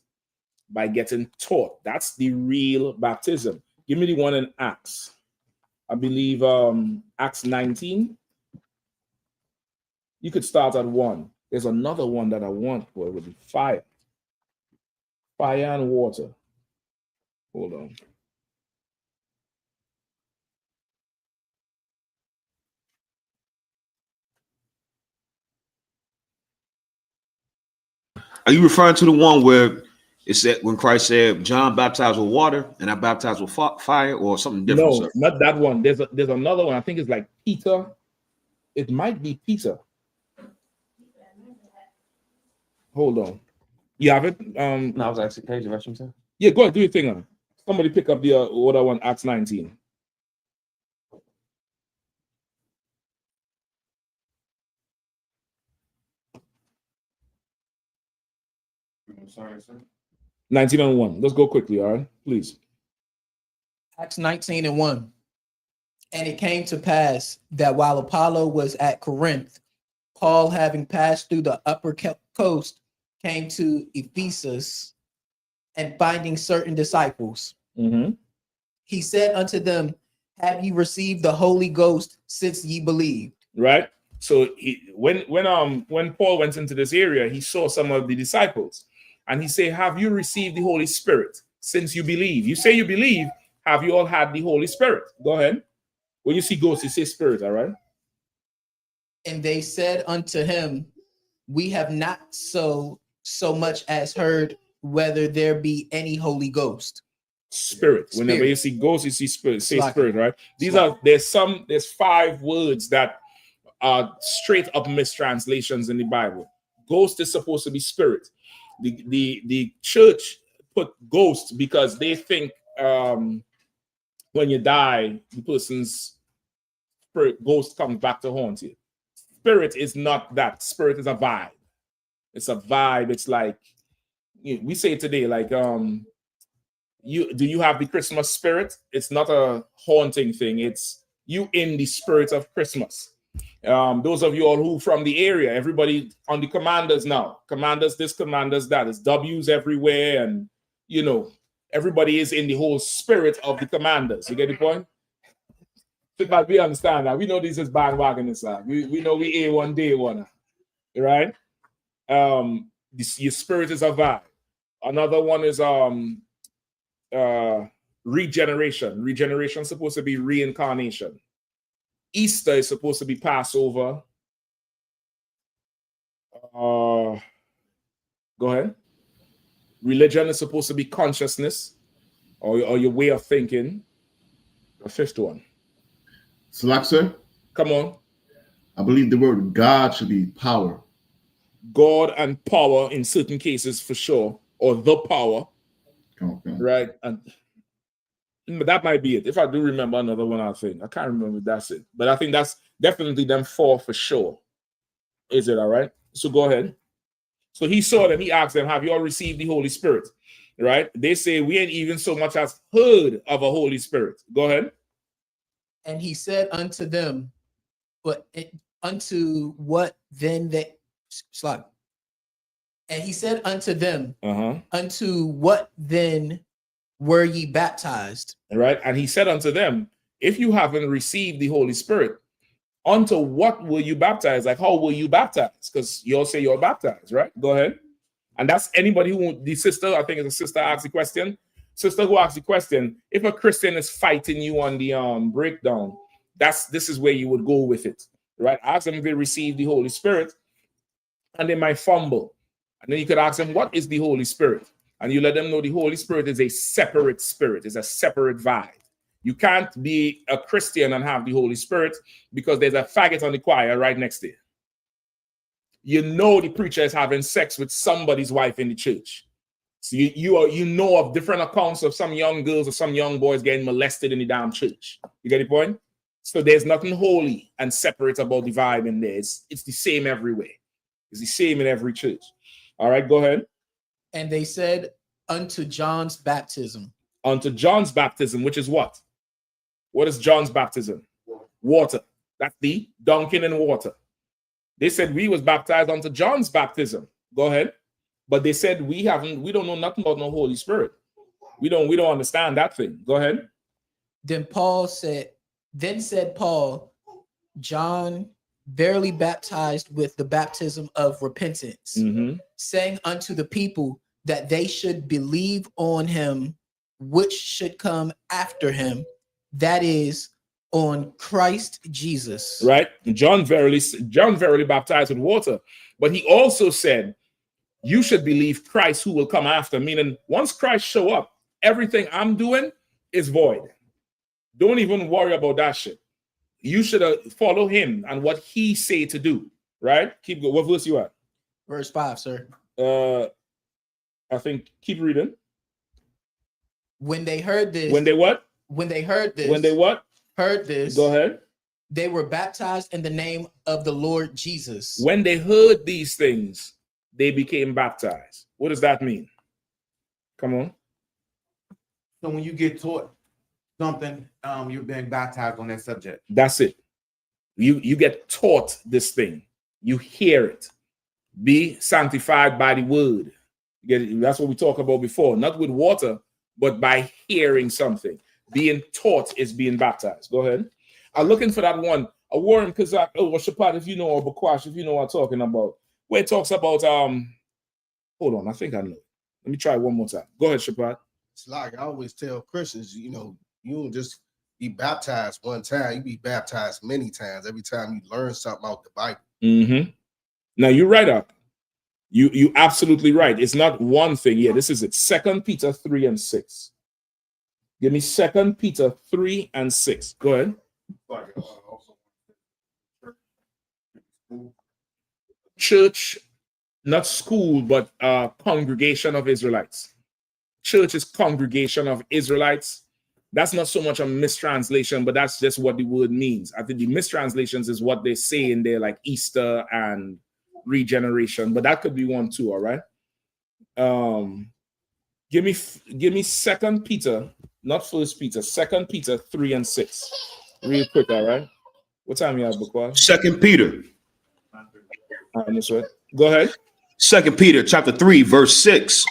That's the real baptism. Give me the one in Acts. I believe Acts 19. You could start at 1. There's another one that I want for it would be fire. Fire and water. Hold on. Are you referring to the one where it said when Christ said John baptized with water and I baptized with fire, or something different? No, not that one. There's another one. I think it's like Peter. It might be Peter. Hold on. You have it? No, I was actually page of himself. Yeah, go ahead, do your thing on. Somebody pick up the other one, Acts 19. Sorry, sir. 19 and 1. Let's go quickly, all right? Please. Acts 19 and 1. And it came to pass that while Apollo was at Corinth, Paul, having passed through the upper coast, came to Ephesus, and finding certain disciples, he said unto them, have ye received the Holy Ghost since ye believed? Right. So when Paul went into this area, he saw some of the disciples, and he said, have you received the Holy Spirit since you believe? You say you believe. Have you all had the Holy Spirit? Go ahead. When you see ghosts, you say spirit, all right? And they said unto him, we have not so much as heard whether there be any Holy Ghost. Spirit. Whenever you see ghosts, you see spirit. Say spirit, right? There's 5 words that are straight up mistranslations in the Bible. ghost is supposed to be spirit. The church put ghost because they think when you die, the person's spirit ghost comes back to haunt you. Spirit is not that. Spirit is a vibe. It's a vibe. It's like we say today, like do you have the Christmas spirit? It's not a haunting thing. It's you in the spirit of Christmas. Those of you all who from the area, everybody on the commanders now, commanders this, commanders that. It's W's everywhere, and you know everybody is in the whole spirit of the commanders. You get the point? But we understand that. We know this is bandwagon inside. We know we A1 day one, right? Your spirit is a vibe. Another one is regeneration. Regeneration is supposed to be reincarnation. Easter is supposed to be Passover. Go ahead. Religion is supposed to be consciousness or your way of thinking. The fifth one. Select, sir. Come on. I believe the word God should be power. God and power in certain cases for sure, or the power. Okay. Right? And that might be it. If I do remember another one, I think. I can't remember if that's it. But I think that's definitely them four for sure. Is it all right? So go ahead. So he saw them. He asked them, have you all received the Holy Spirit? Right? They say, we ain't even so much as heard of a Holy Spirit. Go ahead. And he said unto them, unto what then they... And he said unto them, unto what then were ye baptized? Right. And he said unto them, if you haven't received the Holy Spirit, unto what will you baptize? Like, how will you baptize? Because you all say you're baptized, right? Go ahead. And that's anybody who, the sister, I think it's a sister asked the question. Sister who asked the question, if a Christian is fighting you on the breakdown, this is where you would go with it, right? Ask them if they receive the Holy Spirit, and they might fumble. And then you could ask them, what is the Holy Spirit? And you let them know the Holy Spirit is a separate spirit, it's a separate vibe. You can't be a Christian and have the Holy Spirit because there's a faggot on the choir right next to you. You know the preacher is having sex with somebody's wife in the church. So you know of different accounts of some young girls or some young boys getting molested in the damn church. You get the point? So there's nothing holy and separate about the vibe in there. It's the same everywhere. It's the same in every church. All right, go ahead. And they said unto John's baptism. Unto John's baptism, which is what? What is John's baptism? Water. That's the dunking in water. They said we was baptized unto John's baptism. Go ahead. But they said we don't know nothing about no Holy Spirit. We don't understand that thing. Go ahead. Then said Paul, John verily baptized with the baptism of repentance, saying unto the people that they should believe on him which should come after him, that is, on Christ Jesus. Right? John verily baptized with water, but he also said, you should believe Christ who will come after, meaning once Christ show up, everything I'm doing is void. Don't even worry about that shit. You should follow him and what he say to do, right? Keep going. What verse you at? Verse 5, sir. I think keep reading. When they heard this. When they what? When they heard this. When they what? Heard this. Go ahead. They were baptized in the name of the Lord Jesus. When they heard these things, they became baptized. What does that mean? Come on. So when you get taught something, you're being baptized on that subject. That's it. You get taught this thing. You hear it. Be sanctified by the word. That's what we talked about before. Not with water, but by hearing something. Being taught is being baptized. Go ahead. I'm looking for that one. A Warren Kazak, or Shapat, if you know, or Bakwash, if you know what I'm talking about. Where it talks about, hold on, I think I know. Let me try one more time. Go ahead, Shapat. It's like I always tell Christians, you don't just be baptized one time. You be baptized many times. Every time you learn something out the Bible. Now you're right up. You absolutely right. It's not one thing. Yeah, this is it. 2 Peter 3 and 6. Give me 2 Peter 3 and 6. Go ahead. Church not school, but congregation of Israelites. Church is congregation of Israelites. That's not so much a mistranslation, but that's just what the word means. I think the mistranslations is what they say in there, like Easter and regeneration, but that could be one too. All right. Give me 2 Peter, not 1 Peter, 2 Peter 3 and 6. Real quick, all right. What time you have, Bukwa? 2 Peter. Go ahead. 2 Peter chapter 3, verse 6.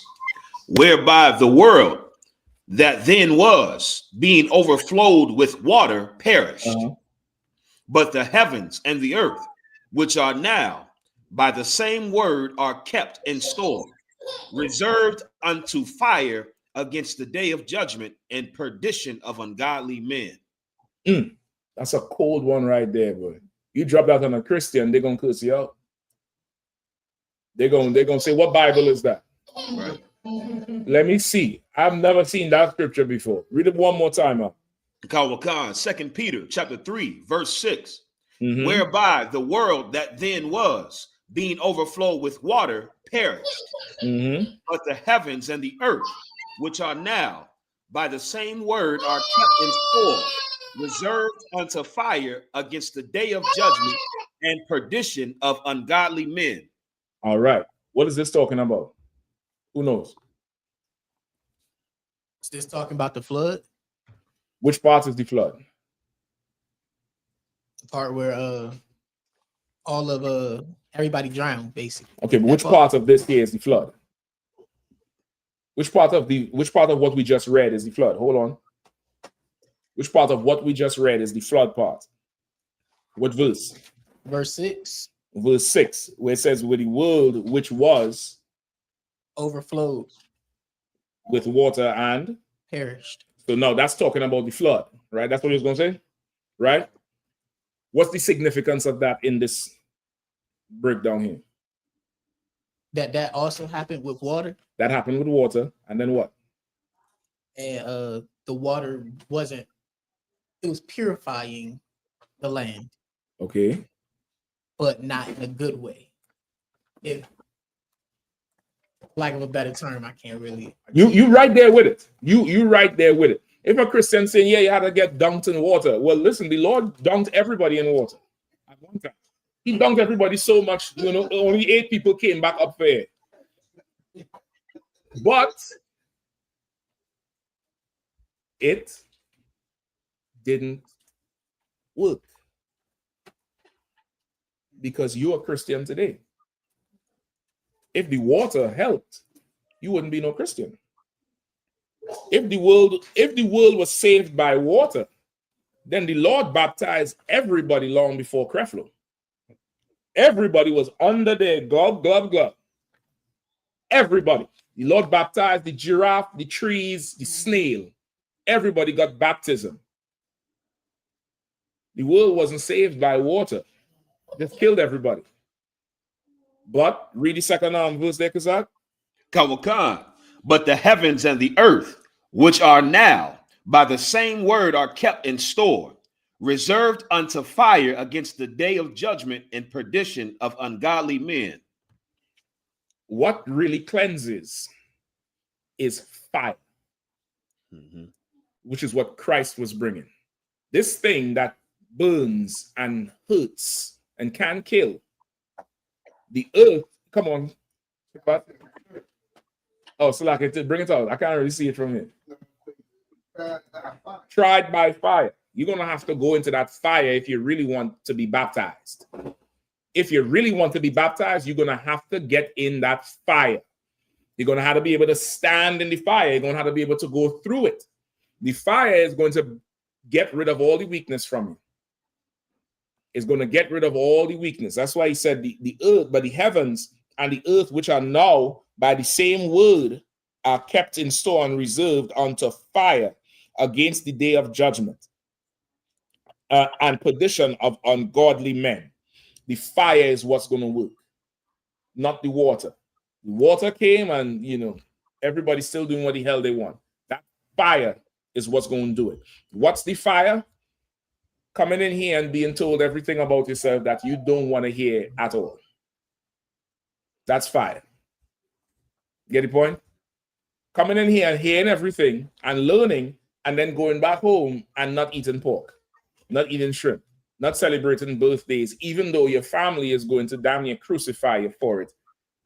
Whereby the world that then was, being overflowed with water, perished. But the heavens and the earth, which are now by the same word, are kept in store, reserved unto fire against the day of judgment and perdition of ungodly men. That's a cold one right there, boy. You drop that on a Christian, they're gonna curse you out. They're gonna say, what Bible is that? Right. Let me see. I've never seen that scripture before. Read it one more time up. Kawakan, 2 Peter chapter 3, verse 6. Whereby the world that then was, being overflowed with water, perished. But the heavens and the earth, which are now by the same word, are kept in store, reserved unto fire against the day of judgment and perdition of ungodly men. All right. What is this talking about? Who knows? Is this talking about the flood? Which part is the flood? The part where all of everybody drowned, basically. Okay, but which part of this here is the flood? Which part of what we just read is the flood? Hold on. Which part of what we just read is the flood part? What verse? Verse 6. Verse 6, where it says, with the world which was overflowed with water and perished. So no, that's talking about the flood, right? That's what he was going to say, right? What's the significance of that in this breakdown here? That also happened with water. That happened with water, and then what? And the water wasn't. It was purifying the land. Okay. But not in a good way. If, lack of a better term, I can't really. You right there with it. You right there with it. If a Christian saying, yeah, you had to get dunked in water. Well, listen, the Lord dunked everybody in water at one time. He dunked everybody so much, only 8 people came back up there. But it didn't work. Because you're a Christian today. If the water helped, you wouldn't be no Christian. If the world was saved by water, then the Lord baptized everybody long before Creflo. Everybody was under there, glub, glub, glub. Everybody. The Lord baptized the giraffe, the trees, the snail. Everybody got baptism. The world wasn't saved by water. Just killed everybody. But read the second verse there, Kazak. Kawakan. But the heavens and the earth, which are now by the same word, are kept in store, reserved unto fire against the day of judgment and perdition of ungodly men. What really cleanses is fire, which is what Christ was bringing. This thing that burns and hurts and can kill. The earth, come on. Oh, so like bring it out. I can't really see it from here. Tried by fire. You're going to have to go into that fire if you really want to be baptized. If you really want to be baptized, you're going to have to get in that fire. You're going to have to be able to stand in the fire. You're going to have to be able to go through it. The fire is going to get rid of all the weakness from you. It's going to get rid of all the weakness. That's why he said the earth, but the heavens and the earth, which are now by the same word, are kept in store and reserved unto fire against the day of judgment and perdition of ungodly men. The fire is what's going to work, not the water. The water came and, everybody's still doing what the hell they want. That fire is what's going to do it. What's the fire? Coming in here and being told everything about yourself that you don't want to hear at all. That's fire. Get the point? Coming in here and hearing everything and learning and then going back home and not eating pork, not eating shrimp, not celebrating birthdays, even though your family is going to damn near crucify you for it.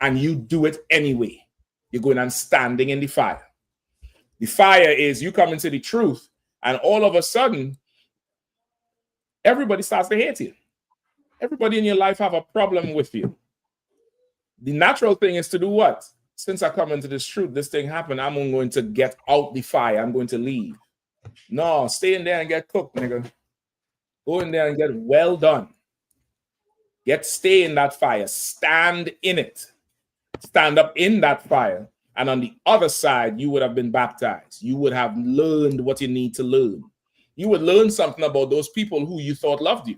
And you do it anyway. You're going and standing in the fire. The fire is you come into the truth and all of a sudden, everybody starts to hate you. Everybody in your life have a problem with you. The natural thing is to do what? Since I come into this truth, this thing happened, I'm going to get out the fire. I'm going to leave. No, stay in there and get cooked, nigga. Go in there and get well done. Stay in that fire. Stand in it. Stand up in that fire. And on the other side, you would have been baptized. You would have learned what you need to learn. You would learn something about those people who you thought loved you.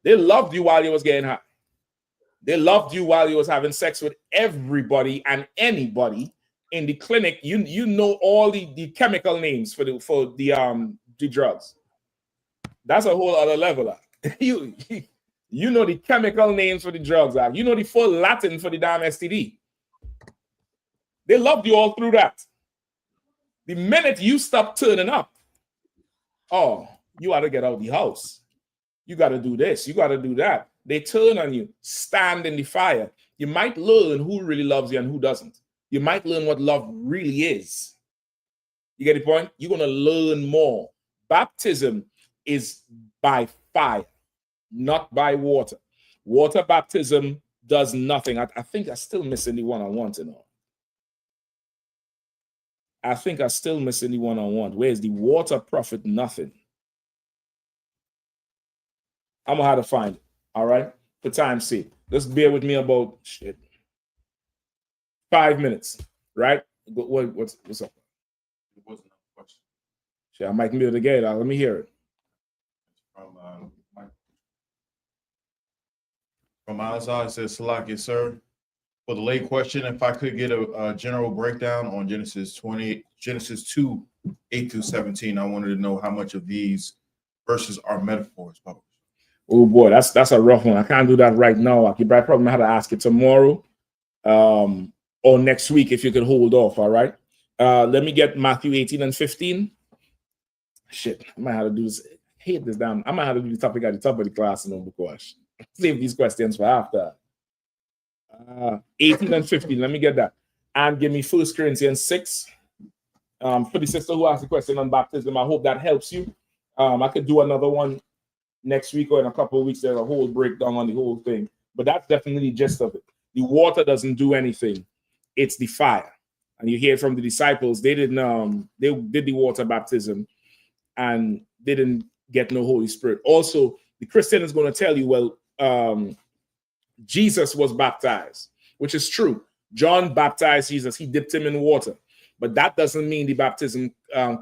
They loved you while you was getting high. They loved you while you was having sex with everybody and anybody in the clinic. You know all the chemical names for the drugs. That's a whole other level. You know the chemical names for the drugs. You know the full Latin for the damn STD. They loved you all through that. The minute you stop turning up, oh, you ought to get out of the house. You got to do this. You got to do that. They turn on you. Stand in the fire. You might learn who really loves you and who doesn't. You might learn what love really is. You get the point? You're going to learn more. Baptism is by fire, not by water. Water baptism does nothing. I think I'm still missing the one-on-one to know. I think I'm still missing the one-on-one. Where's the water profit? Nothing. I'm going to have to find it. All right? For time's sake. Just bear with me about 5 minutes. Right? What's up? It wasn't a question. Shit, I might be able to get it out. Let me hear it. From Isaiah, it says, Salaki, sir. For the late question, if I could get a general breakdown on Genesis 2, 8 through 17, I wanted to know how much of these verses are metaphors. Oh boy, that's a rough one. I can't do that right now. I probably have to ask it tomorrow or next week if you could hold off. All right. Let me get Matthew 18 and 15. Shit, I might have to do this. I hate this damn. I might have to do the topic at the top of the class and over question. Save these questions for after. 18 and 15. Let me get that. And give me 1 Corinthians 6. For the sister who asked the question on baptism, I hope that helps you. I could do another one next week or in a couple of weeks. There's a whole breakdown on the whole thing. But that's definitely the gist of it. The water doesn't do anything. It's the fire. And you hear from the disciples, they didn't they did the water baptism and they didn't get no Holy Spirit. Also, the Christian is going to tell you, well, Jesus was baptized, which is true. John baptized Jesus. He dipped him in water. But that doesn't mean the baptism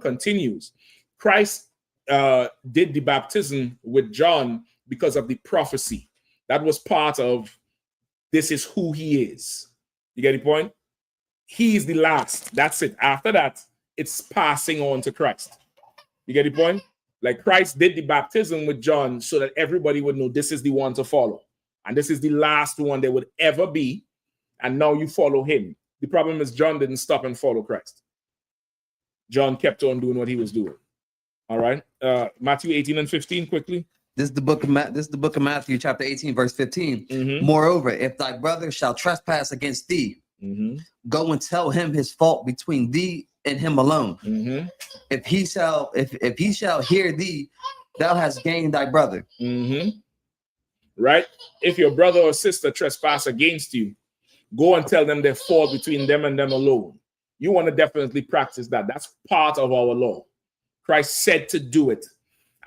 continues. Christ did the baptism with John because of the prophecy. That was part of this is who he is. You get the point? He is the last. That's it. After that, it's passing on to Christ. You get the point? Like Christ did the baptism with John so that everybody would know this is the one to follow. And this is the last one there would ever be. And now you follow him. The problem is John didn't stop and follow Christ. John kept on doing what he was doing. All right. Matthew 18 and 15 quickly. This is the book of Matthew, chapter 18, verse 15. Mm-hmm. Moreover, if thy brother shall trespass against thee, go and tell him his fault between thee and him alone. Mm-hmm. If he shall hear thee, thou hast gained thy brother. Mm-hmm. Right? If your brother or sister trespass against you, go and tell them their fault between them and them alone. You want to definitely practice that. That's part of our law. Christ said to do it.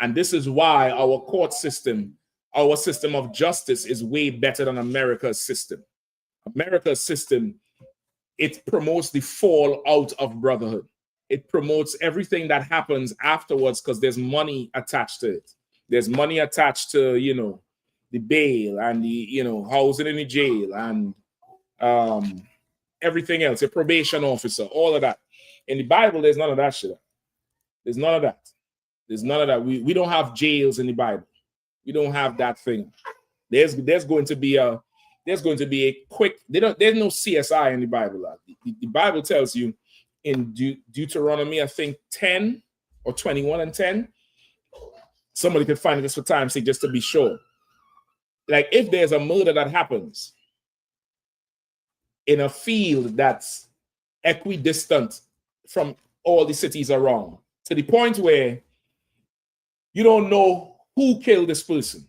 And this is why our court system, our system of justice is way better than America's system. America's system, it promotes the fall out of brotherhood. It promotes everything that happens afterwards because there's money attached to it. There's money attached to, the bail and the, housing in the jail and everything else, a probation officer, all of that. In the Bible, there's none of that shit. There's none of that. There's none of that. We don't have jails in the Bible. We don't have that thing. There's going to be there's going to be a quick, there's no CSI in the Bible. The Bible tells you in Deuteronomy, I think 10 or 21 and 10, somebody could find it just for time's sake, just to be sure. Like if there's a murder that happens in a field that's equidistant from all the cities around, to the point where you don't know who killed this person.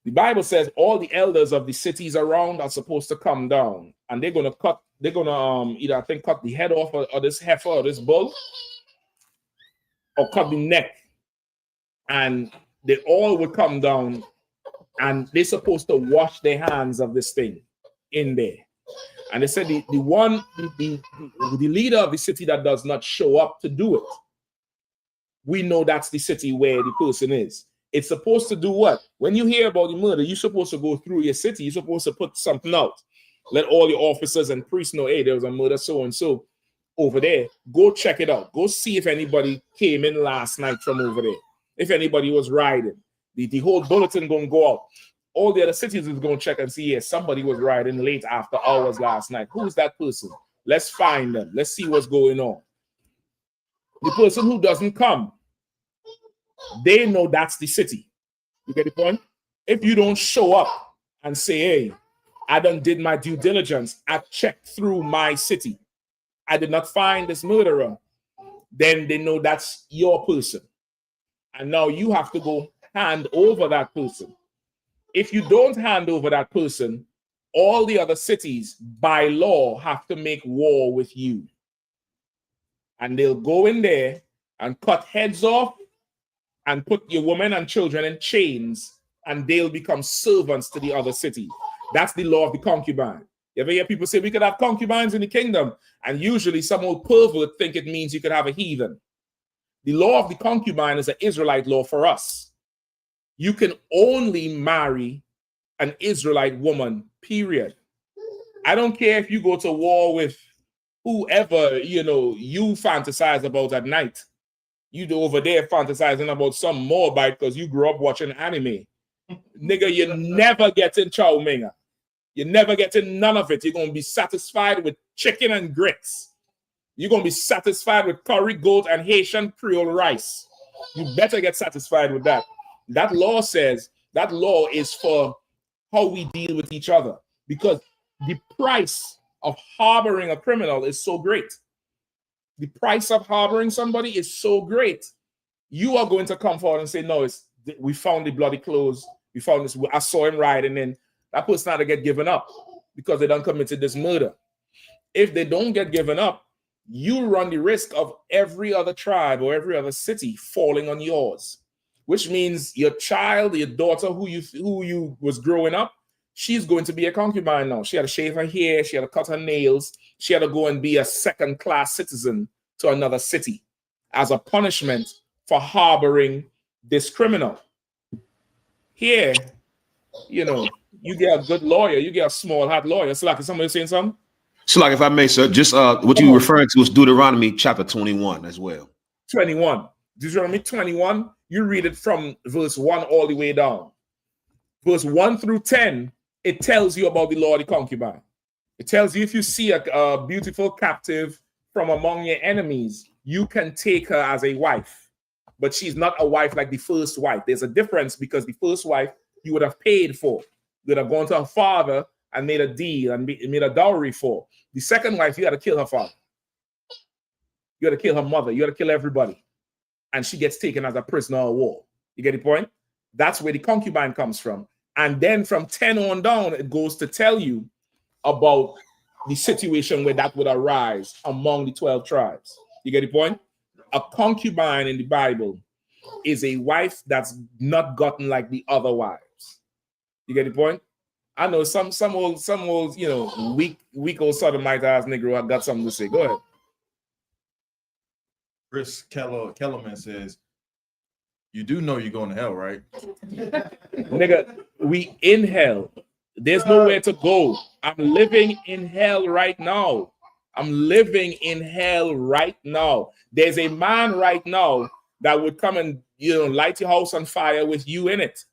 The Bible says all the elders of the cities around are supposed to come down, and they're gonna either I think cut the head off of this heifer or this bull, or cut the neck, and they all would come down, and they're supposed to wash their hands of this thing in there. And they said the leader of the city that does not show up to do it, we know that's the city where the person is. It's supposed to do what? When you hear about the murder, you're supposed to go through your city. You're supposed to put something out. Let all your officers and priests know, hey, there was a murder so-and-so over there. Go check it out. Go see if anybody came in last night from over there. If anybody was riding. The whole bulletin going to go out. All the other cities is going to check and see, yes, somebody was riding late after hours last night. Who's that person? Let's find them. Let's see what's going on. The person who doesn't come, they know that's the city. You get the point? If you don't show up and say, hey, I done did my due diligence, I checked through my city, I did not find this murderer, then they know that's your person. And now you have to go hand over that person. If you don't hand over that person, all the other cities by law have to make war with you. And they'll go in there and cut heads off and put your women and children in chains, and they'll become servants to the other city. That's the law of the concubine. You ever hear people say we could have concubines in the kingdom? And usually some old pervert think it means you could have a heathen. The law of the concubine is an Israelite law for us. You can only marry an Israelite woman, period. I don't care if you go to war with whoever, you fantasize about at night. You do over there fantasizing about some Moabite because you grew up watching anime. Nigga, you never get in chow mein. You never get in none of it. You're going to be satisfied with chicken and grits. You're going to be satisfied with curry goat and Haitian Creole rice. You better get satisfied with that. That law says, that law is for how we deal with each other, because the price of harboring a criminal is so great. The price of harboring somebody is so great. You are going to come forward and say, no, we found the bloody clothes. We found this. I saw him riding in. That person had to get given up because they done committed this murder. If they don't get given up, you run the risk of every other tribe or every other city falling on yours, which means your child, your daughter who you was growing up, she's going to be a concubine now. She had to shave her hair. She had to cut her nails. She had to go and be a second-class citizen to another city as a punishment for harboring this criminal. Here, you get a good lawyer. You get a small-hat lawyer. So, like, is somebody saying something? So, like, if I may, sir, just what you were referring to was Deuteronomy chapter 21 as well. 21. Deuteronomy 21, you read it from verse 1 all the way down. Verse 1 through 10, it tells you about the law of the concubine. It tells you if you see a beautiful captive from among your enemies, you can take her as a wife. But she's not a wife like the first wife. There's a difference, because the first wife you would have paid for. You would have gone to her father and made a deal and made a dowry for. The second wife, you got to kill her father. You got to kill her mother. You got to kill everybody. And she gets taken as a prisoner of war. You get the point? That's where the concubine comes from. And then from 10 on down, it goes to tell you about the situation where that would arise among the 12 tribes. You get the point? A concubine in the Bible is a wife that's not gotten like the other wives. You get the point? I know some old, weak old sodomite ass nigga got something to say. Go ahead. Chris Kellerman says, you do know you're going to hell, right? Nigga, we in hell. There's nowhere to go. I'm living in hell right now. I'm living in hell right now. There's a man right now that would come and light your house on fire with you in it.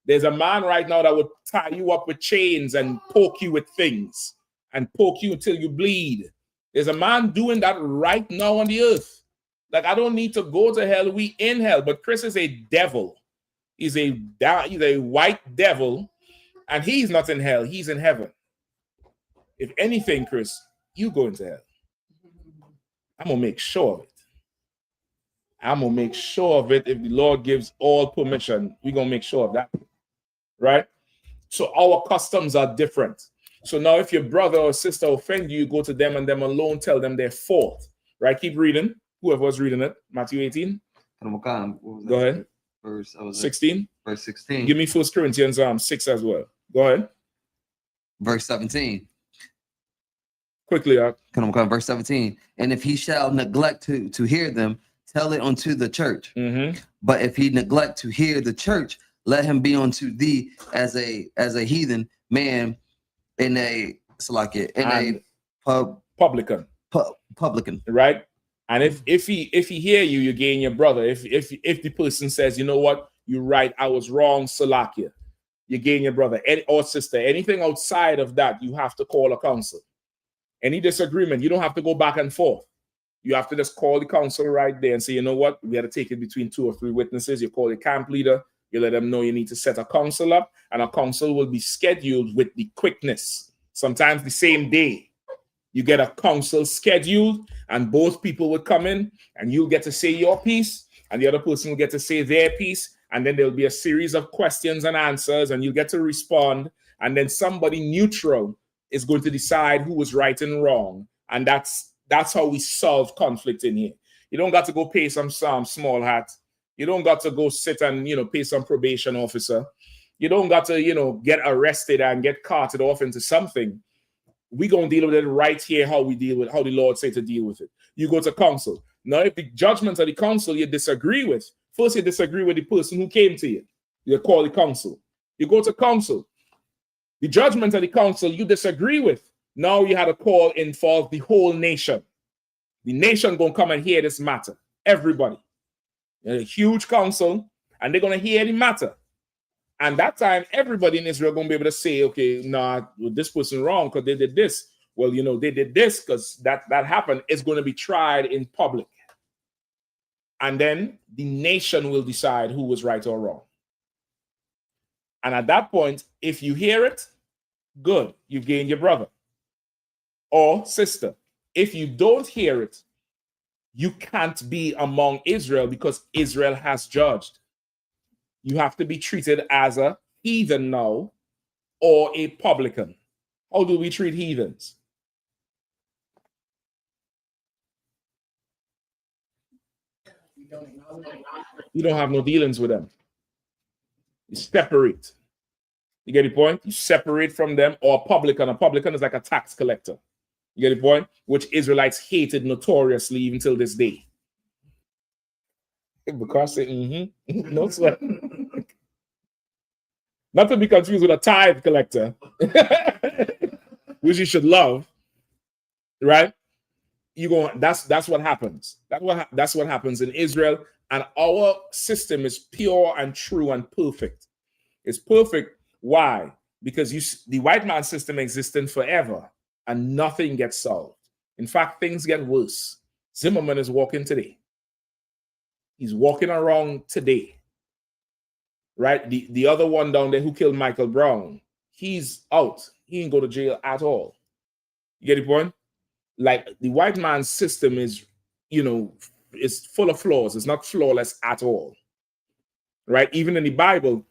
There's a man right now that would tie you up with chains and poke you with things and poke you until you bleed. There's a man doing that right now on the earth. Like, I don't need to go to hell. We in hell. But Chris is a devil. He's a white devil, and he's not in hell. He's in heaven. If anything, Chris, you go into hell. I'm going to make sure of it. I'm going to make sure of it. If the Lord gives all permission, we're going to make sure of that. Right? So our customs are different. So now if your brother or sister offend you, you go to them and them alone tell them their fault. Right? Keep reading. Whoever was reading it. Matthew 18. Go ahead. Verse 16. Verse 16. Give me 1 Corinthians 6 as well. Go ahead. Verse 17. Quickly, verse 17. And if he shall neglect to hear them, tell it unto the church. But if he neglect to hear the church, let him be unto thee as a heathen man in a publican. Publican. Right? And if he hear you, you gain your brother. If the person says, you know what, you're right, I was wrong, Salakia, you gain your brother or sister. Anything outside of that, you have to call a council. Any disagreement, you don't have to go back and forth. You have to just call the council right there and say, you know what, we had to take it between 2 or 3 witnesses. You call the camp leader, you let them know you need to set a council up, and a council will be scheduled with the quickness. Sometimes the same day. You get a council scheduled, and both people would come in, and you'll get to say your piece, and the other person will get to say their piece, and then there'll be a series of questions and answers, and you'll get to respond, and then somebody neutral is going to decide who was right and wrong, and that's how we solve conflict in here. You don't got to go pay some small hat. You don't got to go sit and pay some probation officer. You don't got to get arrested and get carted off into something. We're going to deal with it right here, how the Lord said to deal with it. You go to council. Now, if the judgment of the council you disagree with, first you disagree with the person who came to you. You call the council. You go to council. The judgment of the council you disagree with. Now you had a call involve the whole nation. The nation going to come and hear this matter. Everybody. A huge council, and they're going to hear the matter. And that time, everybody in Israel going to be able to say, okay, nah, this person wrong because they did this. Well, they did this because that happened. It's going to be tried in public. And then the nation will decide who was right or wrong. And at that point, if you hear it, good, you've gained your brother or sister. If you don't hear it, you can't be among Israel because Israel has judged. You have to be treated as a heathen now or a publican. How do we treat heathens? You don't have no dealings with them. You separate. You get the point? You separate from them, or a publican. A publican is like a tax collector. You get the point? Which Israelites hated notoriously even till this day. Because no sweat. Not to be confused with a tithe collector, which you should love, right? That's what happens. That's what happens in Israel, and our system is pure and true and perfect. It's perfect. Why? Because the white man system existed forever, and nothing gets solved. In fact, things get worse. Zimmerman is walking today. He's walking around today. Right? The other one down there who killed Michael Brown, he's out. He didn't go to jail at all. You get the point? Like, the white man's system is, is full of flaws. It's not flawless at all. Right? Even in the Bible,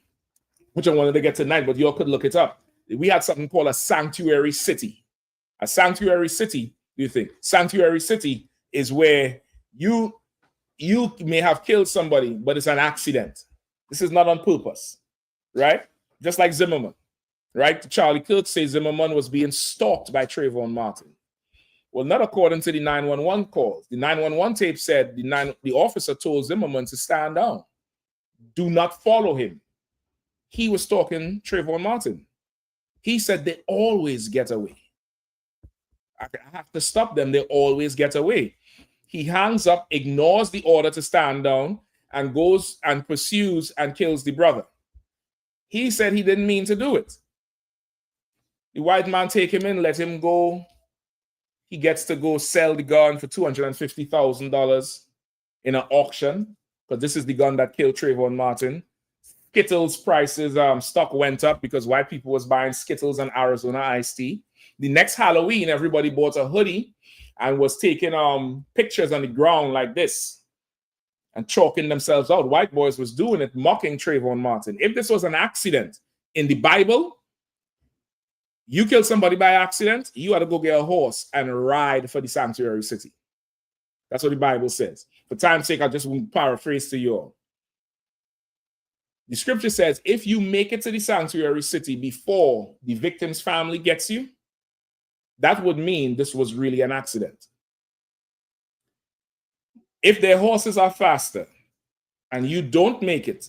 which I wanted to get tonight, but you all could look it up. We had something called a sanctuary city. A sanctuary city, do you think? Sanctuary city is where you may have killed somebody, but it's an accident. This is not on purpose, right? Just like Zimmerman, right? Charlie Kirk says Zimmerman was being stalked by Trayvon Martin. Well, not according to the 911 calls. The 911 tape said the officer told Zimmerman to stand down. Do not follow him. He was stalking Trayvon Martin. He said they always get away. I have to stop them. They always get away. He hangs up, ignores the order to stand down, and goes and pursues and kills the brother. He said he didn't mean to do it. The white man take him in, let him go. He gets to go sell the gun for $250,000 in an auction, because this is the gun that killed Trayvon Martin. Skittles prices, stock went up because white people was buying Skittles and Arizona iced tea. The next Halloween, everybody bought a hoodie and was taking pictures on the ground like this and chalking themselves out. White boys was doing it, mocking Trayvon Martin. If this was an accident in the Bible, you kill somebody by accident, you ought to go get a horse and ride for the sanctuary city. That's what the Bible says. For time's sake, I'll just paraphrase to you all. The scripture says, if you make it to the sanctuary city before the victim's family gets you, that would mean this was really an accident. If their horses are faster and you don't make it,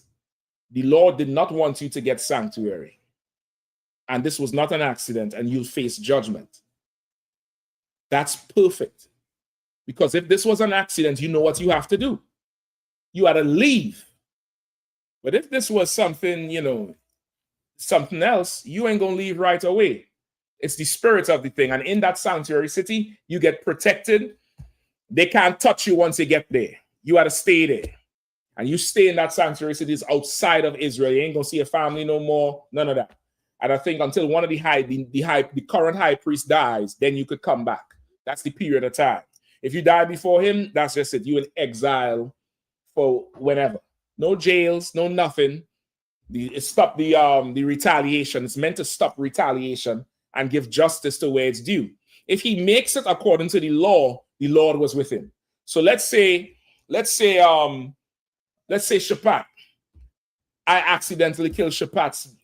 the Lord did not want you to get sanctuary. And this was not an accident, and you'll face judgment. That's perfect. Because if this was an accident, you know what you have to do. You ought to leave. But if this was something, something else, you ain't going to leave right away. It's the spirit of the thing. And in that sanctuary city, you get protected. They can't touch you once you get there. You ought to stay there. And you stay in that sanctuary city outside of Israel. You ain't going to see your family no more. None of that. And I think until one of the current high priest dies, then you could come back. That's the period of time. If you die before him, that's just it. You in exile for whenever. No jails, no nothing. Stop the retaliation. It's meant to stop retaliation and give justice to where it's due. If he makes it according to the law, the Lord was with him. So let's say Shapat. I accidentally killed Shapat's,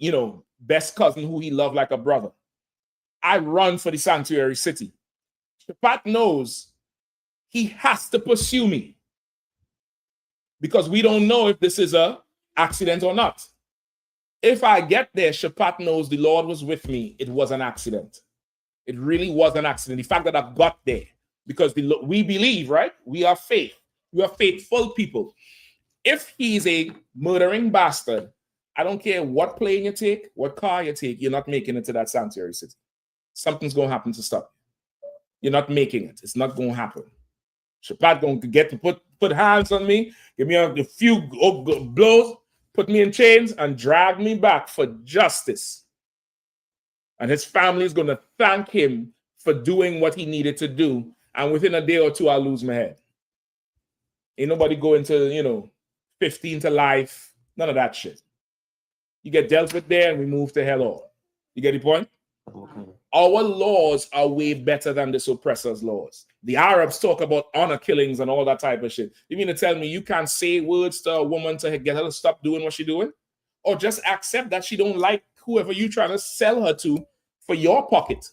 best cousin who he loved like a brother. I run for the sanctuary city. Shapat knows he has to pursue me because we don't know if this is an accident or not. If I get there, Shapat knows the Lord was with me. It was an accident. It really was an accident. The fact that I got there, because we believe, right? We are faith. We are faithful people. If he's a murdering bastard, I don't care what plane you take, what car you take, you're not making it to that sanctuary city. Something's going to happen to stop you. You're not making it. It's not going to happen. Shapat going to get to put hands on me, give me a few blows, put me in chains, and drag me back for justice. And his family is going to thank him for doing what he needed to do. And within a day or two, I'll lose my head. Ain't nobody going to, 15 to life. None of that shit. You get dealt with there and we move to hell all. You get the point? Okay. Our laws are way better than this oppressor's laws. The Arabs talk about honor killings and all that type of shit. You mean to tell me you can't say words to a woman to get her to stop doing what she's doing? Or just accept that she don't like whoever you trying to sell her to for your pocket?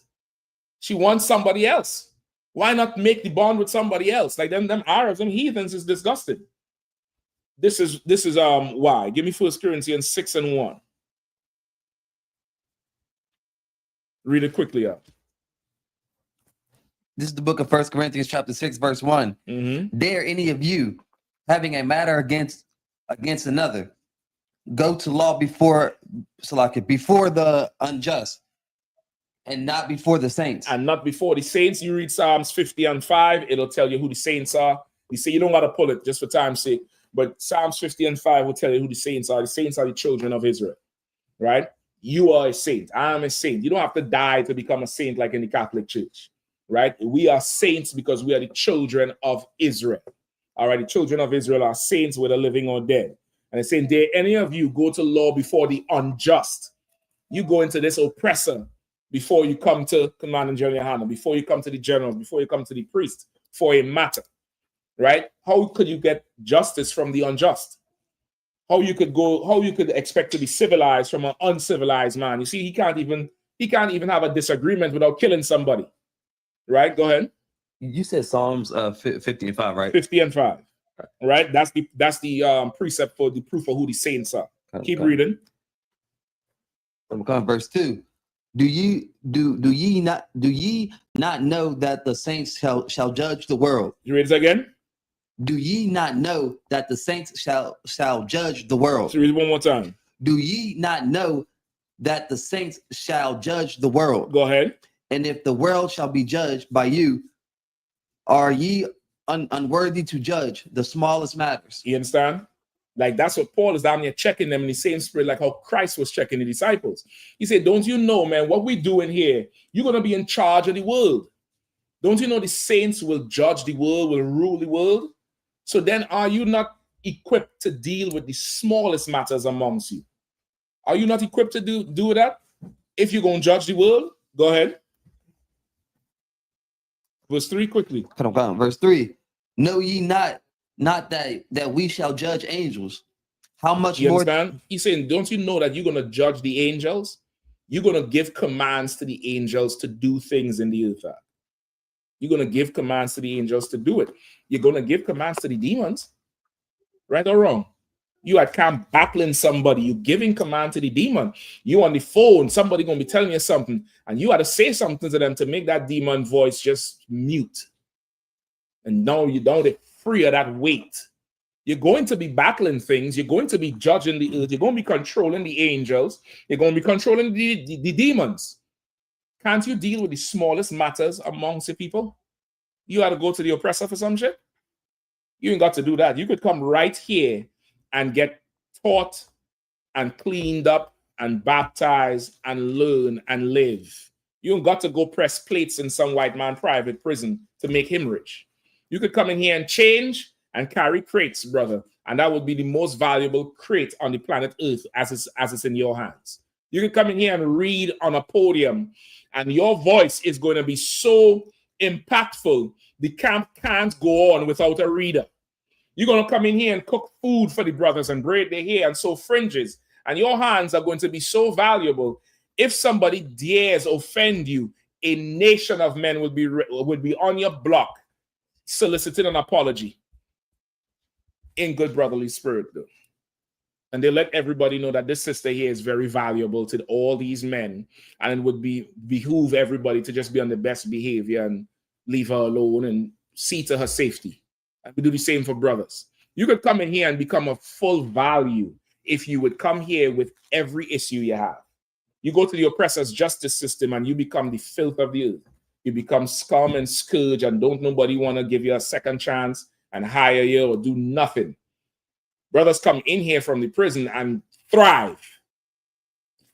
She wants somebody else. Why not make the bond with somebody else? Like them Arabs, them heathens is disgusting. This is why. Give me 1 Corinthians 6:1. Read it quickly out. This is the book of 1 Corinthians chapter 6, verse 1. Mm-hmm. Dare any of you, having a matter against another, go to law before the unjust, and not before the saints. And not before the saints. You read Psalms 50:5, it'll tell you who the saints are. You say you don't got to pull it just for time's sake, but Psalms 50:5 will tell you who the saints are. The saints are the children of Israel, right? You are a saint. I am a saint. You don't have to die to become a saint like in the Catholic Church, right? We are saints because we are the children of Israel. All right, the children of Israel are saints, whether living or dead. And it's saying, dare any of you go to law before the unjust. You go into this oppressor before you come to Commandant General Yahanna, before you come to the general, before you come to the priest for a matter, right? How could you get justice from the unjust? How you could expect to be civilized from an uncivilized man? You see, he can't even have a disagreement without killing somebody, right? Go ahead. You said Psalms 50:5, right? 50:5, right? That's the precept for the proof of who the saints are. Okay. Keep reading. Verse 2. Do ye not know that the saints shall judge the world? You read it again. Do ye not know that the saints shall judge the world? So read it one more time. Do ye not know that the saints shall judge the world? Go ahead. And if the world shall be judged by you, are ye unworthy to judge the smallest matters? You understand? Like that's what Paul is down here checking them in the same spirit, like how Christ was checking the disciples. He said, don't you know, man, what we doing here, you're going to be in charge of the world. Don't you know the saints will judge the world, will rule the world? So then are you not equipped to deal with the smallest matters amongst you? Are you not equipped to do that? If you're going to judge the world, go ahead. Verse 3 quickly. Come. Verse 3. Know ye not that we shall judge angels? How much You more? Understand? He's saying, don't you know that you're going to judge the angels? You're going to give commands to the angels to do things in the earth. You're going to give commands to the angels to do it. You're going to give commands to the demons. Right or wrong? You at camp battling somebody. You're giving command to the demon. You on the phone. Somebody going to be telling you something. And you got to say something to them to make that demon voice just mute. And now you don't get free of that weight. You're going to be battling things. You're going to be judging the earth. You're going to be controlling the angels. You're going to be controlling the demons. Can't you deal with the smallest matters amongst the people? You got to go to the oppressor for some shit? You ain't got to do that. You could come right here and get taught and cleaned up and baptized and learn and live. You ain't got to go press plates in some white man private prison to make him rich. You could come in here and change and carry crates, brother. And that would be the most valuable crate on the planet Earth as it's in your hands. You could come in here and read on a podium, and your voice is going to be so impactful, the camp can't go on without a reader. You're going to come in here and cook food for the brothers and braid their hair and sew fringes, and your hands are going to be so valuable. If somebody dares offend you, a nation of men would be on your block soliciting an apology in good brotherly spirit, though. And they let everybody know that this sister here is very valuable to all these men, and it would behoove everybody to just be on the best behavior and leave her alone and see to her safety. And we do the same for brothers. You could come in here and become a full value if you would come here with every issue you have. You go to the oppressor's justice system and you become the filth of the earth. You become scum and scourge, and don't nobody want to give you a second chance and hire you or do nothing. Brothers come in here from the prison and thrive.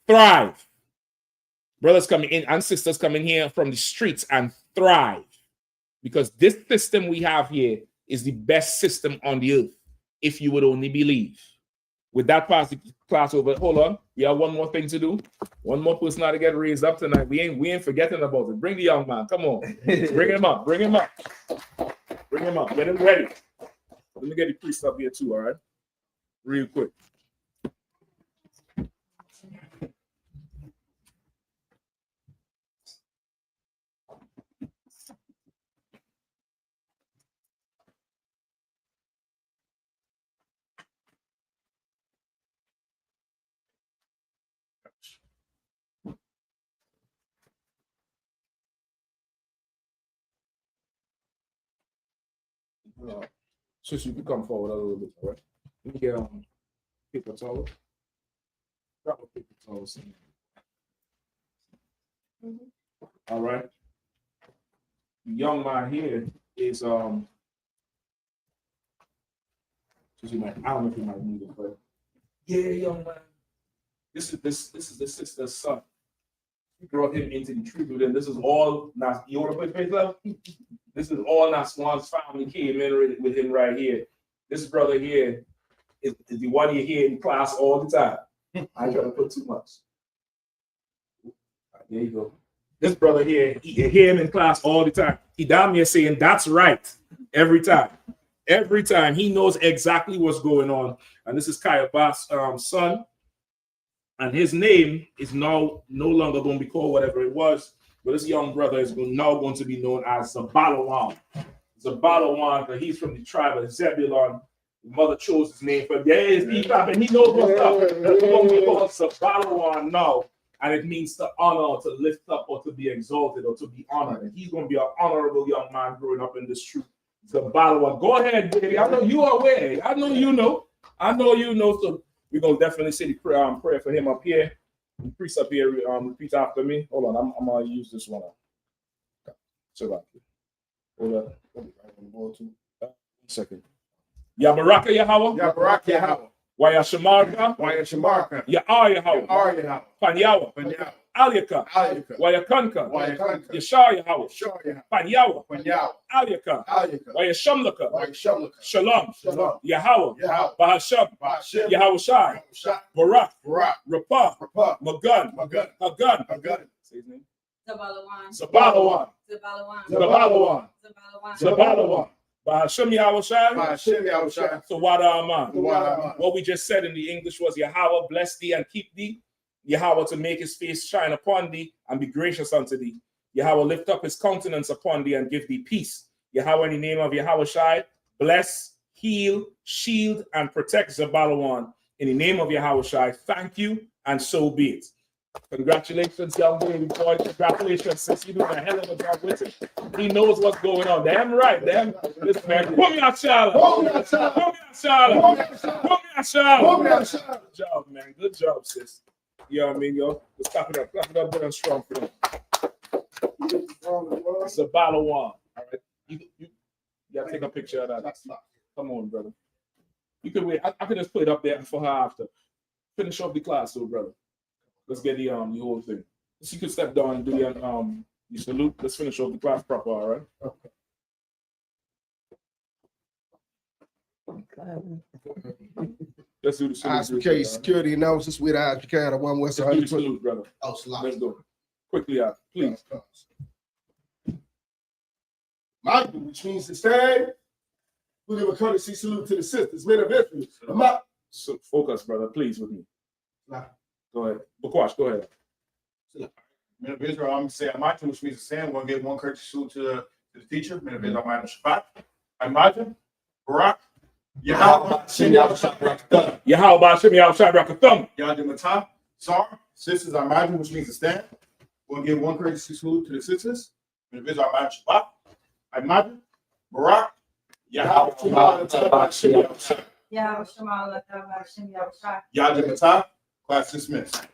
Thrive. Brothers come in and sisters come in here from the streets and thrive. Because this system we have here is the best system on the earth, if you would only believe. With that pass the class over, hold on. We have one more thing to do. One more person to get raised up tonight. We ain't forgetting about it. Bring the young man. Come on. Bring him up. Bring him up. Bring him up. Get him ready. Let me get the priest up here too, all right? Real quick. So you can come forward a little bit, all right? Let me get paper towel. Grab a paper towel. All right. The young man here is I don't know if you might need it, but yeah, young man. This is the sister's son. He brought him into the tribute, and this is all Nas. You want to put face up? This is all Naswan's family came in with him right here. This brother here is the one you hear in class all the time. I ain't trying to put too much. Right, there you go. This brother here, you hear him in class all the time. He down here saying, that's right, every time. Every time. He knows exactly what's going on. And this is Kayaba's son. And his name is now no longer going to be called whatever it was. But this young brother is now going to be known as Zabalawan. Zabalawan, because he's from the tribe of Zebulon. The mother chose his name for him. Yeah, and he knows what's up. That's going to be called Zabalawan now. And it means to honor, to lift up, or to be exalted, or to be honored. And he's going to be an honorable young man growing up in this truth. Zabalawan. Go ahead, baby. I know you are aware. I know you know. I know you know. So We're gonna definitely say the prayer for him up here. The priest up here, repeat after me. Hold on, I'm gonna use this one. So hold on. 1 second. Ya Baraka Yahweh. Ya Baraka Yahweh. Waya Shamarka. Waya Shamarka. Ya Yahweh. Yahweh. Panyawa. Panyawa. Aliyaka. Aliyaka. Waya Kanka. Waya Kanka. Yashar Yahweh. Shar Yahweh. Panyawa. Panyawa. Aliyaka. Aliyaka. Waya Shamlaka. Waya Shamlaka. Shalom. Shalom. Yahweh. Yahweh. Bahasham. Bahasham. Yahweh Shai. Barak. Barak. Rapah. Rapah. Magun. Magun. Hagun. Hagun. Say his name. Zabalawan. Zabalawan. Zabalawan. Zabalawan. Zabalawan. Zabalawan. Bahasham Yahweh Shai. Bahasham Yahweh Shai. So Wada Aman. Wada Aman. What we just said in the English was Yahweh bless thee and keep thee. Yahweh to make his face shine upon thee and be gracious unto thee. Yahweh lift up his countenance upon thee and give thee peace. Yahweh, in the name of Yahweh Shai, bless, heal, shield, and protect Zabalawan. In the name of Yahweh Shai, thank you, and so be it. Congratulations, young baby boy. Congratulations, sis. You're doing a hell of a job with it. He knows what's going on. Damn right. Damn. This man. Put me on Shala. Put me on Shala. Put me on Shala. Put me on Shala. Good job, man. Good job, sis. You know what I mean, yo? Let's clap it up. Clap it up good and strong for them. Zabalawan. All right. You gotta take a picture of that. Come on, brother. You can wait. I can just put it up there for her after. Finish off the class, though, brother. Let's get the whole thing. So you can step down and do your salute. Let's finish off the class proper, all right? Let's do the salute. I.S.U.P.K security analysis with I.S.U.P.K out of 1 West. Let's do the salute, brother. Oh, SHALAM. Let's go. Quickly out, please. Michael, which means to stand. We give a courtesy salute to the sisters, men of Israel. So focus, brother, please, with me. Go ahead. Bakwash, go ahead. Men of Israel, I'm going to say Imagine, which means to stand. We're going to give one courtesy salute to the teacher. Men of Israel, I.S.U.P.K. Imagine, Barak, Yahweh, Shem Yahushua Rakathum. Yahweh, Shem Yahushua Rakathum. Yadimata, Sar, sisters, I imagine, which means to stand. We're going to give one courtesy salute to the sisters. Men of Israel, I.S.U.P.K. Imagine, Barak, Yahweh, Shem Yahushua. Yahweh Shema Allah Shem Yahushua. Yadimata, class dismissed.